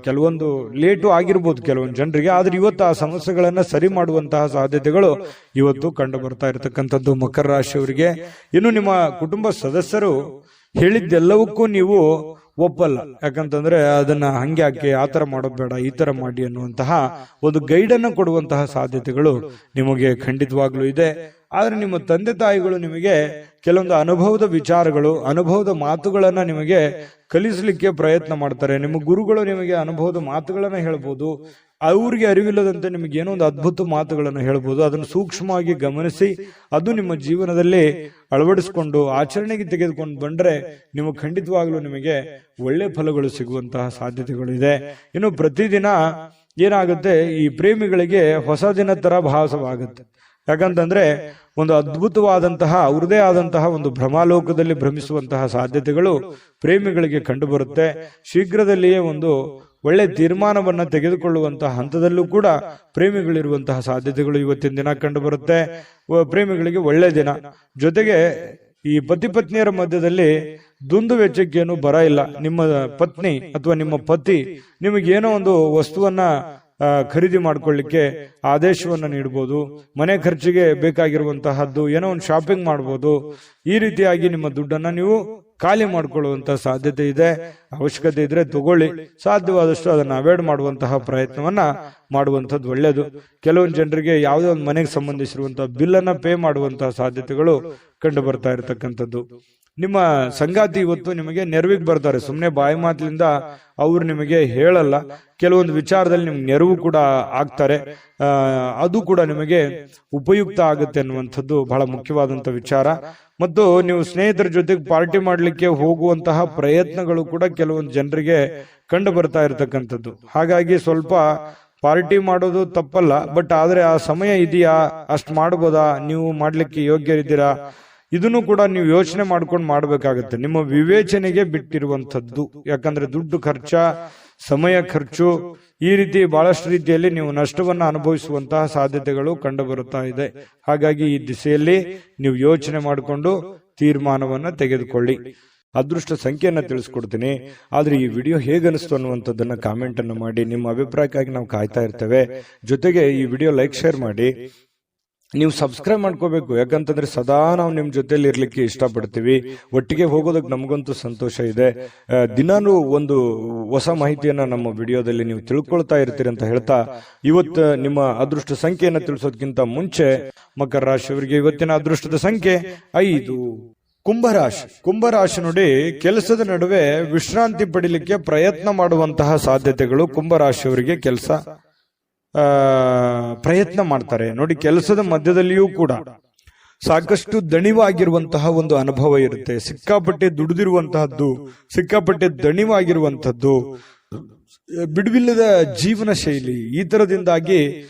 ಕೆಲವೊಂದು ಲೇಟು ಆಗಿರ್ಬೋದು ಕೆಲವೊಂದು ಜನರಿಗೆ, ಆದ್ರೆ ಇವತ್ತು ಆ ಸಮಸ್ಯೆಗಳನ್ನ ಸರಿ ಮಾಡುವಂತಹ ಸಾಧ್ಯತೆಗಳು ಇವತ್ತು ಕಂಡು ಬರ್ತಾ ಇರತಕ್ಕಂಥದ್ದು ಮಕರ ರಾಶಿಯವರಿಗೆ. ಇನ್ನು ನಿಮ್ಮ ಕುಟುಂಬ ಸದಸ್ಯರು ಹೇಳಿದ್ದೆಲ್ಲವಕ್ಕೂ ನೀವು ಒಪ್ಪಲ್ಲ, ಯಾಕಂತಂದ್ರೆ ಅದನ್ನ ಹಂಗೆ ಹಾಕಿ ಆ ತರ ಮಾಡೋದು ಬೇಡ, ಈ ತರ ಮಾಡಿ ಅನ್ನುವಂತಹ ಒಂದು ಗೈಡ್ ಅನ್ನು ಕೊಡುವಂತಹ ಸಾಧ್ಯತೆಗಳು ನಿಮಗೆ ಖಂಡಿತವಾಗ್ಲೂ ಇದೆ. ಆದ್ರೆ ನಿಮ್ಮ ತಂದೆ ತಾಯಿಗಳು ನಿಮಗೆ ಕೆಲವೊಂದು ಅನುಭವದ ವಿಚಾರಗಳು, ಅನುಭವದ ಮಾತುಗಳನ್ನ ನಿಮಗೆ ಕಲಿಸಲಿಕ್ಕೆ ಪ್ರಯತ್ನ ಮಾಡ್ತಾರೆ. ನಿಮ್ಮ ಗುರುಗಳು ನಿಮಗೆ ಅನುಭವದ ಮಾತುಗಳನ್ನ ಹೇಳ್ಬೋದು, ಅವ್ರಿಗೆ ಅರಿವಿಲ್ಲದಂತೆ ನಿಮಗೆ ಏನೋ ಒಂದು ಅದ್ಭುತ ಮಾತುಗಳನ್ನು ಹೇಳ್ಬೋದು. ಅದನ್ನು ಸೂಕ್ಷ್ಮವಾಗಿ ಗಮನಿಸಿ ಅದು ನಿಮ್ಮ ಜೀವನದಲ್ಲಿ ಅಳವಡಿಸಿಕೊಂಡು ಆಚರಣೆಗೆ ತೆಗೆದುಕೊಂಡು ಬಂದ್ರೆ ನೀವು ಖಂಡಿತವಾಗ್ಲೂ ನಿಮಗೆ ಒಳ್ಳೆ ಫಲಗಳು ಸಿಗುವಂತಹ ಸಾಧ್ಯತೆಗಳು ಇದೆ. ಇನ್ನು ಪ್ರತಿದಿನ ಏನಾಗುತ್ತೆ, ಈ ಪ್ರೇಮಿಗಳಿಗೆ ಹೊಸ ದಿನ ತರ ಭಾಸವಾಗುತ್ತೆ. ಯಾಕಂತಂದ್ರೆ ಒಂದು ಅದ್ಭುತವಾದಂತಹ ಅವ್ರದೇ ಆದಂತಹ ಒಂದು ಭ್ರಮಾಲೋಕದಲ್ಲಿ ಭ್ರಮಿಸುವಂತಹ ಸಾಧ್ಯತೆಗಳು ಪ್ರೇಮಿಗಳಿಗೆ ಕಂಡು ಬರುತ್ತೆ. ಶೀಘ್ರದಲ್ಲಿಯೇ ಒಂದು ಒಳ್ಳೆ ತೀರ್ಮಾನವನ್ನ ತೆಗೆದುಕೊಳ್ಳುವಂತಹ ಹಂತದಲ್ಲೂ ಕೂಡ ಪ್ರೇಮಿಗಳಿರುವಂತಹ ಸಾಧ್ಯತೆಗಳು ಇವತ್ತಿನ ದಿನ ಕಂಡು ಬರುತ್ತೆ. ಪ್ರೇಮಿಗಳಿಗೆ ಒಳ್ಳೆ ದಿನ. ಜೊತೆಗೆ ಈ ಪತಿ ಪತ್ನಿಯರ ಮಧ್ಯದಲ್ಲಿ ದುಂದು ವೆಚ್ಚಕ್ಕೇನು ಬರ ಇಲ್ಲ. ನಿಮ್ಮ ಪತ್ನಿ ಅಥವಾ ನಿಮ್ಮ ಪತಿ ನಿಮಗೇನೋ ಒಂದು ವಸ್ತುವನ್ನ ಖರೀದಿ ಮಾಡ್ಕೊಳ್ಳಿಕ್ಕೆ ಆದೇಶವನ್ನ ನೀಡಬಹುದು, ಮನೆ ಖರ್ಚಿಗೆ ಬೇಕಾಗಿರುವಂತಹದ್ದು ಏನೋ ಒಂದು ಶಾಪಿಂಗ್ ಮಾಡಬಹುದು. ಈ ರೀತಿಯಾಗಿ ನಿಮ್ಮ ದುಡ್ಡನ್ನ ನೀವು ಖಾಲಿ ಮಾಡ್ಕೊಳ್ಳುವಂತಹ ಸಾಧ್ಯತೆ ಇದೆ. ಅವಶ್ಯಕತೆ ಇದ್ರೆ ತಗೊಳ್ಳಿ, ಸಾಧ್ಯವಾದಷ್ಟು ಅದನ್ನ ಅವಾಯ್ಡ್ ಮಾಡುವಂತಹ ಪ್ರಯತ್ನವನ್ನ ಮಾಡುವಂಥದ್ದು ಒಳ್ಳೆಯದು. ಕೆಲವೊಂದು ಜನರಿಗೆ ಯಾವುದೇ ಒಂದು ಮನೆಗೆ ಸಂಬಂಧಿಸಿರುವಂತಹ ಬಿಲ್ ಅನ್ನ ಪೇ ಮಾಡುವಂತಹ ಸಾಧ್ಯತೆಗಳು ಕಂಡು ಬರ್ತಾ ಇರತಕ್ಕಂಥದ್ದು. ನಿಮ್ಮ ಸಂಗಾತಿ ಇವತ್ತು ನಿಮಗೆ ನೆರವಿಗೆ ಬರ್ತಾರೆ, ಸುಮ್ಮನೆ ಬಾಯಿ ಮಾತಿನಿಂದ ಅವ್ರು ನಿಮಗೆ ಹೇಳಲ್ಲ, ಕೆಲವೊಂದು ವಿಚಾರದಲ್ಲಿ ನಿಮ್ಗೆ ನೆರವು ಕೂಡ ಆಗ್ತಾರೆ. ಅದು ಕೂಡ ನಿಮಗೆ ಉಪಯುಕ್ತ ಆಗುತ್ತೆ ಅನ್ನುವಂಥದ್ದು ಬಹಳ ಮುಖ್ಯವಾದಂತ ವಿಚಾರ. ಮತ್ತು ನೀವು ಸ್ನೇಹಿತರ ಜೊತೆಗೆ ಪಾರ್ಟಿ ಮಾಡ್ಲಿಕ್ಕೆ ಹೋಗುವಂತಹ ಪ್ರಯತ್ನಗಳು ಕೂಡ ಕೆಲವೊಂದು ಜನರಿಗೆ ಕಂಡು ಬರ್ತಾ ಇರತಕ್ಕಂಥದ್ದು. ಹಾಗಾಗಿ ಸ್ವಲ್ಪ ಪಾರ್ಟಿ ಮಾಡೋದು ತಪ್ಪಲ್ಲ, ಬಟ್ ಆದ್ರೆ ಆ ಸಮಯ ಇದೆಯಾ, ಅಷ್ಟು ಮಾಡ್ಬೋದಾ, ನೀವು ಮಾಡ್ಲಿಕ್ಕೆ ಯೋಗ್ಯರಿದ್ದೀರಾ, ಇದನ್ನು ಕೂಡ ನೀವು ಯೋಚನೆ ಮಾಡ್ಕೊಂಡು ಮಾಡ್ಬೇಕಾಗತ್ತೆ. ನಿಮ್ಮ ವಿವೇಚನೆಗೆ ಬಿಟ್ಟಿರುವಂತದ್ದು. ಯಾಕಂದ್ರೆ ದುಡ್ಡು ಖರ್ಚ ಸಮಯ ಖರ್ಚು, ಈ ರೀತಿ ಬಹಳಷ್ಟು ರೀತಿಯಲ್ಲಿ ನೀವು ನಷ್ಟವನ್ನು ಅನುಭವಿಸುವಂತಹ ಸಾಧ್ಯತೆಗಳು ಕಂಡು ಬರುತ್ತಾ ಇದೆ. ಹಾಗಾಗಿ ಈ ದಿಸೆಯಲ್ಲಿ ನೀವು ಯೋಚನೆ ಮಾಡಿಕೊಂಡು ತೀರ್ಮಾನವನ್ನ ತೆಗೆದುಕೊಳ್ಳಿ. ಅದೃಷ್ಟ ಸಂಖ್ಯೆಯನ್ನ ತಿಳಿಸ್ಕೊಡ್ತೀನಿ. ಆದ್ರೆ ಈ ವಿಡಿಯೋ ಹೇಗನಿಸ್ತು ಅನ್ನುವಂಥದ್ದನ್ನ ಕಾಮೆಂಟ್ ಅನ್ನು ಮಾಡಿ. ನಿಮ್ಮ ಅಭಿಪ್ರಾಯಕ್ಕಾಗಿ ನಾವು ಕಾಯ್ತಾ ಇರ್ತೇವೆ. ಜೊತೆಗೆ ಈ ವಿಡಿಯೋ ಲೈಕ್, ಶೇರ್ ಮಾಡಿ. ನೀವು ಸಬ್ಸ್ಕ್ರೈಬ್ ಮಾಡ್ಕೋಬೇಕು, ಯಾಕಂತಂದ್ರೆ ಸದಾ ನಾವು ನಿಮ್ ಜೊತೆಲಿ ಇರ್ಲಿಕ್ಕೆ ಇಷ್ಟಪಡ್ತೀವಿ. ಒಟ್ಟಿಗೆ ಹೋಗೋದಕ್ಕೆ ನಮಗಂತೂ ಸಂತೋಷ ಇದೆ. ದಿನಾನು ಒಂದು ಹೊಸ ಮಾಹಿತಿಯನ್ನ ನಮ್ಮ ವಿಡಿಯೋದಲ್ಲಿ ನೀವು ತಿಳ್ಕೊಳ್ತಾ ಇರ್ತೀರಿ ಅಂತ ಹೇಳ್ತಾ, ಇವತ್ತು ನಿಮ್ಮ ಅದೃಷ್ಟ ಸಂಖ್ಯೆಯನ್ನ ತಿಳಿಸೋದಕ್ಕಿಂತ ಮುಂಚೆ ಮಕರ ರಾಶಿಯವರಿಗೆ ಇವತ್ತಿನ ಅದೃಷ್ಟದ ಸಂಖ್ಯೆ 5. ಕುಂಭರಾಶಿ. ಕುಂಭರಾಶಿ ನೋಡಿ, ಕೆಲಸದ ನಡುವೆ ವಿಶ್ರಾಂತಿ ಪಡಿಲಿಕ್ಕೆ ಪ್ರಯತ್ನ ಮಾಡುವಂತಹ ಸಾಧ್ಯತೆಗಳು ಕುಂಭರಾಶಿಯವರಿಗೆ ಪ್ರಯತ್ನ ಮಾಡ್ತಾರೆ ನೋಡಿ. ಕೆಲಸದ ಮಧ್ಯದಲ್ಲಿಯೂ ಕೂಡ ಸಾಕಷ್ಟು ದಣಿವಾಗಿರುವಂತಹ ಒಂದು ಅನುಭವ ಇರುತ್ತೆ. ಸಿಕ್ಕಾಪಟ್ಟೆ ದುಡಿದಿರುವಂತಹದ್ದು, ಸಿಕ್ಕಾಪಟ್ಟೆ ದಣಿವಾಗಿರುವಂತಹದ್ದು, ಬಿಡುವಿಲ್ಲದ ಜೀವನ ಶೈಲಿ, ಈ ತರದಿಂದಾಗಿ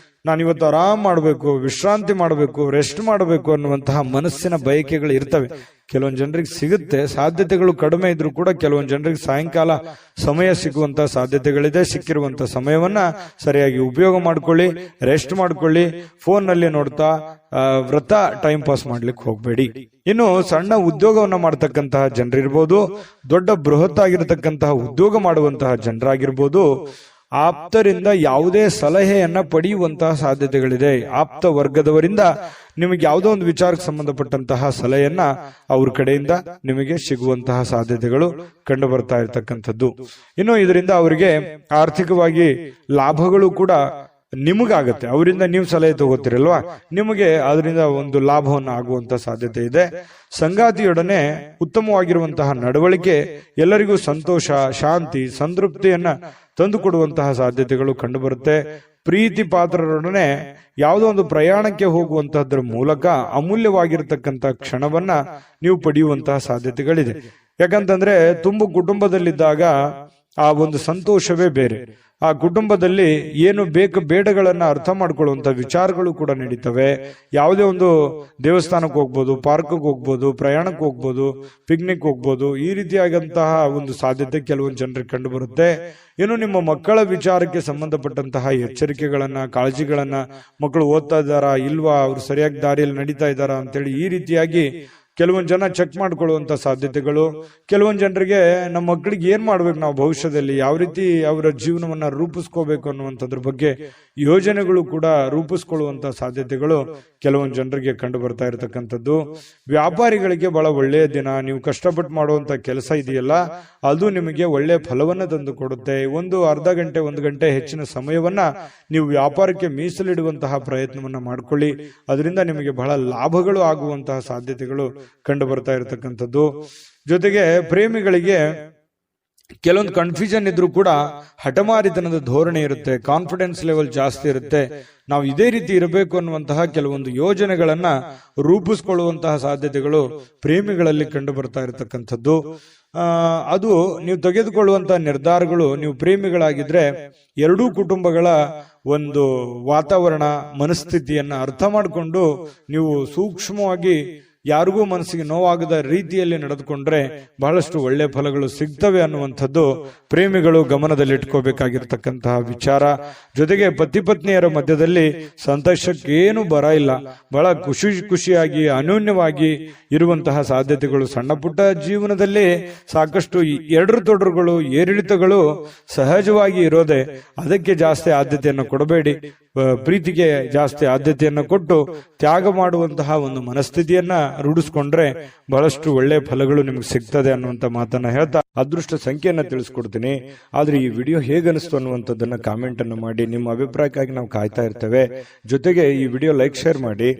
ನಾನಿವತ್ತು ಆರಾಮ್ ಮಾಡಬೇಕು, ವಿಶ್ರಾಂತಿ ಮಾಡಬೇಕು, ರೆಸ್ಟ್ ಮಾಡಬೇಕು ಅನ್ನುವಂತಹ ಮನಸ್ಸಿನ ಬಯಕೆಗಳು ಇರ್ತವೆ. ಕೆಲವೊಂದು ಜನರಿಗೆ ಸಿಗುತ್ತೆ, ಸಾಧ್ಯತೆಗಳು ಕಡಿಮೆ ಇದ್ರೂ ಕೂಡ ಕೆಲವೊಂದು ಜನರಿಗೆ ಸಾಯಂಕಾಲ ಸಮಯ ಸಿಗುವಂತಹ ಸಾಧ್ಯತೆಗಳಿದೆ. ಸಿಕ್ಕಿರುವಂತಹ ಸಮಯವನ್ನ ಸರಿಯಾಗಿ ಉಪಯೋಗ ಮಾಡ್ಕೊಳ್ಳಿ, ರೆಸ್ಟ್ ಮಾಡ್ಕೊಳ್ಳಿ. ಫೋನ್ ನಲ್ಲಿ ನೋಡ್ತಾ ವ್ರತ ಟೈಮ್ ಪಾಸ್ ಮಾಡ್ಲಿಕ್ಕೆ ಹೋಗ್ಬೇಡಿ. ಇನ್ನು ಸಣ್ಣ ಉದ್ಯೋಗವನ್ನ ಮಾಡ್ತಕ್ಕಂತಹ ಜನರಿರ್ಬೋದು, ದೊಡ್ಡ ಬೃಹತ್ ಆಗಿರತಕ್ಕಂತಹ ಉದ್ಯೋಗ ಮಾಡುವಂತಹ ಜನರಾಗಿರ್ಬೋದು, ಆಪ್ತರಿಂದ ಯಾವುದೇ ಸಲಹೆಯನ್ನ ಪಡೆಯುವಂತಹ ಸಾಧ್ಯತೆಗಳಿದೆ. ಆಪ್ತ ವರ್ಗದವರಿಂದ ನಿಮಗೆ ಯಾವುದೋ ಒಂದು ವಿಚಾರಕ್ಕೆ ಸಂಬಂಧಪಟ್ಟಂತಹ ಸಲಹೆಯನ್ನ ಅವ್ರ ಕಡೆಯಿಂದ ನಿಮಗೆ ಸಿಗುವಂತಹ ಸಾಧ್ಯತೆಗಳು ಕಂಡು ಬರ್ತಾ ಇರತಕ್ಕಂಥದ್ದು. ಇನ್ನು ಇದರಿಂದ ಅವರಿಗೆ ಆರ್ಥಿಕವಾಗಿ ಲಾಭಗಳು ಕೂಡ ನಿಮಗಾಗತ್ತೆ. ಅವರಿಂದ ನೀವು ಸಲಹೆ ತಗೋತೀರಲ್ವಾ, ನಿಮಗೆ ಅದರಿಂದ ಒಂದು ಲಾಭವನ್ನು ಆಗುವಂತ ಸಾಧ್ಯತೆ ಇದೆ. ಸಂಗಾತಿಯೊಡನೆ ಉತ್ತಮವಾಗಿರುವಂತಹ ನಡವಳಿಕೆ ಎಲ್ಲರಿಗೂ ಸಂತೋಷ, ಶಾಂತಿ, ಸಂತೃಪ್ತಿಯನ್ನ ತಂದುಕೊಡುವಂತಹ ಸಾಧ್ಯತೆಗಳು ಕಂಡುಬರುತ್ತೆ. ಪ್ರೀತಿ ಪಾತ್ರರೊಡನೆ ಯಾವುದೋ ಒಂದು ಪ್ರಯಾಣಕ್ಕೆ ಹೋಗುವಂತಹದ್ರ ಮೂಲಕ ಅಮೂಲ್ಯವಾಗಿರ್ತಕ್ಕಂಥ ಕ್ಷಣವನ್ನ ನೀವು ಪಡೆಯುವಂತಹ ಸಾಧ್ಯತೆಗಳಿದೆ. ಯಾಕಂತಂದ್ರೆ ತುಂಬ ಕುಟುಂಬದಲ್ಲಿದ್ದಾಗ ಆ ಒಂದು ಸಂತೋಷವೇ ಬೇರೆ. ಆ ಕುಟುಂಬದಲ್ಲಿ ಏನು ಬೇಡಗಳನ್ನ ಅರ್ಥ ಮಾಡ್ಕೊಳ್ಳುವಂತ ವಿಚಾರಗಳು ಕೂಡ ನಡೀತವೆ. ಯಾವುದೇ ಒಂದು ದೇವಸ್ಥಾನಕ್ಕೆ ಹೋಗ್ಬೋದು, ಪಾರ್ಕ್ಗೆ ಹೋಗ್ಬೋದು, ಪ್ರಯಾಣಕ್ಕೆ ಹೋಗ್ಬೋದು, ಪಿಕ್ನಿಕ್ ಹೋಗ್ಬೋದು. ಈ ರೀತಿಯಾದಂತಹ ಒಂದು ಸಾಧ್ಯತೆ ಕೆಲವೊಂದು ಜನರಿಗೆ ಕಂಡು ಬರುತ್ತೆ. ಏನು ನಿಮ್ಮ ಮಕ್ಕಳ ವಿಚಾರಕ್ಕೆ ಸಂಬಂಧಪಟ್ಟಂತಹ ಎಚ್ಚರಿಕೆಗಳನ್ನ, ಕಾಳಜಿಗಳನ್ನ, ಮಕ್ಕಳು ಓದ್ತಾ ಇದ್ದಾರಾ ಇಲ್ವಾ, ಅವ್ರು ಸರಿಯಾಗಿ ದಾರಿಯಲ್ಲಿ ನಡೀತಾ ಇದ್ದಾರಾ ಅಂತೇಳಿ ಈ ರೀತಿಯಾಗಿ ಕೆಲವೊಂದು ಜನ ಚೆಕ್ ಮಾಡ್ಕೊಳ್ಳುವಂತ ಸಾಧ್ಯತೆಗಳು. ಕೆಲವೊಂದು ಜನರಿಗೆ ನಮ್ಮ ಮಕ್ಕಳಿಗೆ ಏನ್ ಮಾಡ್ಬೇಕು, ನಾವು ಭವಿಷ್ಯದಲ್ಲಿ ಯಾವ ರೀತಿ ಅವರ ಜೀವನವನ್ನ ರೂಪಿಸ್ಕೋಬೇಕು ಅನ್ನುವಂಥದ್ರ ಬಗ್ಗೆ ಯೋಜನೆಗಳು ಕೂಡ ರೂಪಿಸ್ಕೊಳ್ಳುವಂತ ಸಾಧ್ಯತೆಗಳು ಕೆಲವೊಂದು ಜನರಿಗೆ ಕಂಡು ಬರ್ತಾ ಇರತಕ್ಕಂಥದ್ದು. ವ್ಯಾಪಾರಿಗಳಿಗೆ ಬಹಳ ಒಳ್ಳೆಯ ದಿನ. ನೀವು ಕಷ್ಟಪಟ್ಟು ಮಾಡುವಂತ ಕೆಲಸ ಇದೆಯಲ್ಲ, ಅದು ನಿಮಗೆ ಒಳ್ಳೆಯ ಫಲವನ್ನ ತಂದು ಕೊಡುತ್ತೆ. ಒಂದು ಅರ್ಧ ಗಂಟೆ, 1 ಗಂಟೆ ಹೆಚ್ಚಿನ ಸಮಯವನ್ನ ನೀವು ವ್ಯಾಪಾರಕ್ಕೆ ಮೀಸಲಿಡುವಂತಹ ಪ್ರಯತ್ನವನ್ನ ಮಾಡ್ಕೊಳ್ಳಿ. ಅದರಿಂದ ನಿಮಗೆ ಬಹಳ ಲಾಭಗಳು ಆಗುವಂತಹ ಸಾಧ್ಯತೆಗಳು ಕಂಡು ಬರ್ತಾ ಇರತಕ್ಕಂಥದ್ದು. ಜೊತೆಗೆ ಪ್ರೇಮಿಗಳಿಗೆ ಕೆಲವೊಂದು ಕನ್ಫ್ಯೂಷನ್ ಇದ್ರೂ ಕೂಡ ಹಠಮಾರಿತನದ ಧೋರಣೆ ಇರುತ್ತೆ, ಕಾನ್ಫಿಡೆನ್ಸ್ ಲೆವೆಲ್ ಜಾಸ್ತಿ ಇರುತ್ತೆ. ನಾವು ಇದೇ ರೀತಿ ಇರಬೇಕು ಅನ್ನುವಂತಹ ಕೆಲವೊಂದು ಯೋಜನೆಗಳನ್ನ ರೂಪಿಸ್ಕೊಳ್ಳುವಂತಹ ಸಾಧ್ಯತೆಗಳು ಪ್ರೇಮಿಗಳಲ್ಲಿ ಕಂಡು ಬರ್ತಾ ಇರತಕ್ಕಂಥದ್ದು. ಅದು ನೀವು ತೆಗೆದುಕೊಳ್ಳುವಂತಹ ನಿರ್ಧಾರಗಳು, ನೀವು ಪ್ರೇಮಿಗಳಾಗಿದ್ರೆ ಎರಡೂ ಕುಟುಂಬಗಳ ಒಂದು ವಾತಾವರಣ, ಮನಸ್ಥಿತಿಯನ್ನ ಅರ್ಥ ಮಾಡಿಕೊಂಡು ನೀವು ಸೂಕ್ಷ್ಮವಾಗಿ ಯಾರಿಗೂ ಮನಸ್ಸಿಗೆ ನೋವಾಗದ ರೀತಿಯಲ್ಲಿ ನಡೆದುಕೊಂಡ್ರೆ ಬಹಳಷ್ಟು ಒಳ್ಳೆ ಫಲಗಳು ಸಿಗ್ತವೆ ಅನ್ನುವಂಥದ್ದು ಪ್ರೇಮಿಗಳು ಗಮನದಲ್ಲಿಟ್ಕೋಬೇಕಾಗಿರ್ತಕ್ಕಂತಹ ವಿಚಾರ. ಜೊತೆಗೆ ಪತಿ ಪತ್ನಿಯರ ಮಧ್ಯದಲ್ಲಿ ಸಂತೋಷಕ್ಕೇನು ಬರ ಇಲ್ಲ. ಬಹಳ ಖುಷಿಯಾಗಿ ಅನ್ಯೋನ್ಯವಾಗಿ ಇರುವಂತಹ ಸಾಧ್ಯತೆಗಳು. ಸಣ್ಣ ಪುಟ್ಟ ಜೀವನದಲ್ಲಿ ಸಾಕಷ್ಟು ಎಡರು ತೊಡರುಗಳು, ಏರಿಳಿತಗಳು ಸಹಜವಾಗಿ ಇರೋದೆ. ಅದಕ್ಕೆ ಜಾಸ್ತಿ ಆದ್ಯತೆಯನ್ನು ಕೊಡಬೇಡಿ. ಪ್ರೀತಿಗೆ ಜಾಸ್ತಿ ಆದ್ಯತೆಯನ್ನು ಕೊಟ್ಟು ತ್ಯಾಗ ಮಾಡುವಂತಹ ಒಂದು ಮನಸ್ಥಿತಿಯನ್ನ ರೂಢಿಸ್ಕೊಂಡ್ರೆ ಬಹಳಷ್ಟು ಒಳ್ಳೆ ಫಲಗಳು ನಿಮ್ಗೆ ಸಿಗ್ತದೆ ಅನ್ನುವಂತ ಮಾತನ್ನ ಹೇಳ್ತಾ ಅದೃಷ್ಟ ಸಂಖ್ಯೆಯನ್ನ ತಿಳಿಸ್ಕೊಡ್ತೀನಿ. ಆದ್ರೆ ಈ ವಿಡಿಯೋ ಹೇಗನಿಸ್ತು ಅನ್ನುವಂಥದ್ದನ್ನ ಕಾಮೆಂಟ್ ಅನ್ನು ಮಾಡಿ. ನಿಮ್ಮ ಅಭಿಪ್ರಾಯಕ್ಕಾಗಿ ನಾವು ಕಾಯ್ತಾ ಇರ್ತೇವೆ. ಜೊತೆಗೆ ಈ ವಿಡಿಯೋ ಲೈಕ್, ಶೇರ್ ಮಾಡಿ.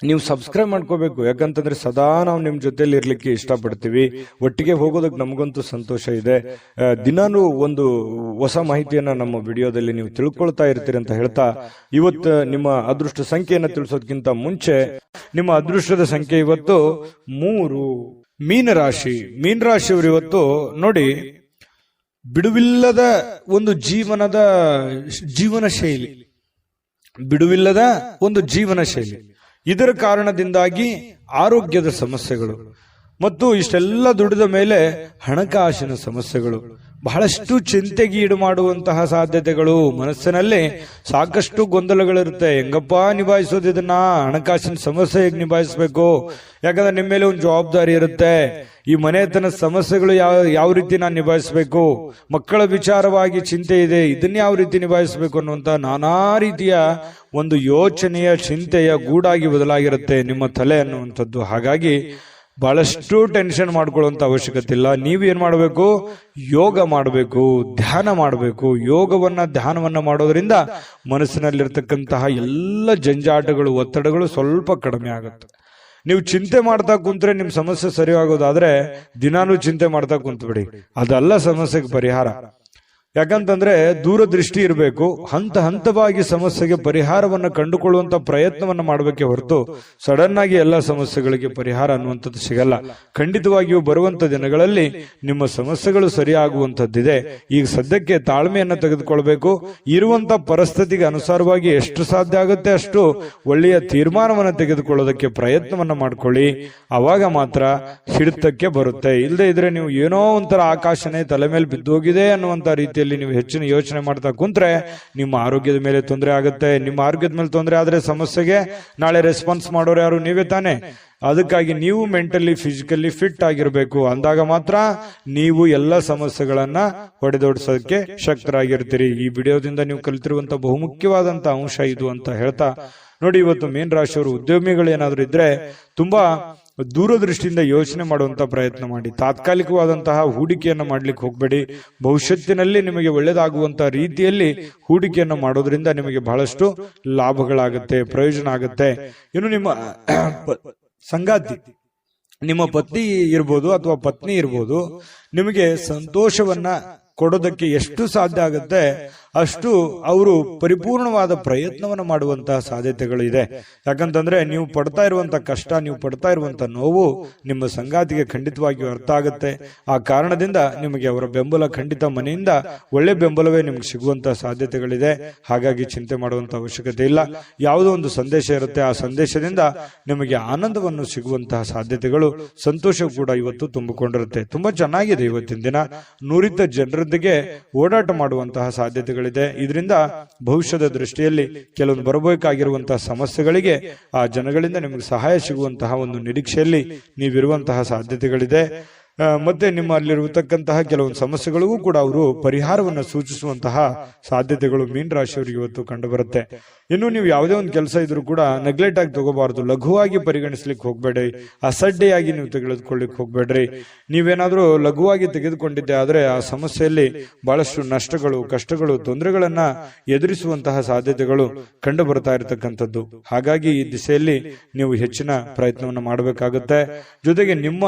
ನೀವು ಸಬ್ಸ್ಕ್ರೈಬ್ ಮಾಡ್ಕೋಬೇಕು, ಯಾಕಂತಂದ್ರೆ ಸದಾ ನಾವು ನಿಮ್ ಜೊತೆಲಿ ಇರ್ಲಿಕ್ಕೆ ಇಷ್ಟಪಡ್ತೀವಿ. ಒಟ್ಟಿಗೆ ಹೋಗೋದಕ್ಕೆ ನಮಗಂತೂ ಸಂತೋಷ ಇದೆ. ದಿನಾನು ಒಂದು ಹೊಸ ಮಾಹಿತಿಯನ್ನ ನಮ್ಮ ವಿಡಿಯೋದಲ್ಲಿ ನೀವು ತಿಳ್ಕೊಳ್ತಾ ಇರ್ತೀರಿ ಅಂತ ಹೇಳ್ತಾ, ಇವತ್ತು ನಿಮ್ಮ ಅದೃಷ್ಟ ಸಂಖ್ಯೆಯನ್ನ ತಿಳಿಸೋದಕ್ಕಿಂತ ಮುಂಚೆ ನಿಮ್ಮ ಅದೃಷ್ಟದ ಸಂಖ್ಯೆ ಇವತ್ತು 3. ಮೀನರಾಶಿ. ಮೀನರಾಶಿಯವರು ಇವತ್ತು ನೋಡಿ, ಬಿಡುವಿಲ್ಲದ ಒಂದು ಜೀವನ ಶೈಲಿ, ಬಿಡುವಿಲ್ಲದ ಒಂದು ಜೀವನ ಶೈಲಿ. ಇದರ ಕಾರಣದಿಂದಾಗಿ ಆರೋಗ್ಯದ ಸಮಸ್ಯೆಗಳು ಮತ್ತು ಇಷ್ಟೆಲ್ಲ ದುಡಿದ ಮೇಲೆ ಹಣಕಾಸಿನ ಸಮಸ್ಯೆಗಳು, ಬಹಳಷ್ಟು ಚಿಂತೆಗೆ ಈಡು ಮಾಡುವಂತಹ ಸಾಧ್ಯತೆಗಳು. ಮನಸ್ಸಿನಲ್ಲಿ ಸಾಕಷ್ಟು ಗೊಂದಲಗಳಿರುತ್ತೆ. ಹೆಂಗಪ್ಪ ನಿಭಾಯಿಸೋದು ಇದನ್ನ, ಹಣಕಾಸಿನ ಸಮಸ್ಯೆ ಹೇಗೆ ನಿಭಾಯಿಸಬೇಕು, ಯಾಕಂದ್ರೆ ನಿಮ್ಮ ಮೇಲೆ ಒಂದು ಜವಾಬ್ದಾರಿ ಇರುತ್ತೆ. ಈ ಮನೆತನ ಸಮಸ್ಯೆಗಳು ಯಾವ ರೀತಿ ನಾನು ನಿಭಾಯಿಸಬೇಕು, ಮಕ್ಕಳ ವಿಚಾರವಾಗಿ ಚಿಂತೆ ಇದೆ, ಇದನ್ನ ಯಾವ ರೀತಿ ನಿಭಾಯಿಸಬೇಕು ಅನ್ನುವಂತ ನಾನಾ ರೀತಿಯ ಒಂದು ಯೋಚನೆಯ ಚಿಂತೆಯ ಗೂಡಾಗಿ ಬದಲಾಗಿರುತ್ತೆ ನಿಮ್ಮ ತಲೆ ಅನ್ನುವಂಥದ್ದು. ಹಾಗಾಗಿ ಬಹಳಷ್ಟು ಟೆನ್ಷನ್ ಮಾಡ್ಕೊಳ್ಳುವಂತ ಅವಶ್ಯಕತೆ ಇಲ್ಲ. ನೀವೇನ್ ಮಾಡಬೇಕು, ಯೋಗ ಮಾಡಬೇಕು, ಧ್ಯಾನ ಮಾಡಬೇಕು. ಯೋಗವನ್ನ ಧ್ಯಾನವನ್ನ ಮಾಡೋದ್ರಿಂದ ಮನಸ್ಸಿನಲ್ಲಿರ್ತಕ್ಕಂತಹ ಎಲ್ಲ ಜಂಜಾಟಗಳು, ಒತ್ತಡಗಳು ಸ್ವಲ್ಪ ಕಡಿಮೆ ಆಗುತ್ತೆ. ನೀವು ಚಿಂತೆ ಮಾಡ್ತಾ ಕುಂತ್ರೆ ನಿಮ್ ಸಮಸ್ಯೆ ಸರಿ ಆಗೋದಾದ್ರೆ ದಿನಾನೂ ಚಿಂತೆ ಮಾಡ್ತಾ ಕುಂತ್ಬಿಡಿ, ಅದಲ್ಲ ಸಮಸ್ಯೆಗೆ ಪರಿಹಾರ. ಯಾಕಂತಂದ್ರೆ ದೂರದೃಷ್ಟಿ ಇರಬೇಕು. ಹಂತ ಹಂತವಾಗಿ ಸಮಸ್ಯೆಗೆ ಪರಿಹಾರವನ್ನು ಕಂಡುಕೊಳ್ಳುವಂತ ಪ್ರಯತ್ನವನ್ನ ಮಾಡಬೇಕೆ ಹೊರತು ಸಡನ್ ಆಗಿ ಎಲ್ಲ ಸಮಸ್ಯೆಗಳಿಗೆ ಪರಿಹಾರ ಅನ್ನುವಂಥದ್ದು ಸಿಗಲ್ಲ. ಖಂಡಿತವಾಗಿಯೂ ಬರುವಂತ ದಿನಗಳಲ್ಲಿ ನಿಮ್ಮ ಸಮಸ್ಯೆಗಳು ಸರಿಯಾಗುವಂತದ್ದಿದೆ. ಈಗ ಸದ್ಯಕ್ಕೆ ತಾಳ್ಮೆಯನ್ನ ತೆಗೆದುಕೊಳ್ಬೇಕು. ಇರುವಂತ ಪರಿಸ್ಥಿತಿಗೆ ಅನುಸಾರವಾಗಿ ಎಷ್ಟು ಸಾಧ್ಯ ಆಗುತ್ತೆ ಅಷ್ಟು ಒಳ್ಳೆಯ ತೀರ್ಮಾನವನ್ನು ತೆಗೆದುಕೊಳ್ಳೋದಕ್ಕೆ ಪ್ರಯತ್ನವನ್ನ ಮಾಡ್ಕೊಳ್ಳಿ. ಅವಾಗ ಮಾತ್ರ ಹಿಡಿತಕ್ಕೆ ಬರುತ್ತೆ. ಇಲ್ಲದೆ ಇದ್ರೆ ನೀವು ಏನೋ ಒಂಥರ ಆಕಾಶನೇ ತಲೆ ಮೇಲೆ ಬಿದ್ದೋಗಿದೆ ಅನ್ನುವಂತ ರೀತಿಯಲ್ಲಿ ನೀವು ಹೆಚ್ಚಿನ ಯೋಚನೆ ಮಾಡ್ತಾ ಕುಂತ್ರೆ ನಿಮ್ಮ ಆರೋಗ್ಯದ ಮೇಲೆ ತೊಂದರೆ ಆಗುತ್ತೆ. ನಿಮ್ಮ ಆರೋಗ್ಯದ ಮೇಲೆ ತೊಂದರೆ ಆದ್ರೆ ಸಮಸ್ಯೆಗೆ ನಾಳೆ ರೆಸ್ಪಾನ್ಸ್ ಮಾಡೋರು ಯಾರು? ನೀವೇ ತಾನೆ. ಅದಕ್ಕಾಗಿ ನೀವು ಮೆಂಟಲಿ ಫಿಸಿಕಲಿ ಫಿಟ್ ಆಗಿರ್ಬೇಕು. ಅಂದಾಗ ಮಾತ್ರ ನೀವು ಎಲ್ಲ ಸಮಸ್ಯೆಗಳನ್ನ ಹೊಡೆದೋಡಿಸೋದಕ್ಕೆ ಶಕ್ತರಾಗಿರ್ತೀರಿ. ಈ ವಿಡಿಯೋದಿಂದ ನೀವು ಕಲಿತಿರುವಂತ ಬಹುಮುಖ್ಯವಾದಂತ ಅಂಶ ಇದು ಅಂತ ಹೇಳ್ತಾ ನೋಡಿ, ಇವತ್ತು ಮೀನ ರಾಶಿಯವರು ಉದ್ಯಮಿಗಳು ಏನಾದ್ರು ಇದ್ರೆ ತುಂಬಾ ದೂರದೃಷ್ಟಿಯಿಂದ ಯೋಚನೆ ಮಾಡುವಂತ ಪ್ರಯತ್ನ ಮಾಡಿ. ತಾತ್ಕಾಲಿಕವಾದಂತಹ ಹೂಡಿಕೆಯನ್ನು ಮಾಡ್ಲಿಕ್ಕೆ ಹೋಗ್ಬೇಡಿ. ಭವಿಷ್ಯತ್ತಿನಲ್ಲಿ ನಿಮಗೆ ಒಳ್ಳೆಯದಾಗುವಂತಹ ರೀತಿಯಲ್ಲಿ ಹೂಡಿಕೆಯನ್ನು ಮಾಡೋದ್ರಿಂದ ನಿಮಗೆ ಬಹಳಷ್ಟು ಲಾಭಗಳಾಗುತ್ತೆ, ಪ್ರಯೋಜನ ಆಗುತ್ತೆ. ಇನ್ನು ನಿಮ್ಮ ಸಂಗಾತಿ, ನಿಮ್ಮ ಪತಿ ಇರ್ಬೋದು ಅಥವಾ ಪತ್ನಿ ಇರ್ಬೋದು, ನಿಮಗೆ ಸಂತೋಷವನ್ನ ಕೊಡೋದಕ್ಕೆ ಎಷ್ಟು ಸಾಧ್ಯ ಆಗುತ್ತೆ ಅಷ್ಟು ಅವರು ಪರಿಪೂರ್ಣವಾದ ಪ್ರಯತ್ನವನ್ನು ಮಾಡುವಂತಹ ಸಾಧ್ಯತೆಗಳು ಇದೆ. ಯಾಕಂತಂದ್ರೆ ನೀವು ಪಡ್ತಾ ಇರುವಂತಹ ಕಷ್ಟ, ನೀವು ಪಡ್ತಾ ಇರುವಂತಹ ನೋವು ನಿಮ್ಮ ಸಂಗಾತಿಗೆ ಖಂಡಿತವಾಗಿಯೂ ಅರ್ಥ ಆಗುತ್ತೆ. ಆ ಕಾರಣದಿಂದ ನಿಮಗೆ ಅವರ ಬೆಂಬಲ ಖಂಡಿತ ಮನೆಯಿಂದ ಒಳ್ಳೆ ಬೆಂಬಲವೇ ನಿಮ್ಗೆ ಸಿಗುವಂತಹ ಸಾಧ್ಯತೆಗಳಿದೆ. ಹಾಗಾಗಿ ಚಿಂತೆ ಮಾಡುವಂತ ಅವಶ್ಯಕತೆ ಇಲ್ಲ. ಯಾವುದೋ ಒಂದು ಸಂದೇಶ ಇರುತ್ತೆ, ಆ ಸಂದೇಶದಿಂದ ನಿಮಗೆ ಆನಂದವನ್ನು ಸಿಗುವಂತಹ ಸಾಧ್ಯತೆಗಳು, ಸಂತೋಷ ಕೂಡ ಇವತ್ತು ತುಂಬಿಕೊಂಡಿರುತ್ತೆ. ತುಂಬಾ ಚೆನ್ನಾಗಿದೆ ಇವತ್ತಿನ ದಿನ. ನುರಿತ ಜನರೊಂದಿಗೆ ಓಡಾಟ ಮಾಡುವಂತಹ ಸಾಧ್ಯತೆಗಳು ಇದರಿಂದ ಭವಿಷ್ಯದ ದೃಷ್ಟಿಯಲ್ಲಿ ಕೆಲವೊಂದು ಬರಬೇಕಾಗಿರುವಂತಹ ಸಮಸ್ಯೆಗಳಿಗೆ ಆ ಜನಗಳಿಂದ ನಿಮಗೆ ಸಹಾಯ ಸಿಗುವಂತಹ ಒಂದು ನಿರೀಕ್ಷೆಯಲ್ಲಿ ನೀವಿರುವಂತಹ ಸಾಧ್ಯತೆಗಳಿದೆ. ಮತ್ತೆ ನಿಮ್ಮಲ್ಲಿರತಕ್ಕಂತಹ ಕೆಲವೊಂದು ಸಮಸ್ಯೆಗಳಿಗೂ ಕೂಡ ಅವರು ಪರಿಹಾರವನ್ನು ಸೂಚಿಸುವಂತಹ ಸಾಧ್ಯತೆಗಳು ಮೀನ ರಾಶಿಯವರಿಗೆ ಇವತ್ತು ಕಂಡು ಬರುತ್ತೆ. ಇನ್ನು ನೀವು ಯಾವುದೇ ಒಂದು ಕೆಲಸ ಇದ್ರೂ ಕೂಡ ನೆಗ್ಲೆಕ್ಟ್ ಆಗಿ ತಗೋಬಾರ್ದು. ಲಘುವಾಗಿ ಪರಿಗಣಿಸ್ಲಿಕ್ಕೆ ಹೋಗ್ಬೇಡಿ, ಅಸಡ್ಡೆಯಾಗಿ ನೀವು ತೆಗೆದುಕೊಳ್ಳಿಕ್ಕೆ ಹೋಗ್ಬೇಡ್ರಿ. ನೀವೇನಾದ್ರೂ ಲಘುವಾಗಿ ತೆಗೆದುಕೊಂಡಿದ್ದೆ ಆದ್ರೆ ಆ ಸಮಸ್ಯೆಯಲ್ಲಿ ಬಹಳಷ್ಟು ನಷ್ಟಗಳು, ಕಷ್ಟಗಳು, ತೊಂದರೆಗಳನ್ನ ಎದುರಿಸುವಂತಹ ಸಾಧ್ಯತೆಗಳು ಕಂಡು ಬರ್ತಾ ಇರತಕ್ಕಂಥದ್ದು. ಹಾಗಾಗಿ ಈ ದಿಸೆಯಲ್ಲಿ ನೀವು ಹೆಚ್ಚಿನ ಪ್ರಯತ್ನವನ್ನು ಮಾಡಬೇಕಾಗುತ್ತೆ. ಜೊತೆಗೆ ನಿಮ್ಮ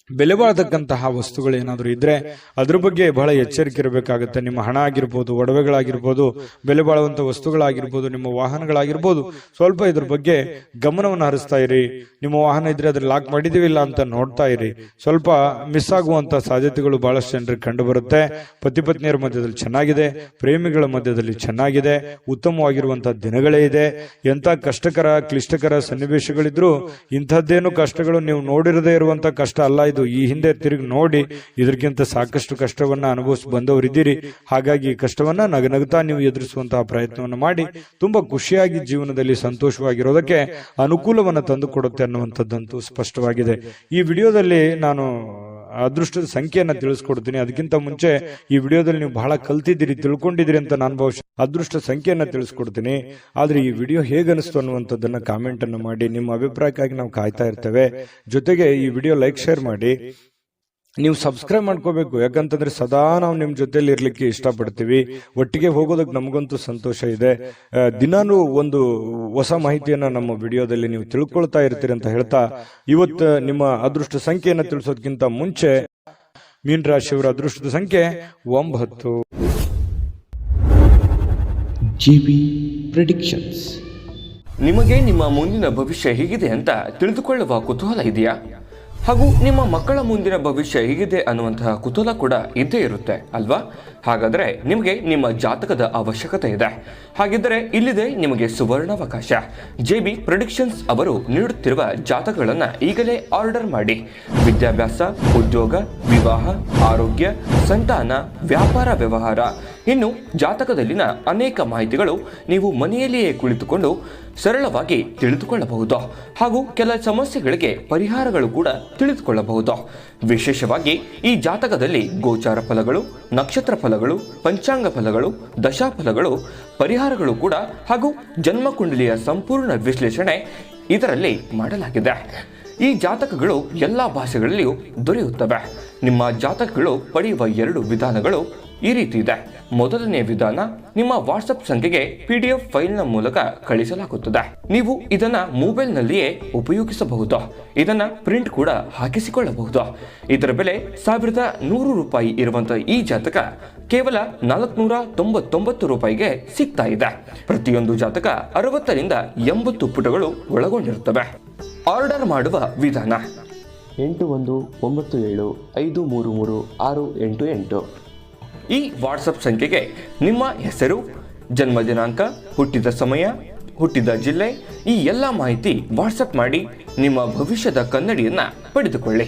ಬೆಲೆ ಬಾಳತಕ್ಕಂತಹ ವಸ್ತುಗಳು ಏನಾದರೂ ಇದ್ರೆ ಅದ್ರ ಬಗ್ಗೆ ಬಹಳ ಎಚ್ಚರಿಕೆ ಇರಬೇಕಾಗುತ್ತೆ. ನಿಮ್ಮ ಹಣ ಆಗಿರ್ಬೋದು, ಒಡವೆಗಳಾಗಿರ್ಬೋದು, ಬೆಲೆ ಬಾಳುವಂತ ವಸ್ತುಗಳಾಗಿರ್ಬೋದು, ನಿಮ್ಮ ವಾಹನಗಳಾಗಿರ್ಬೋದು, ಸ್ವಲ್ಪ ಇದ್ರ ಬಗ್ಗೆ ಗಮನವನ್ನು ಹರಿಸ್ತಾ ಇರಿ. ನಿಮ್ಮ ವಾಹನ ಇದ್ರೆ ಅದ್ರ ಲಾಕ್ ಮಾಡಿದೀವಿಲ್ಲ ಅಂತ ನೋಡ್ತಾ ಇರಿ. ಸ್ವಲ್ಪ ಮಿಸ್ ಆಗುವಂತ ಸಾಧ್ಯತೆಗಳು ಬಹಳಷ್ಟು ಜನರಿಗೆ ಕಂಡು ಬರುತ್ತೆ. ಪತಿ ಪತ್ನಿಯರ ಮಧ್ಯದಲ್ಲಿ ಚೆನ್ನಾಗಿದೆ, ಪ್ರೇಮಿಗಳ ಮಧ್ಯದಲ್ಲಿ ಚೆನ್ನಾಗಿದೆ, ಉತ್ತಮವಾಗಿರುವಂತಹ ದಿನಗಳೇ ಇದೆ. ಎಂತ ಕಷ್ಟಕರ ಕ್ಲಿಷ್ಟಕರ ಸನ್ನಿವೇಶಗಳಿದ್ರು ಇಂಥದ್ದೇನು ಕಷ್ಟಗಳು ನೀವು ನೋಡಿರದೇ ಇರುವಂತ ಕಷ್ಟ ಅಲ್ಲ ಇದು. ಈ ಹಿಂದೆ ತಿರುಗಿ ನೋಡಿ ಇದಕ್ಕಿಂತ ಸಾಕಷ್ಟು ಕಷ್ಟವನ್ನ ಅನುಭವಿಸಿ ಬಂದವರಿದ್ದೀರಿ. ಹಾಗಾಗಿ ಕಷ್ಟವನ್ನ ನಗನಗುತ್ತಾ ನೀವು ಎದುರಿಸುವಂತಹ ಪ್ರಯತ್ನವನ್ನು ಮಾಡಿ ತುಂಬಾ ಖುಷಿಯಾಗಿ ಜೀವನದಲ್ಲಿ ಸಂತೋಷವಾಗಿರೋದಕ್ಕೆ ಅನುಕೂಲವನ್ನು ತಂದುಕೊಡುತ್ತೆ ಅನ್ನುವಂಥದ್ದಂತೂ ಸ್ಪಷ್ಟವಾಗಿದೆ. ಈ ವಿಡಿಯೋದಲ್ಲಿ ನಾನು ಅದೃಷ್ಟದ ಸಂಖ್ಯೆಯನ್ನ ತಿಳಿಸ್ಕೊಡ್ತೀನಿ. ಅದಕ್ಕಿಂತ ಮುಂಚೆ ಈ ವಿಡಿಯೋದಲ್ಲಿ ನೀವು ಬಹಳ ಕಲ್ತಿದ್ದೀರಿ, ತಿಳ್ಕೊಂಡಿದ್ದೀರಿ ಅಂತ ನಾನು ಬಹುಶಃ ಅದೃಷ್ಟ ಸಂಖ್ಯೆಯನ್ನ ತಿಳಿಸ್ಕೊಡ್ತೀನಿ. ಆದ್ರೆ ಈ ವಿಡಿಯೋ ಹೇಗನಿಸ್ತು ಅನ್ನುವಂಥದ್ದನ್ನ ಕಾಮೆಂಟ್ ಅನ್ನು ಮಾಡಿ. ನಿಮ್ಮ ಅಭಿಪ್ರಾಯಕ್ಕಾಗಿ ನಾವು ಕಾಯ್ತಾ ಇರ್ತೇವೆ. ಜೊತೆಗೆ ಈ ವಿಡಿಯೋ ಲೈಕ್, ಶೇರ್ ಮಾಡಿ. ನೀವು ಸಬ್ಸ್ಕ್ರೈಬ್ ಮಾಡ್ಕೋಬೇಕು. ಯಾಕಂತಂದ್ರೆ ಸದಾ ನಾವು ನಿಮ್ ಜೊತೆಲಿ ಇರ್ಲಿಕ್ಕೆ ಇಷ್ಟಪಡ್ತೀವಿ. ಒಟ್ಟಿಗೆ ಹೋಗೋದಕ್ಕೆ ನಮಗಂತೂ ಸಂತೋಷ ಇದೆ. ದಿನಾನು ಒಂದು ಹೊಸ ಮಾಹಿತಿಯನ್ನ ನಮ್ಮ ವಿಡಿಯೋದಲ್ಲಿ ನೀವು ತಿಳ್ಕೊಳ್ತಾ ಇರ್ತೀರಿ ಅಂತ ಹೇಳ್ತಾ, ಇವತ್ತು ನಿಮ್ಮ ಅದೃಷ್ಟ ಸಂಖ್ಯೆಯನ್ನ ತಿಳಿಸೋದಕ್ಕಿಂತ ಮುಂಚೆ ಮೀನ ರಾಶಿಯವರ ಅದೃಷ್ಟದ ಸಂಖ್ಯೆ 9. GB predictions. ನಿಮಗೆ ನಿಮ್ಮ ಮುಂದಿನ ಭವಿಷ್ಯ ಹೇಗಿದೆ ಅಂತ ತಿಳಿದುಕೊಳ್ಳುವ ಕುತೂಹಲ ಇದೆಯಾ? ಹಾಗೂ ನಿಮ್ಮ ಮಕ್ಕಳ ಮುಂದಿನ ಭವಿಷ್ಯ ಹೇಗಿದೆ ಅನ್ನುವಂತಹ ಕುತೂಹಲ ಕೂಡ ಇದ್ದೇ ಇರುತ್ತೆ ಅಲ್ವಾ? ಹಾಗಾದರೆ ನಿಮಗೆ ನಿಮ್ಮ ಜಾತಕದ ಅವಶ್ಯಕತೆ ಇದೆ. ಹಾಗಿದ್ದರೆ ಇಲ್ಲಿದೆ ನಿಮಗೆ ಸುವರ್ಣಾವಕಾಶ. JB ಪ್ರೆಡಿಕ್ಷನ್ಸ್ ಅವರು ನೀಡುತ್ತಿರುವ ಜಾತಕಗಳನ್ನು ಈಗಲೇ ಆರ್ಡರ್ ಮಾಡಿ. ವಿದ್ಯಾಭ್ಯಾಸ, ಉದ್ಯೋಗ, ವಿವಾಹ, ಆರೋಗ್ಯ, ಸಂತಾನ, ವ್ಯಾಪಾರ ವ್ಯವಹಾರ, ಇನ್ನು ಜಾತಕದಲ್ಲಿನ ಅನೇಕ ಮಾಹಿತಿಗಳು ನೀವು ಮನೆಯಲ್ಲಿಯೇ ಕುಳಿತುಕೊಂಡು ಸರಳವಾಗಿ ತಿಳಿದುಕೊಳ್ಳಬಹುದು. ಹಾಗೂ ಕೆಲ ಸಮಸ್ಯೆಗಳಿಗೆ ಪರಿಹಾರಗಳು ಕೂಡ ತಿಳಿದುಕೊಳ್ಳಬಹುದು. ವಿಶೇಷವಾಗಿ ಈ ಜಾತಕದಲ್ಲಿ ಗೋಚಾರ ಫಲಗಳು, ನಕ್ಷತ್ರ ಫಲಗಳು, ಪಂಚಾಂಗ ಫಲಗಳು, ದಶಾಫಲಗಳು, ಪರಿಹಾರಗಳು ಕೂಡ ಹಾಗೂ ಜನ್ಮಕುಂಡಲಿಯ ಸಂಪೂರ್ಣ ವಿಶ್ಲೇಷಣೆ ಇದರಲ್ಲಿ ಮಾಡಲಾಗಿದೆ. ಈ ಜಾತಕಗಳು ಎಲ್ಲ ಭಾಷೆಗಳಲ್ಲಿಯೂ ದೊರೆಯುತ್ತವೆ. ನಿಮ್ಮ ಜಾತಕಗಳು ಪಡೆಯುವ 2 ವಿಧಾನಗಳು ಈ ರೀತಿ ಇದೆ. ಮೊದಲನೇ ವಿಧಾನ, ನಿಮ್ಮ ವಾಟ್ಸಪ್ ಸಂಖ್ಯೆಗೆ PDF ಫೈಲ್ನ ಮೂಲಕ ಕಳಿಸಲಾಗುತ್ತದೆ. ನೀವು ಇದನ್ನ ಮೊಬೈಲ್ನಲ್ಲಿಯೇ ಉಪಯೋಗಿಸಬಹುದು. ಇದನ್ನ ಪ್ರಿಂಟ್ ಕೂಡ ಹಾಕಿಸಿಕೊಳ್ಳಬಹುದು. ಇದರ ಬೆಲೆ 1100 ರೂಪಾಯಿ ಇರುವಂತಹ ಈ ಜಾತಕ ಕೇವಲ 499 ರೂಪಾಯಿಗೆ ಸಿಗ್ತಾ ಇದೆ. ಪ್ರತಿಯೊಂದು ಜಾತಕ 60 ರಿಂದ 80 ಪುಟಗಳು ಒಳಗೊಂಡಿರುತ್ತವೆ. ಆರ್ಡರ್ ಮಾಡುವ ವಿಧಾನ 8197533688. ಈ ವಾಟ್ಸಪ್ ಸಂಖ್ಯೆಗೆ ನಿಮ್ಮ ಹೆಸರು, ಜನ್ಮ ದಿನಾಂಕ, ಹುಟ್ಟಿದ ಸಮಯ, ಹುಟ್ಟಿದ ಜಿಲ್ಲೆ, ಈ ಎಲ್ಲ ಮಾಹಿತಿ ವಾಟ್ಸಪ್ ಮಾಡಿ ನಿಮ್ಮ ಭವಿಷ್ಯದ ಕನ್ನಡಿಯನ್ನು ಪಡೆದುಕೊಳ್ಳಿ.